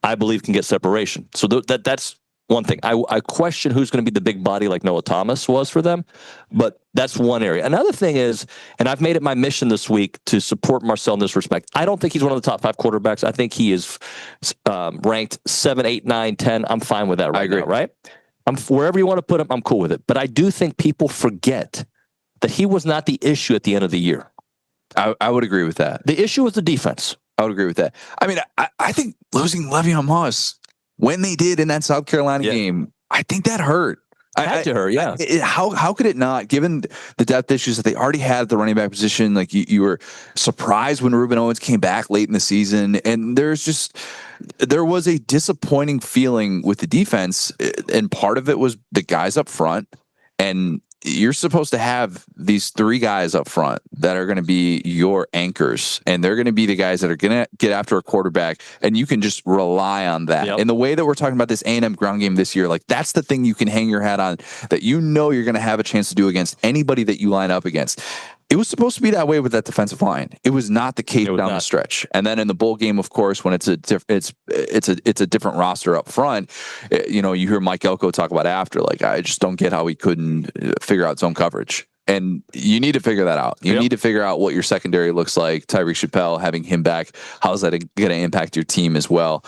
I believe can get separation. So that's one thing. I question who's going to be the big body like Noah Thomas was for them, but that's one area. Another thing is, and I've made it my mission this week to support Marcel in this respect. I don't think he's one of the top 5 quarterbacks. I think he is ranked 7, 8, 9, 10. I'm fine with that right now, right? Wherever you want to put him, I'm cool with it. But I do think people forget that he was not the issue at the end of the year. I would agree with that. The issue was the defense. I would agree with that. I mean, I think losing Le'Veon Moss when they did in that South Carolina game, I think that hurt. Had to hurt, yeah. How could it not, given the depth issues that they already had at the running back position? Like you were surprised when Ruben Owens came back late in the season, and there was a disappointing feeling with the defense, and part of it was the guys up front, and you're supposed to have these 3 guys up front that are going to be your anchors, and they're going to be the guys that are going to get after a quarterback, and you can just rely on that. Yep. In the way that we're talking about this A&M ground game this year, like that's the thing you can hang your hat on that you know you're going to have a chance to do against anybody that you line up against. It was supposed to be that way with that defensive line. It was not the case down the stretch. And then in the bowl game, of course, when it's a different roster up front, you know, you hear Mike Elko talk about after, like, I just don't get how he couldn't figure out zone coverage. And you need to figure that out. You need to figure out what your secondary looks like. Tyreek Chappelle, having him back, how's that going to impact your team as well?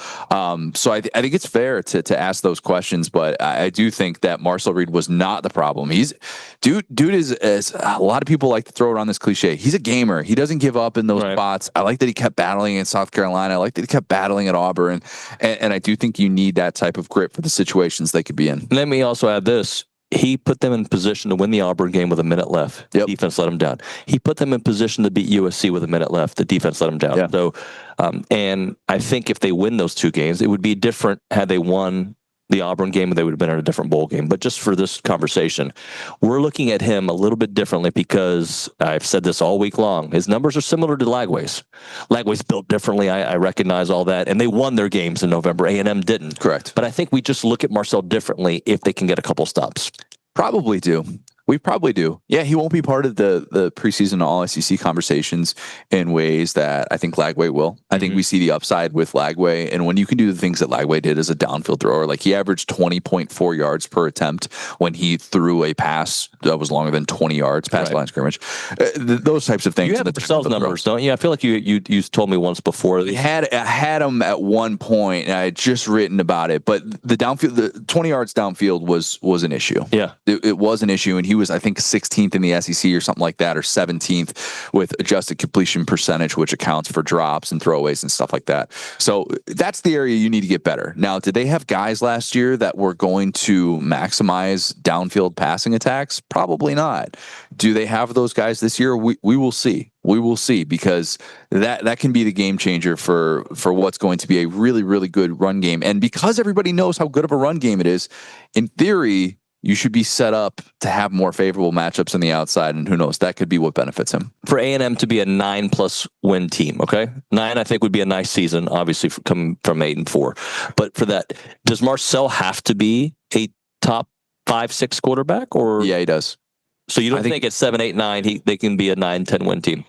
So I think it's fair to ask those questions, but I do think that Marcel Reed was not the problem. Dude is, as a lot of people like to throw around this cliche, he's a gamer. He doesn't give up in those spots. I like that he kept battling in South Carolina. I like that he kept battling at Auburn. And I do think you need that type of grit for the situations they could be in. Let me also add this. He put them in position to win the Auburn game with a minute left. The defense let him down. He put them in position to beat USC with a minute left. The defense let him down. Yeah. So, and I think if they win those 2 games, it would be different had they won the Auburn game, they would have been in a different bowl game. But just for this conversation, we're looking at him a little bit differently because I've said this all week long. His numbers are similar to Lagway's. Lagway's built differently. I recognize all that. And they won their games in November. A&M didn't. Correct. But I think we just look at Marcel differently if they can get a couple stops. Probably do. We probably do. Yeah, he won't be part of the preseason All-SEC conversations in ways that I think Lagway will. I think we see the upside with Lagway, and when you can do the things that Lagway did as a downfield thrower, like he averaged 20.4 yards per attempt when he threw a pass that was longer than 20 yards past line scrimmage. Those types of things. You have Marcel's numbers, don't you? I feel like you told me once before. I had him at one point, and I had just written about it, but the downfield, the 20 yards downfield was an issue. Yeah, it was an issue, and he was, I think, 16th in the SEC or something like that, or 17th with adjusted completion percentage, which accounts for drops and throwaways and stuff like that. So that's the area you need to get better. Now, did they have guys last year that were going to maximize downfield passing attacks? Probably not. Do they have those guys this year? We will see. We will see, because that can be the game changer for what's going to be a really, really good run game. And because everybody knows how good of a run game it is, in theory, you should be set up to have more favorable matchups on the outside, and who knows, that could be what benefits him. For A&M to be a 9+ win team, okay? 9, I think, would be a nice season, obviously, coming from 8 and 4. But for that, does Marcel have to be a top 5, 6 quarterback? Or yeah, he does. So you don't think at 7, 8, 9, they can be a 9, 10 win team?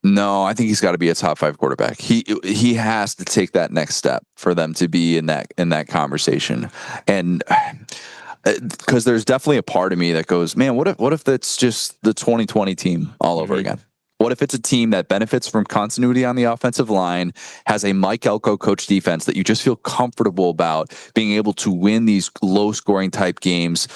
No, I think he's got to be a top 5 quarterback. He has to take that next step for them to be in that conversation. And because there's definitely a part of me that goes, man, what if that's just the 2020 team all over again? What if it's a team that benefits from continuity on the offensive line, has a Mike Elko coach defense that you just feel comfortable about being able to win these low-scoring type games?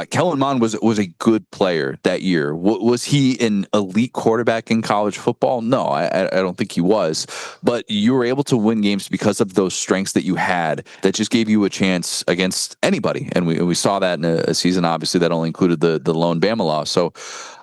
Kellen Mond was a good player that year. Was he an elite quarterback in college football? No, I don't think he was. But you were able to win games because of those strengths that you had that just gave you a chance against anybody. And we saw that in a season, obviously, that only included the lone Bama loss. So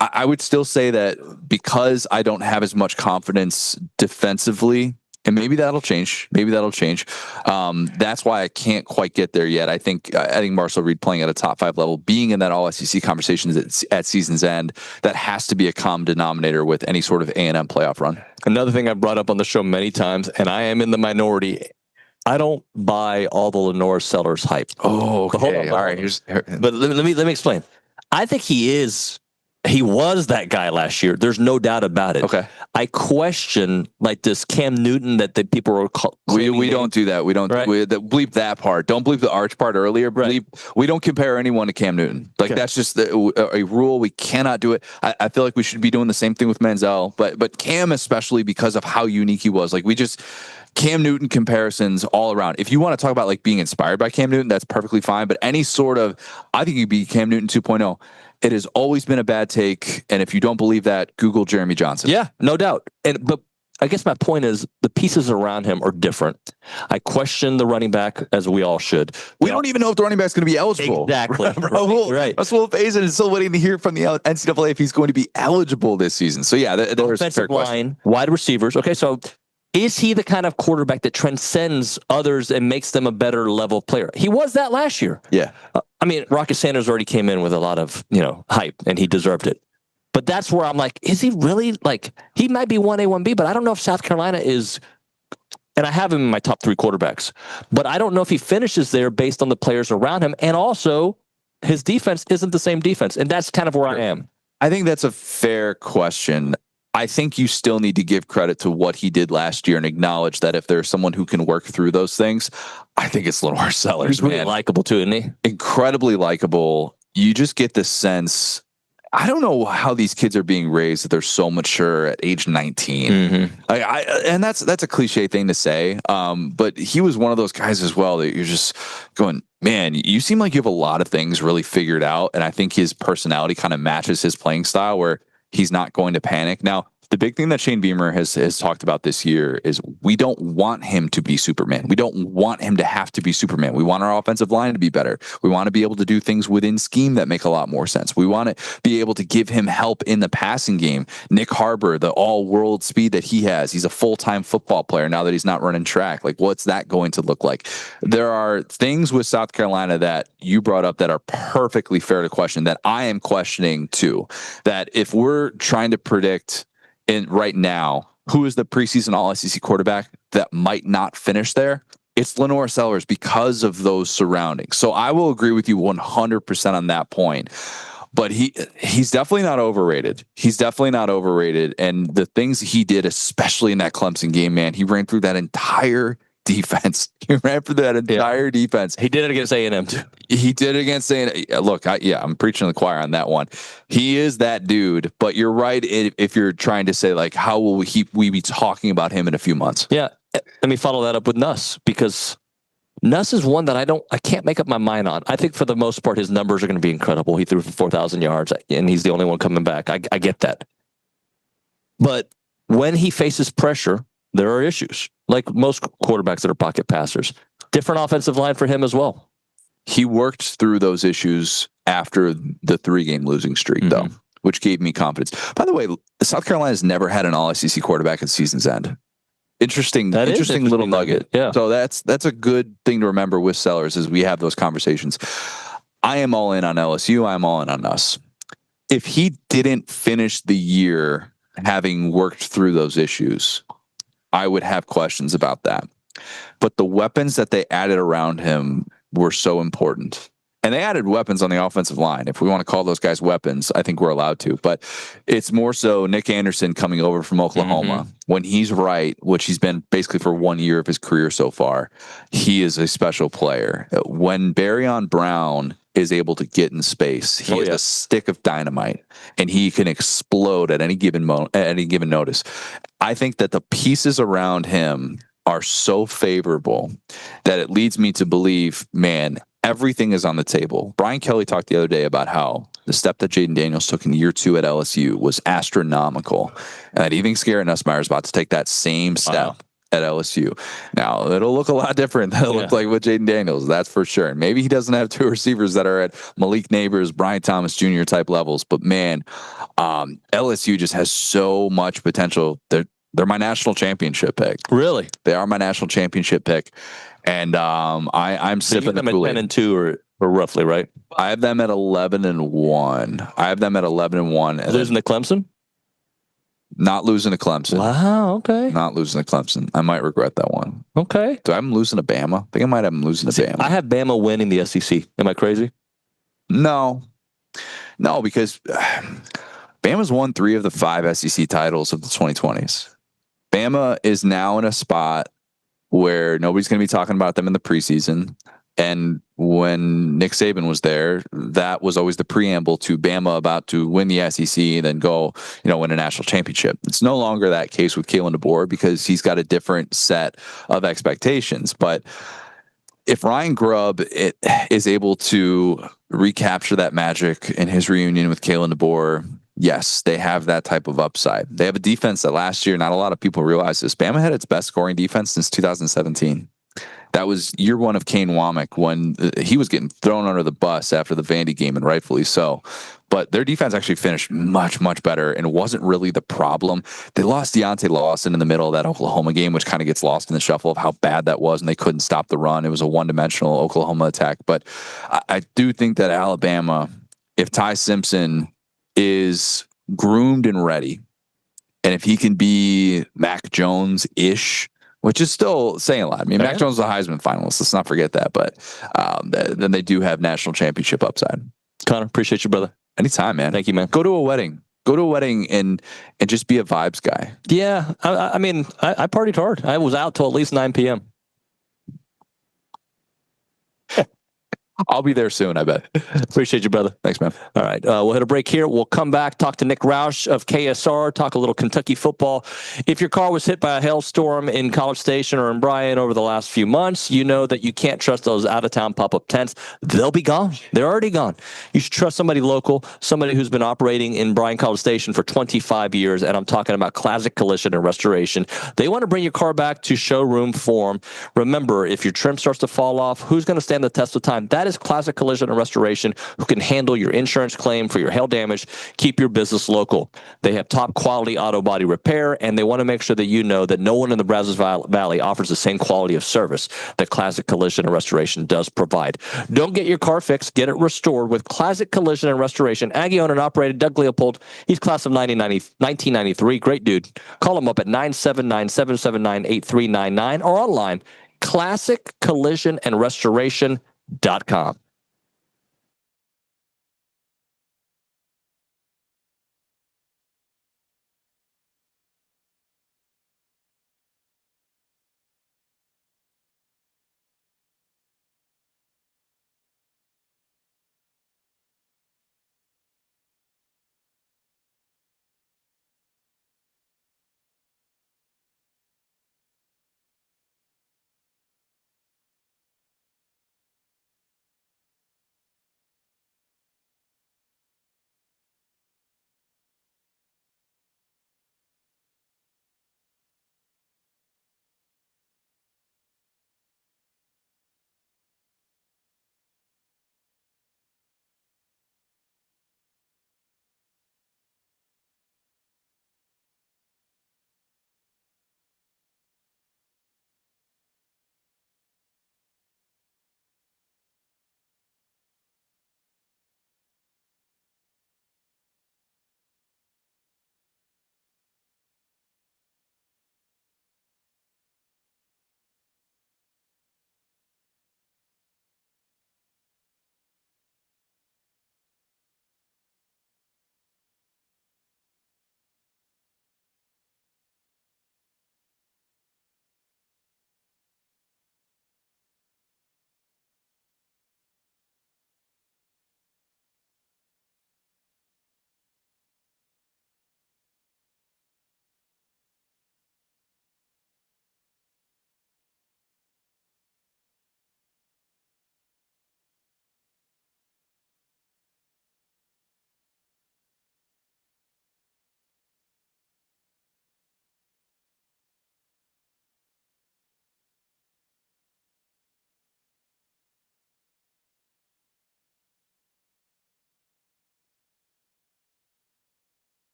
I would still say that because I don't have as much confidence defensively, and maybe that'll change. That's why I can't quite get there yet. I think Marcel Reed playing at a top 5 level, being in that all SEC conversation at season's end, that has to be a common denominator with any sort of A&M playoff run. Another thing I've brought up on the show many times, and I am in the minority, I don't buy all the Lenore Sellers hype. Oh, okay. Hold on, all right. But let me explain. I think he was that guy last year. There's no doubt about it. Okay. I question like this Cam Newton that the people were we don't do that. We don't bleep that part. Don't bleep the arch part earlier. Bleep. We don't compare anyone to Cam Newton. Like that's just a rule. We cannot do it. I feel like we should be doing the same thing with Manziel, but Cam especially because of how unique he was. Like Cam Newton comparisons all around. If you want to talk about like being inspired by Cam Newton, that's perfectly fine. But any sort of, I think you'd be Cam Newton 2.0. It has always been a bad take. And if you don't believe that, Google Jeremy Johnson. Yeah, no doubt. But I guess my point is the pieces around him are different. I question the running back, as we all should. We don't even know if the running back's going to be eligible. Exactly. Right. Russell Faison is still waiting to hear from the NCAA if he's going to be eligible this season. So yeah, there's offensive line, wide receivers. Okay, so is he the kind of quarterback that transcends others and makes them a better level player? He was that last year. Yeah. I mean, Rocket Sanders already came in with a lot of, hype, and he deserved it. But that's where I'm like, is he really he might be 1A, 1B, but I don't know if South Carolina is, and I have him in my top 3 quarterbacks, but I don't know if he finishes there based on the players around him. And also his defense isn't the same defense. And that's kind of where I am. I think that's a fair question. I think you still need to give credit to what he did last year and acknowledge that if there's someone who can work through those things, I think it's Lenore Sellers. He's really likable too, isn't he? Incredibly likable. You just get the sense. I don't know how these kids are being raised that they're so mature at age 19. Mm-hmm. And that's a cliche thing to say. But he was one of those guys as well that you're just going, man, you seem like you have a lot of things really figured out. And I think his personality kind of matches his playing style where he's not going to panic. Now, the big thing that Shane Beamer has talked about this year is we don't want him to be Superman. We don't want him to have to be Superman. We want our offensive line to be better. We want to be able to do things within scheme that make a lot more sense. We want to be able to give him help in the passing game. Nick Harbor, the all-world speed that he has, he's a full-time football player now that he's not running track. Like, what's that going to look like? There are things with South Carolina that you brought up that are perfectly fair to question, that I am questioning too. That if we're trying to predict right now, who is the preseason All-SEC quarterback that might not finish there? It's Lenore Sellers because of those surroundings. So I will agree with you 100% on that point. But he's definitely not overrated. And the things he did, especially in that Clemson game, man, he ran through that entire defense. Defense. He did it against A&M too. He did it against A&M. Look, I'm preaching to the choir on that one. He is that dude, but you're right if you're trying to say, like, how will we be talking about him in a few months? Yeah. Let me follow that up with Nuss, because Nuss is one that I can't make up my mind on. I think for the most part, his numbers are going to be incredible. He threw for 4,000 yards, and he's the only one coming back. I get that. But when he faces pressure, there are issues. Like most quarterbacks that are pocket passers. Different offensive line for him as well. He worked through those issues after the 3-game losing streak, though, which gave me confidence. By the way, South Carolina's never had an All-SEC quarterback at season's end. Interesting little nugget. Yeah. So that's a good thing to remember with Sellers as we have those conversations. I am all in on LSU. I'm all in on us. If he didn't finish the year having worked through those issues, I would have questions about that. But the weapons that they added around him were so important. And they added weapons on the offensive line. If we want to call those guys weapons, I think we're allowed to. But it's more so Nick Anderson coming over from Oklahoma. When he's right, which he's been basically for 1 year of his career so far, he is a special player. When Barryon Brown is able to get in space. He is a stick of dynamite, and he can explode at any given notice. I think that the pieces around him are so favorable that it leads me to believe, man, everything is on the table. Brian Kelly talked the other day about how the step that Jaden Daniels took in year 2 at LSU was astronomical, and that he thinks Garrett Nussmeier is about to take that same step at LSU. Now, it'll look a lot different than it looked like with Jaden Daniels, that's for sure. And maybe he doesn't have 2 receivers that are at Malik Nabors, Brian Thomas Jr. type levels, but man, LSU just has so much potential. They're my national championship pick. Really? They are my national championship pick. And I'm sipping the Kool-Aid. 10-2 or roughly, right? I have them at 11-1. I have them at 11-1. Losing to Clemson? Not losing to Clemson. Wow, okay. Not losing to Clemson. I might regret that one. Okay. Do I have them losing to Bama? I think I might have them losing to Bama. I have Bama winning the SEC. Am I crazy? No, because Bama's won 3 of the 5 SEC titles of the 2020s. Bama is now in a spot where nobody's going to be talking about them in the preseason. And when Nick Saban was there, that was always the preamble to Bama about to win the SEC and then go, win a national championship. It's no longer that case with Kalen DeBoer because he's got a different set of expectations. But if Ryan Grubb is able to recapture that magic in his reunion with Kalen DeBoer, yes, they have that type of upside. They have a defense that last year, not a lot of people realize this, Bama had its best scoring defense since 2017. That was year 1 of Kane Womack when he was getting thrown under the bus after the Vandy game, and rightfully so. But their defense actually finished much, much better, and it wasn't really the problem. They lost Deontay Lawson in the middle of that Oklahoma game, which kind of gets lost in the shuffle of how bad that was, and they couldn't stop the run. It was a one-dimensional Oklahoma attack. But I do think that Alabama, if Ty Simpson is groomed and ready, and if he can be Mac Jones-ish, which is still saying a lot. I mean, Mac Jones is a Heisman finalist. Let's not forget that. But then they do have national championship upside. Connor, appreciate you, brother. Anytime, man. Thank you, man. Go to a wedding. Go to a wedding and just be a vibes guy. Yeah. I mean, I partied hard. I was out till at least 9 p.m. I'll be there soon, I bet. Appreciate you, brother. Thanks, man. All right. We'll hit a break here. We'll come back, talk to Nick Roush of KSR, talk a little Kentucky football. If your car was hit by a hailstorm in College Station or in Bryan over the last few months, you know that you can't trust those out-of-town pop-up tents. They'll be gone. They're already gone. You should trust somebody local, somebody who's been operating in Bryan College Station for 25 years, and I'm talking about Classic Collision and Restoration. They want to bring your car back to showroom form. Remember, if your trim starts to fall off, who's going to stand the test of time? That is Classic Collision and Restoration, who can handle your insurance claim for your hail damage, keep your business local. They have top quality auto body repair, and they want to make sure that you know that no one in the Brazos Valley offers the same quality of service that Classic Collision and Restoration does provide. Don't get your car fixed, get it restored with Classic Collision and Restoration. Aggie owned and operated Doug Leopold. He's class of 1993. Great dude. Call him up at 979-779-8399 or online, classiccollisionandrestoration.com.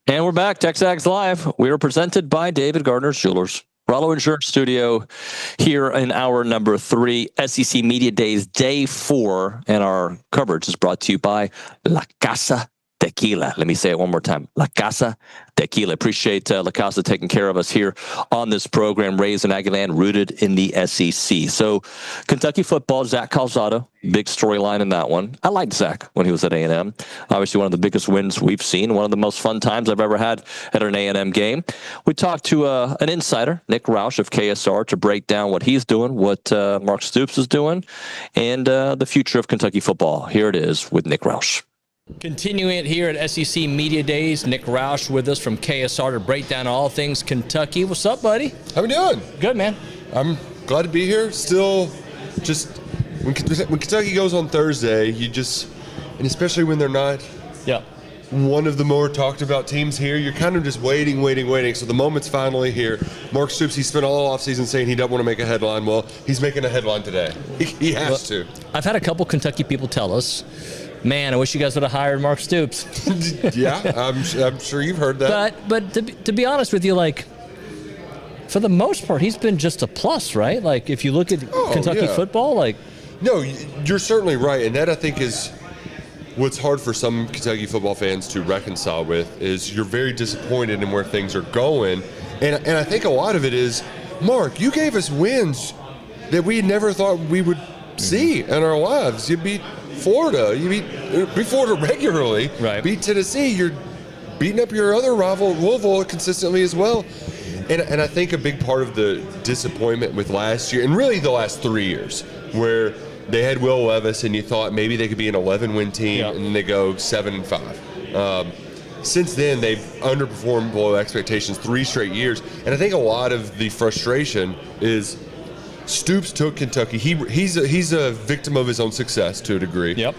And we're back, TexAgs Live. We are presented by David Gardner's Jewelers. Rollo Insurance Studio here in hour number 3, SEC Media Days, day 4. And our coverage is brought to you by La Casa Tequila. Let me say it one more time. La Casa Tequila. Appreciate La Casa taking care of us here on this program. Raised in Aggieland, rooted in the SEC. So Kentucky football, Zach Calzado, big storyline in that one. I liked Zach when he was at A&M. Obviously one of the biggest wins we've seen. One of the most fun times I've ever had at an A&M game. We talked to an insider, Nick Roush of KSR, to break down what he's doing, what Mark Stoops is doing, and the future of Kentucky football. Here it is with Nick Roush. Continuing it here at SEC Media Days, Nick Roush with us from KSR to break down all things Kentucky. What's up, buddy? How we doing? Good, man. I'm glad to be here. Still, just when Kentucky goes on Thursday, and especially when they're not one of the more talked about teams here, you're kind of just waiting. So the moment's finally here. Mark Stoops, he spent all offseason saying he doesn't want to make a headline. Well, he's making a headline today. He has to. I've had a couple Kentucky people tell us, man, I wish you guys would have hired Mark Stoops. Yeah, I'm sure you've heard that. But to be honest with you, like, for the most part, he's been just a plus, right? Like, if you look at Kentucky football, like. No, you're certainly right. And that, I think, is what's hard for some Kentucky football fans to reconcile with, is you're very disappointed in where things are going. And I think a lot of it is, Mark, you gave us wins that we never thought we would see in our lives. You beat Florida. You beat Florida regularly. Right. Beat Tennessee. You're beating up your other rival, Louisville, consistently as well. And I think a big part of the disappointment with last year, and really the last 3 years, where they had Will Levis and you thought maybe they could be an 11-win team, and then they go 7-5. Since then, they've underperformed below expectations 3 straight years. And I think a lot of the frustration is Stoops took Kentucky. He's a victim of his own success to a degree. Yep.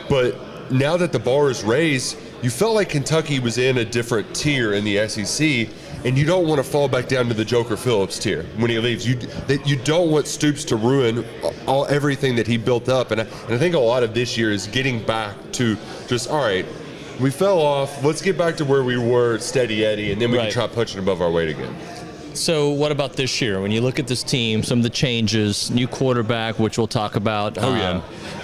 But now that the bar is raised, you felt like Kentucky was in a different tier in the SEC, and you don't want to fall back down to the Joker Phillips tier when he leaves. You don't want Stoops to ruin everything that he built up. And I think a lot of this year is getting back to just, all right, we fell off. Let's get back to where we were, steady Eddie, and then we can try punching above our weight again. So what about this year? When you look at this team, some of the changes, new quarterback, which we'll talk about.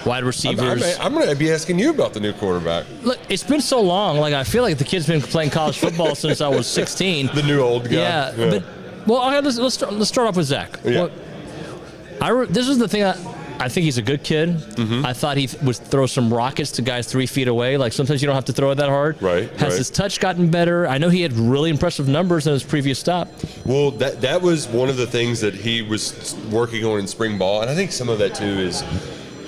Wide receivers. I'm going to be asking you about the new quarterback. Look, it's been so long. Like, I feel like the kid's been playing college football since I was 16. The new old guy. Yeah. But, well, let's start off with Zach. Yeah. Well, this is the thing. I think he's a good kid. Mm-hmm. I thought he would throw some rockets to guys 3 feet away. Like, sometimes you don't have to throw it that hard. Has his touch gotten better? I know he had really impressive numbers in his previous stop. Well, that was one of the things that he was working on in spring ball. And I think some of that, too, is,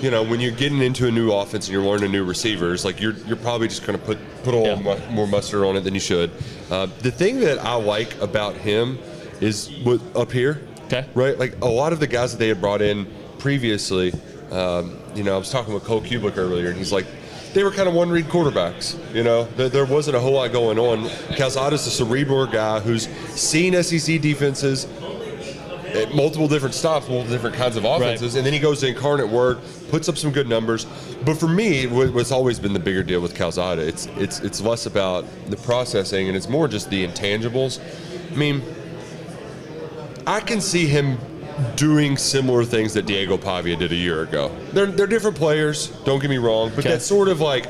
you know, when you're getting into a new offense and you're learning new receivers, like, you're probably just going to put a little more mustard on it than you should. The thing that I like about him is up here. Okay. Right? Like, a lot of the guys that they had brought in previously, you know, I was talking with Cole Kublik earlier, and he's like, they were kind of one-read quarterbacks. You know, there wasn't a whole lot going on. Calzada's a cerebral guy who's seen SEC defenses at multiple different stops, multiple different kinds of offenses, and then he goes to Incarnate Word, puts up some good numbers. But for me, what's always been the bigger deal with Calzada, it's less about the processing, and it's more just the intangibles. I mean, I can see him doing similar things that Diego Pavia did a year ago. They're different players, don't get me wrong, but that's sort of like,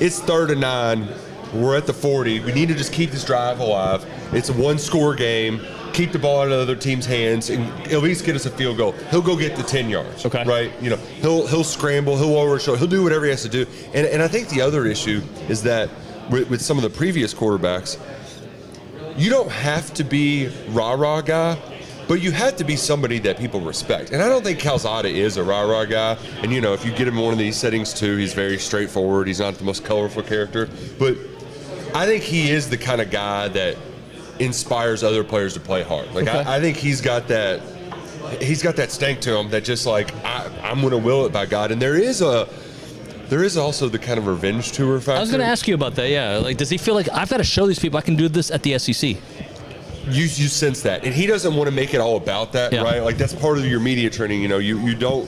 it's 3rd and 9, we're at the 40, we need to just keep this drive alive. It's a 1-score game, keep the ball out of the other team's hands, and at least get us a field goal. He'll go get the 10 yards, right? You know, he'll scramble, he'll lower his shoulder, he'll do whatever he has to do. And I think the other issue is that with some of the previous quarterbacks, you don't have to be rah-rah guy, but you have to be somebody that people respect. And I don't think Calzada is a rah-rah guy. And, you know, if you get him in one of these settings, too, he's very straightforward. He's not the most colorful character. But I think he is the kind of guy that inspires other players to play hard. Like, I think he's got that stank to him that just, like, I'm going to will it by God. And there is also the kind of revenge tour factor. I was going to ask you about that, yeah. Like, does he feel like, I've got to show these people I can do this at the SEC? You sense that, and he doesn't want to make it all about that, right? Like, that's part of your media training. You know, you don't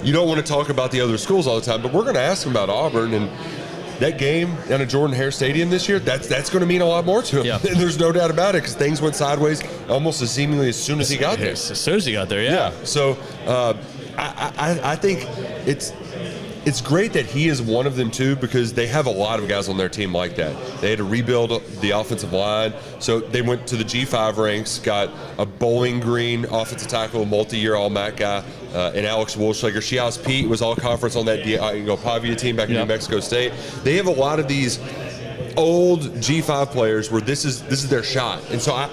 want to talk about the other schools all the time, but we're going to ask him about Auburn, and that game down at Jordan-Hare Stadium this year, that's going to mean a lot more to him. Yeah. And there's no doubt about it, because things went sideways almost as seemingly as soon as he got there. As soon as he got there, yeah. So I think it's great that he is one of them too, because they have a lot of guys on their team like that. They had to rebuild the offensive line, so they went to the G5 ranks, got a Bowling Green offensive tackle, multi-year All-MAC guy, and Alex Wolschlager. Shiaz Pete was all-conference on that Pavia team back in New Mexico State. They have a lot of these old G5 players where this is their shot, and so I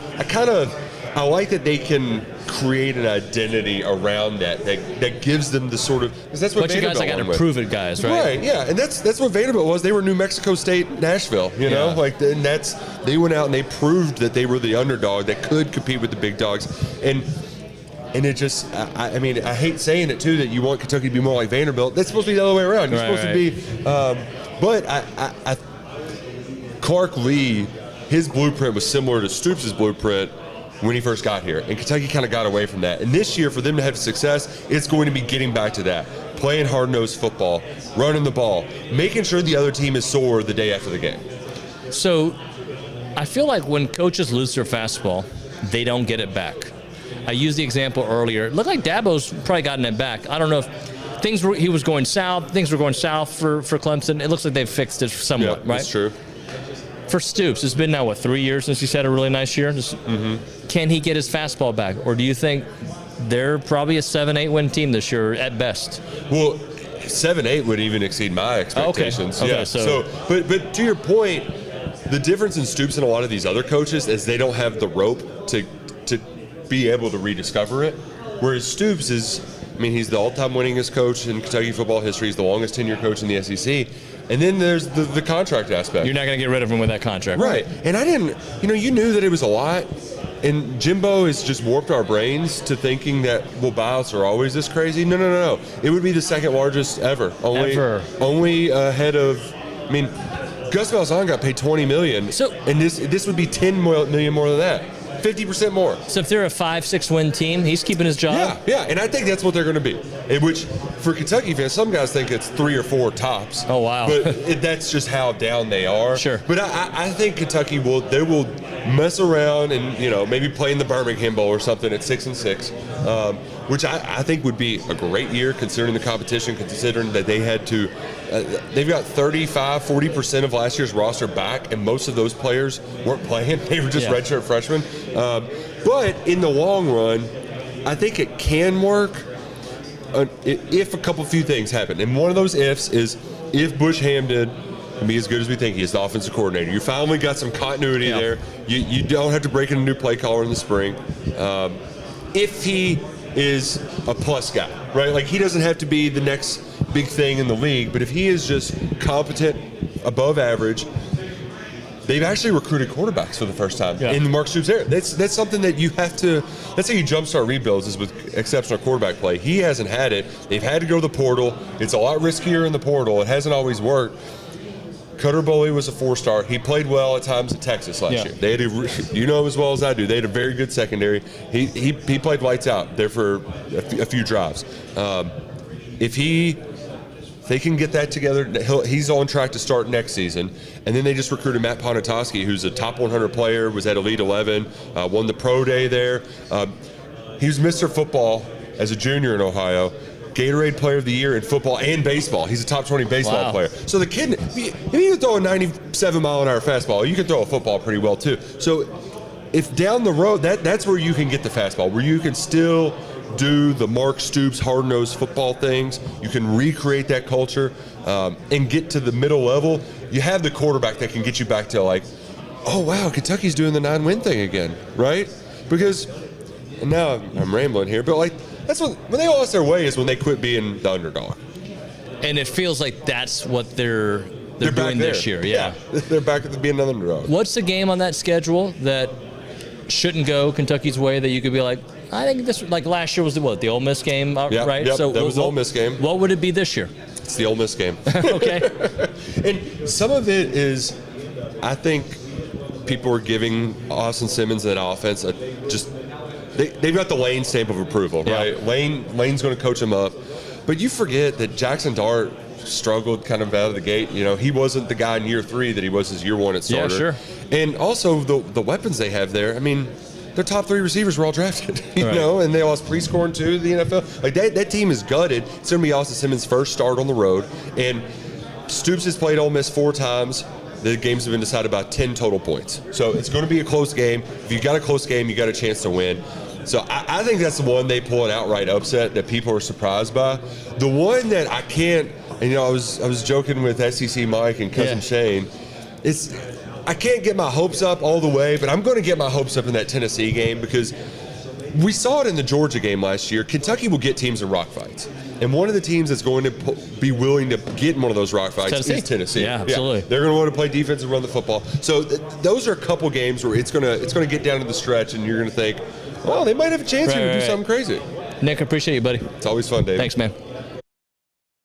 I like that they can create an identity around that gives them the sort of, because that's what But you guys, I got to prove it, guys, right? Right, yeah, and that's what Vanderbilt was. They were New Mexico State, Nashville, you know, and they went out and they proved that they were the underdog that could compete with the big dogs, and it just, I mean, I hate saying it too that you want Kentucky to be more like Vanderbilt. That's supposed to be the other way around. You're supposed to be, but I Clark Lee, his blueprint was similar to Stoops' blueprint when he first got here, and Kentucky kind of got away from that. And this year, for them to have success, it's going to be getting back to that, playing hard-nosed football, running the ball, making sure the other team is sore the day after the game. So I feel like when coaches lose their fastball, they don't get it back. I used the example earlier. It looked like Dabo's probably gotten it back. I don't know if he was going south. Things were going south for Clemson. It looks like they've fixed it somewhat, right? That's true. For Stoops, it's been now, 3 years since he's had a really nice year? Can he get his fastball back? Or do you think they're probably a 7-8 win team this year at best? Well, 7-8 would even exceed my expectations. Okay. Yeah. So, but to your point, the difference in Stoops and a lot of these other coaches is they don't have the rope to be able to rediscover it. Whereas Stoops is, I mean, he's the all-time winningest coach in Kentucky football history. He's the longest tenure coach in the SEC. And then there's the contract aspect. You're not going to get rid of him with that contract. Right. And I didn't, you knew that it was a lot. And Jimbo has just warped our brains to thinking that, well, buyouts are always this crazy. No. It would be the second largest ever. Only ahead of, I mean, Gus Malzahn got paid $20 million. And this would be $10 million more than that. 50% more. So if they're a 5-6 win team, he's keeping his job? Yeah, and I think that's what they're going to be. Which, for Kentucky fans, some guys think it's 3 or 4 tops. Oh, wow. But that's just how down they are. Sure. But I think Kentucky will mess around and, maybe play in the Birmingham Bowl or something at 6-6, which I think would be a great year considering the competition, considering that they had to they've got 35-40% of last year's roster back, and most of those players weren't playing. They were just redshirt freshmen. But in the long run, I think it can work if a few things happen. And one of those ifs is if Bush Hamden can be as good as we think he is, the offensive coordinator. You finally got some continuity there. You don't have to break in a new play caller in the spring. If he is a plus guy, right? Like, he doesn't have to be the next big thing in the league, but if he is just competent, above average, they've actually recruited quarterbacks for the first time in the Mark Stoops era. That's something that you have to, that's how you jumpstart rebuilds, is with exceptional quarterback play. He hasn't had it. They've had to go to the portal. It's a lot riskier in the portal. It hasn't always worked. Cutter Boley was a 4-star. He played well at times at Texas last year. They had as well as I do, they had a very good secondary. He played lights out there for a few drives. If they can get that together, he's on track to start next season. And then they just recruited Matt Ponatoski, who's a top 100 player, was at Elite 11, won the pro day there. He was Mr. Football as a junior in Ohio. Gatorade Player of the Year in football and baseball. He's a top 20 baseball player. So the kid, if you can throw a 97-mile-an-hour fastball, you can throw a football pretty well too. So if down the road, that's where you can get the fastball, where you can still do the Mark Stoops hard-nosed football things. You can recreate that culture and get to the middle level. You have the quarterback that can get you back to, like, oh, wow, Kentucky's doing the 9-win thing again, right? Because, and now I'm rambling here, but, like, that's when they lost their way, is when they quit being the underdog. And it feels like that's what they're doing this year. Yeah. They're back at being another underdog. What's the game on that schedule that shouldn't go Kentucky's way that you could be like, I think this, like last year was the Ole Miss game, right? Yep, so that was the Ole Miss game. What would it be this year? It's the Ole Miss game. Okay. And some of it is, I think people are giving Austin Simmons and that offense they've got the Lane stamp of approval, right? Lane's going to coach him up. But you forget that Jackson Dart struggled kind of out of the gate. He wasn't the guy in year 3 that he was his year 1 at starter. Yeah, sure. And also the weapons they have there. I mean, their top 3 receivers were all drafted, and they lost pre-scoring to the NFL. Like that team is gutted. It's going to be Austin Simmons' first start on the road, and Stoops has played Ole Miss 4 times. The games have been decided by 10 total points. So it's going to be a close game. If you got a close game, you got a chance to win. So I think that's the one they pull an outright upset that people are surprised by. The one that I can't, and I was joking with SEC Mike and Cousin Shane, I can't get my hopes up all the way, but I'm going to get my hopes up in that Tennessee game because we saw it in the Georgia game last year. Kentucky will get teams in rock fights. And one of the teams that's going to be willing to get in one of those rock fights is Tennessee. Yeah, absolutely. Yeah, they're going to want to play defense and run the football. So those are a couple games where it's going to get down to the stretch, and you're going to think, well, they might have a chance here to do something crazy. Nick, I appreciate you, buddy. It's always fun, Dave. Thanks, man.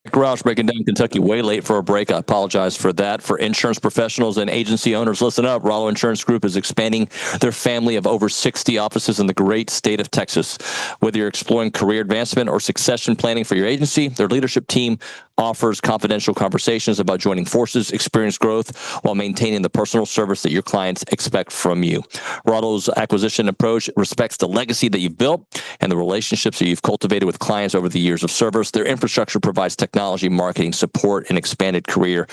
Nick Roush breaking down Kentucky way late for a break. I apologize for that. For insurance professionals and agency owners, listen up. Rollo Insurance Group is expanding their family of over 60 offices in the great state of Texas. Whether you're exploring career advancement or succession planning for your agency, their leadership team offers confidential conversations about joining forces, experience growth, while maintaining the personal service that your clients expect from you. Rollo's acquisition approach respects the legacy that you've built and the relationships that you've cultivated with clients over the years of service. Their infrastructure provides technology, marketing, support, and expanded carrier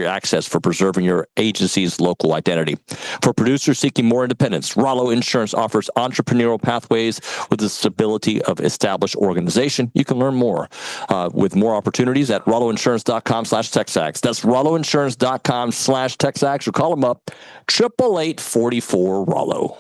access for preserving your agency's local identity. For producers seeking more independence, Rollo Insurance offers entrepreneurial pathways with the stability of established organization. You can learn more with more opportunities at rolloinsurance.com/TexAgs. That's rolloinsurance.com/TexAgs, or call them up 888-44-ROLLO.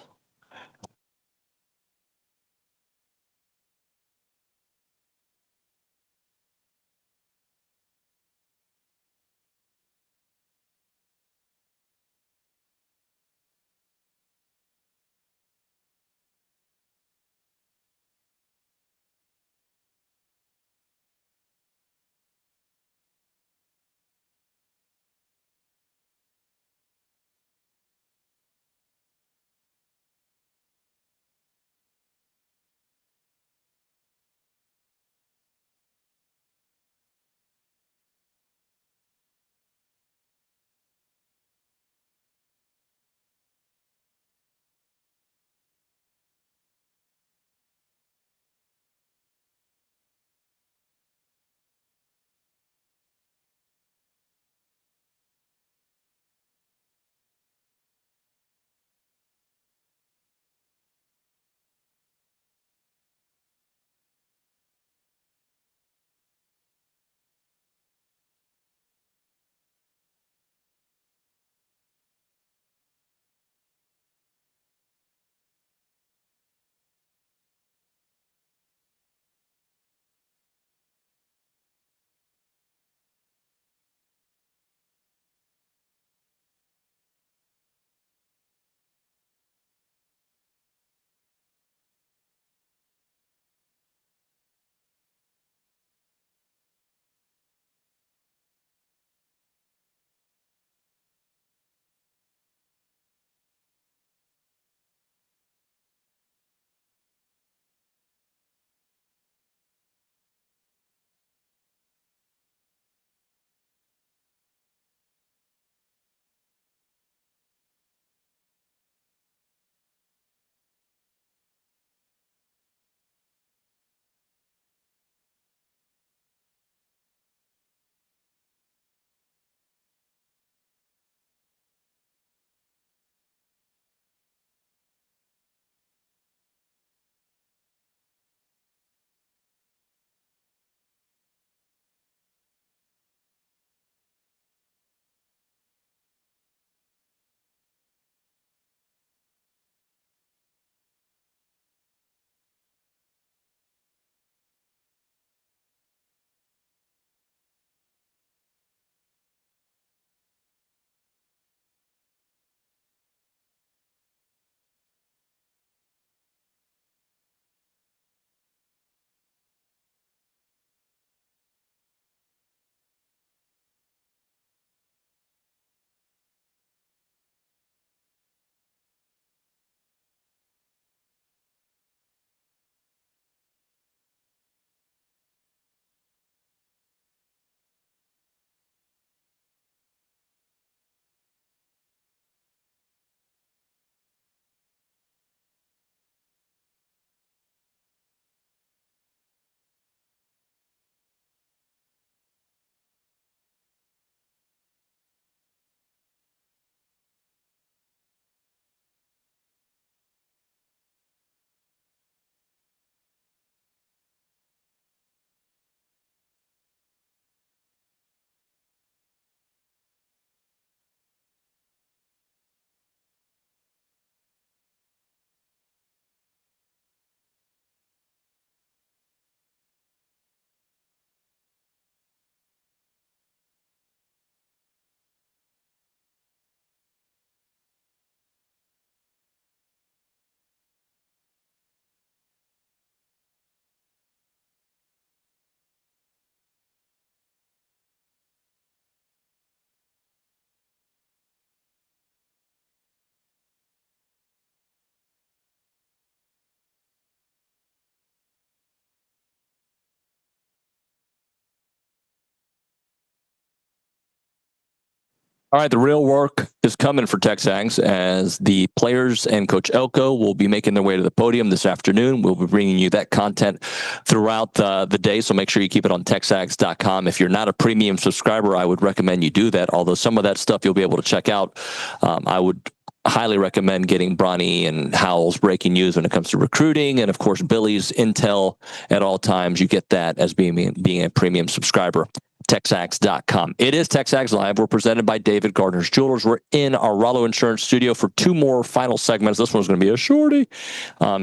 All right, the real work is coming for TexAgs as the players and Coach Elko will be making their way to the podium this afternoon. We'll be bringing you that content throughout the day, so make sure you keep it on TexAgs.com. If you're not a premium subscriber, I would recommend you do that, although some of that stuff you'll be able to check out. I would highly recommend getting Bronny and Howell's breaking news when it comes to recruiting, and of course Billy's intel at all times. You get that as being a premium subscriber. TexAgs.com. It is TexAgs Live. We're presented by David Gardner's Jewelers. We're in our Rollo Insurance studio for 2 more final segments. This one's going to be a shorty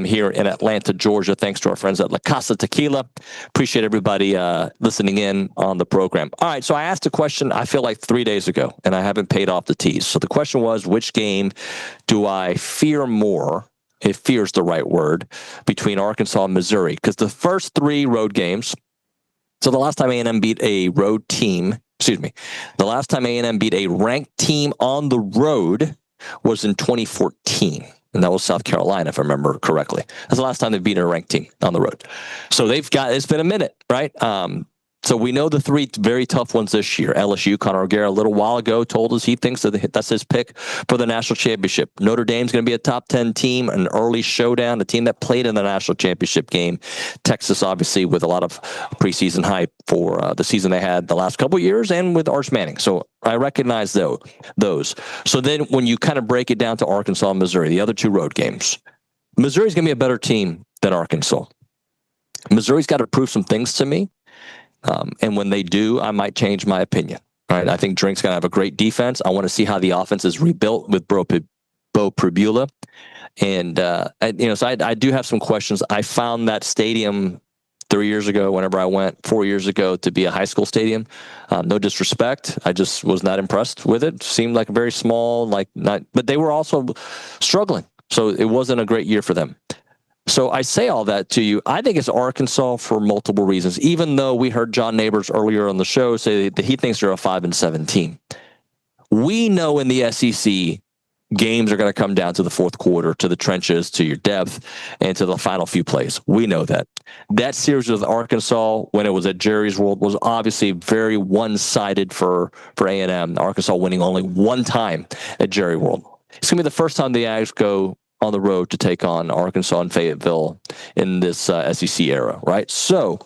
here in Atlanta, Georgia. Thanks to our friends at La Casa Tequila. Appreciate everybody listening in on the program. All right, so I asked a question, I feel like 3 days ago, and I haven't paid off the tease. So the question was, which game do I fear more, if fear is the right word, between Arkansas and Missouri? Because the first 3 road games, so the last time A&M beat a road team, the last time A&M beat a ranked team on the road was in 2014. And that was South Carolina, if I remember correctly. That's the last time they've beaten a ranked team on the road. So it's been a minute, right? So we know the 3 very tough ones this year. LSU, Conor O'Gara, a little while ago, told us he thinks that's his pick for the national championship. Notre Dame's going to be a top 10 team, an early showdown, a team that played in the national championship game. Texas, obviously, with a lot of preseason hype for the season they had the last couple of years, and with Arch Manning. So I recognize those. So then when you kind of break it down to Arkansas and Missouri, the other 2 road games, Missouri's going to be a better team than Arkansas. Missouri's got to prove some things to me. And when they do, I might change my opinion. All right, I think Drink's going to have a great defense. I want to see how the offense is rebuilt with Bo Pribula. And, so I do have some questions. I found that stadium 3 years ago, whenever I went 4 years ago, to be a high school stadium. No disrespect. I just was not impressed with it. Seemed like a very small, but they were also struggling. So it wasn't a great year for them. So I say all that to you. I think it's Arkansas for multiple reasons, even though we heard John Nabors earlier on the show say that he thinks they're a 5-7 team. We know in the SEC, games are going to come down to the fourth quarter, to the trenches, to your depth, and to the final few plays. We know that. That series with Arkansas, when it was at Jerry's World, was obviously very one-sided for A&M. Arkansas winning only 1 time at Jerry World. It's going to be the first time the Ags go on the road to take on Arkansas and Fayetteville in this SEC era, right? So,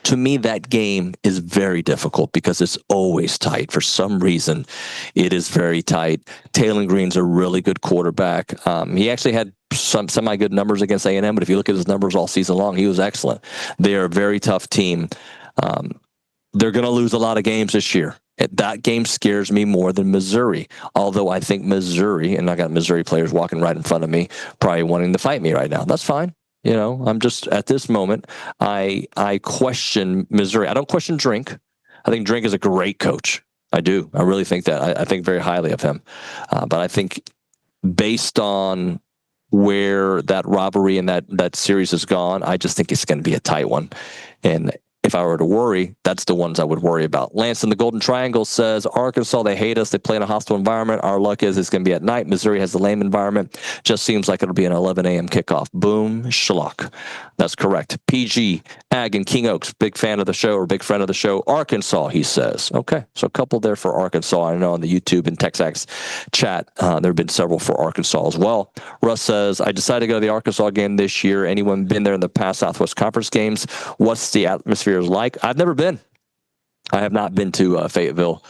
to me, that game is very difficult because it's always tight. For some reason, it is very tight. Taylor Green's a really good quarterback. He actually had some semi-good numbers against A&M, but if you look at his numbers all season long, he was excellent. They're a very tough team. They're going to lose a lot of games this year. That game scares me more than Missouri, although I think Missouri, and I got Missouri players walking right in front of me, probably wanting to fight me right now. That's fine. I'm just, at this moment, I question Missouri. I don't question Drink. I think Drink is a great coach. I do. I really think that. I think very highly of him. But I think based on where that rivalry and that series has gone, I just think it's going to be a tight one. And if I were to worry, that's the ones I would worry about. Lance in the Golden Triangle says, Arkansas, they hate us. They play in a hostile environment. Our luck is it's going to be at night. Missouri has the lame environment. Just seems like it'll be an 11 a.m. kickoff. Boom, schlock. That's correct. PG, Ag, and King Oaks, big fan of the show or big friend of the show. Arkansas, he says. Okay, so a couple there for Arkansas. I know on the YouTube and TexAgs chat, there have been several for Arkansas as well. Russ says, I decided to go to the Arkansas game this year. Anyone been there in the past Southwest Conference games? What's the atmosphere like? I've never been. I have not been to Fayetteville,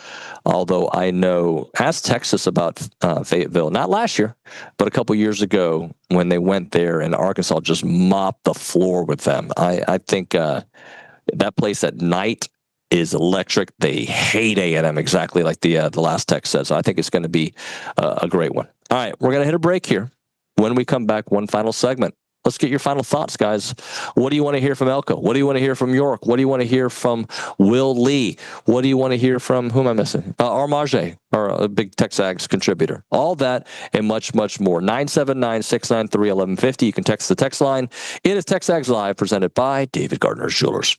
although I know, ask Texas about Fayetteville, not last year, but a couple years ago when they went there and Arkansas just mopped the floor with them. I think that place at night is electric. They hate A&M exactly like the last text says. So I think it's going to be a great one. All right, we're going to hit a break here. When we come back, one final segment. Let's get your final thoughts, guys. What do you want to hear from Elko? What do you want to hear from York? What do you want to hear from Will Lee? What do you want to hear from, who am I missing? Armage, or a big TexAgs contributor. All that and much, much more. 979-693-1150. You can text the text line. It is TexAgs Live, presented by David Gardner's Jewelers.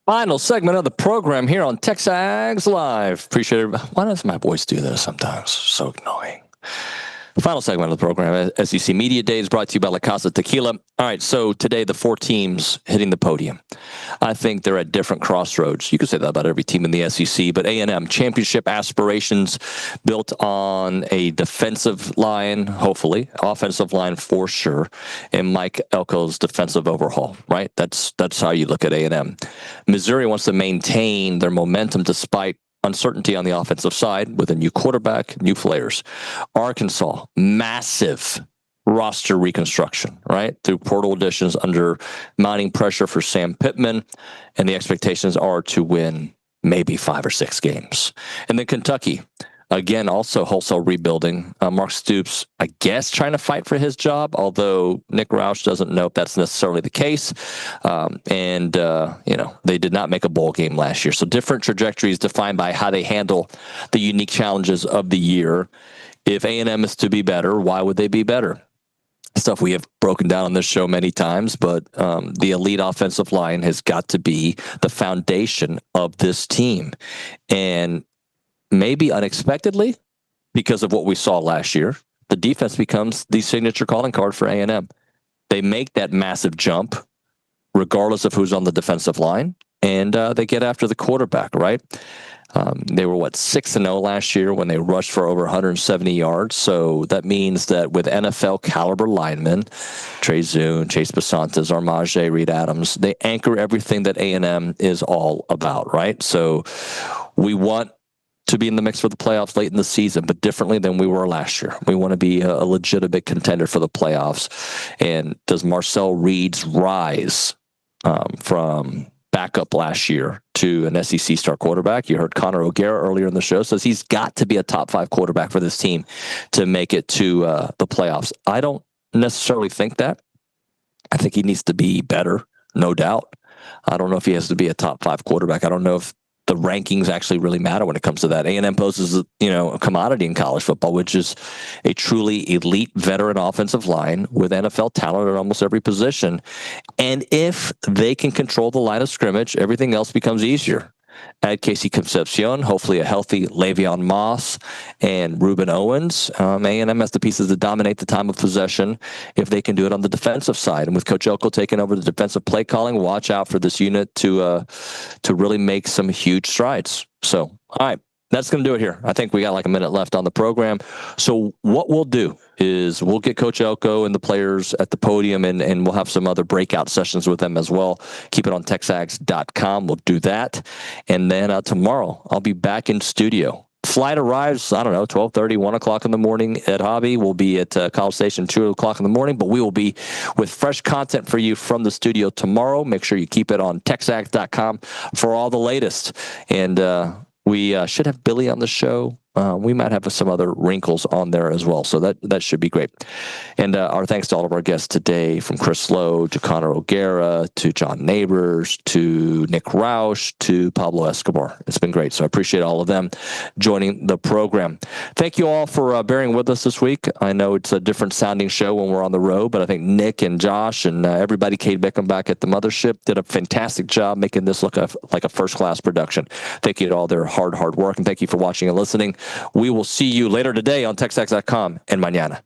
Final segment of the program here on TexAgs Live. Appreciate it. Why does my voice do this sometimes? So annoying. Final segment of the program, SEC Media Day, is brought to you by La Casa Tequila. All right, so today the 4 teams hitting the podium. I think they're at different crossroads. You could say that about every team in the SEC, but A&M, championship aspirations built on a defensive line, hopefully, offensive line for sure, and Mike Elko's defensive overhaul, right? That's how you look at A&M. Missouri wants to maintain their momentum despite uncertainty on the offensive side with a new quarterback, new players. Arkansas, massive roster reconstruction, right? Through portal additions under mounting pressure for Sam Pittman. And the expectations are to win maybe 5 or 6 games. And then Kentucky, again, also wholesale rebuilding. Mark Stoops, I guess, trying to fight for his job, although Nick Roush doesn't know if that's necessarily the case. They did not make a bowl game last year. So different trajectories defined by how they handle the unique challenges of the year. If A&M is to be better, why would they be better? Stuff we have broken down on this show many times, but the elite offensive line has got to be the foundation of this team. And maybe unexpectedly, because of what we saw last year, the defense becomes the signature calling card for A&M. They make that massive jump regardless of who's on the defensive line, and they get after the quarterback, right? They were, 6-0 last year when they rushed for over 170 yards. So that means that with NFL caliber linemen, Trey Zune, Chase Basantas, Armage, Reed Adams, they anchor everything that A&M is all about, right? So we want to be in the mix for the playoffs late in the season, but differently than we were last year. We want to be a legitimate contender for the playoffs. And does Marcel Reed's rise from backup last year to an SEC star quarterback? You heard Connor O'Gara earlier in the show, says he's got to be a top 5 quarterback for this team to make it to the playoffs. I don't necessarily think that. I think he needs to be better, no doubt. I don't know if he has to be a top 5 quarterback. I don't know if the rankings actually really matter when it comes to that. A&M poses, a commodity in college football, which is a truly elite veteran offensive line with NFL talent at almost every position. And if they can control the line of scrimmage, everything else becomes easier. Add Casey Concepcion, hopefully a healthy Le'Veon Moss and Reuben Owens. A&M has the pieces to dominate the time of possession if they can do it on the defensive side. And with Coach Elko taking over the defensive play calling, watch out for this unit to really make some huge strides. So, all right. That's going to do it here. I think we got like a minute left on the program. So what we'll do is we'll get Coach Elko and the players at the podium, and we'll have some other breakout sessions with them as well. Keep it on TexAgs.com. We'll do that. And then tomorrow I'll be back in studio. Flight arrives, 12:30, 1 o'clock in the morning at Hobby. We'll be at College Station 2 o'clock in the morning, but we will be with fresh content for you from the studio tomorrow. Make sure you keep it on TexAgs.com for all the latest. And we should have Billy on the show. We might have some other wrinkles on there as well. So that should be great. And our thanks to all of our guests today, from Chris Lowe to Connor O'Gara to John Nabors to Nick Roush to Pablo Escobar. It's been great. So I appreciate all of them joining the program. Thank you all for bearing with us this week. I know it's a different sounding show when we're on the road, but I think Nick and Josh and everybody, Kate Beckham back at the mothership, did a fantastic job making this look like a first-class production. Thank you to all their hard work, and thank you for watching and listening. We will see you later today on TexAgs.com and mañana.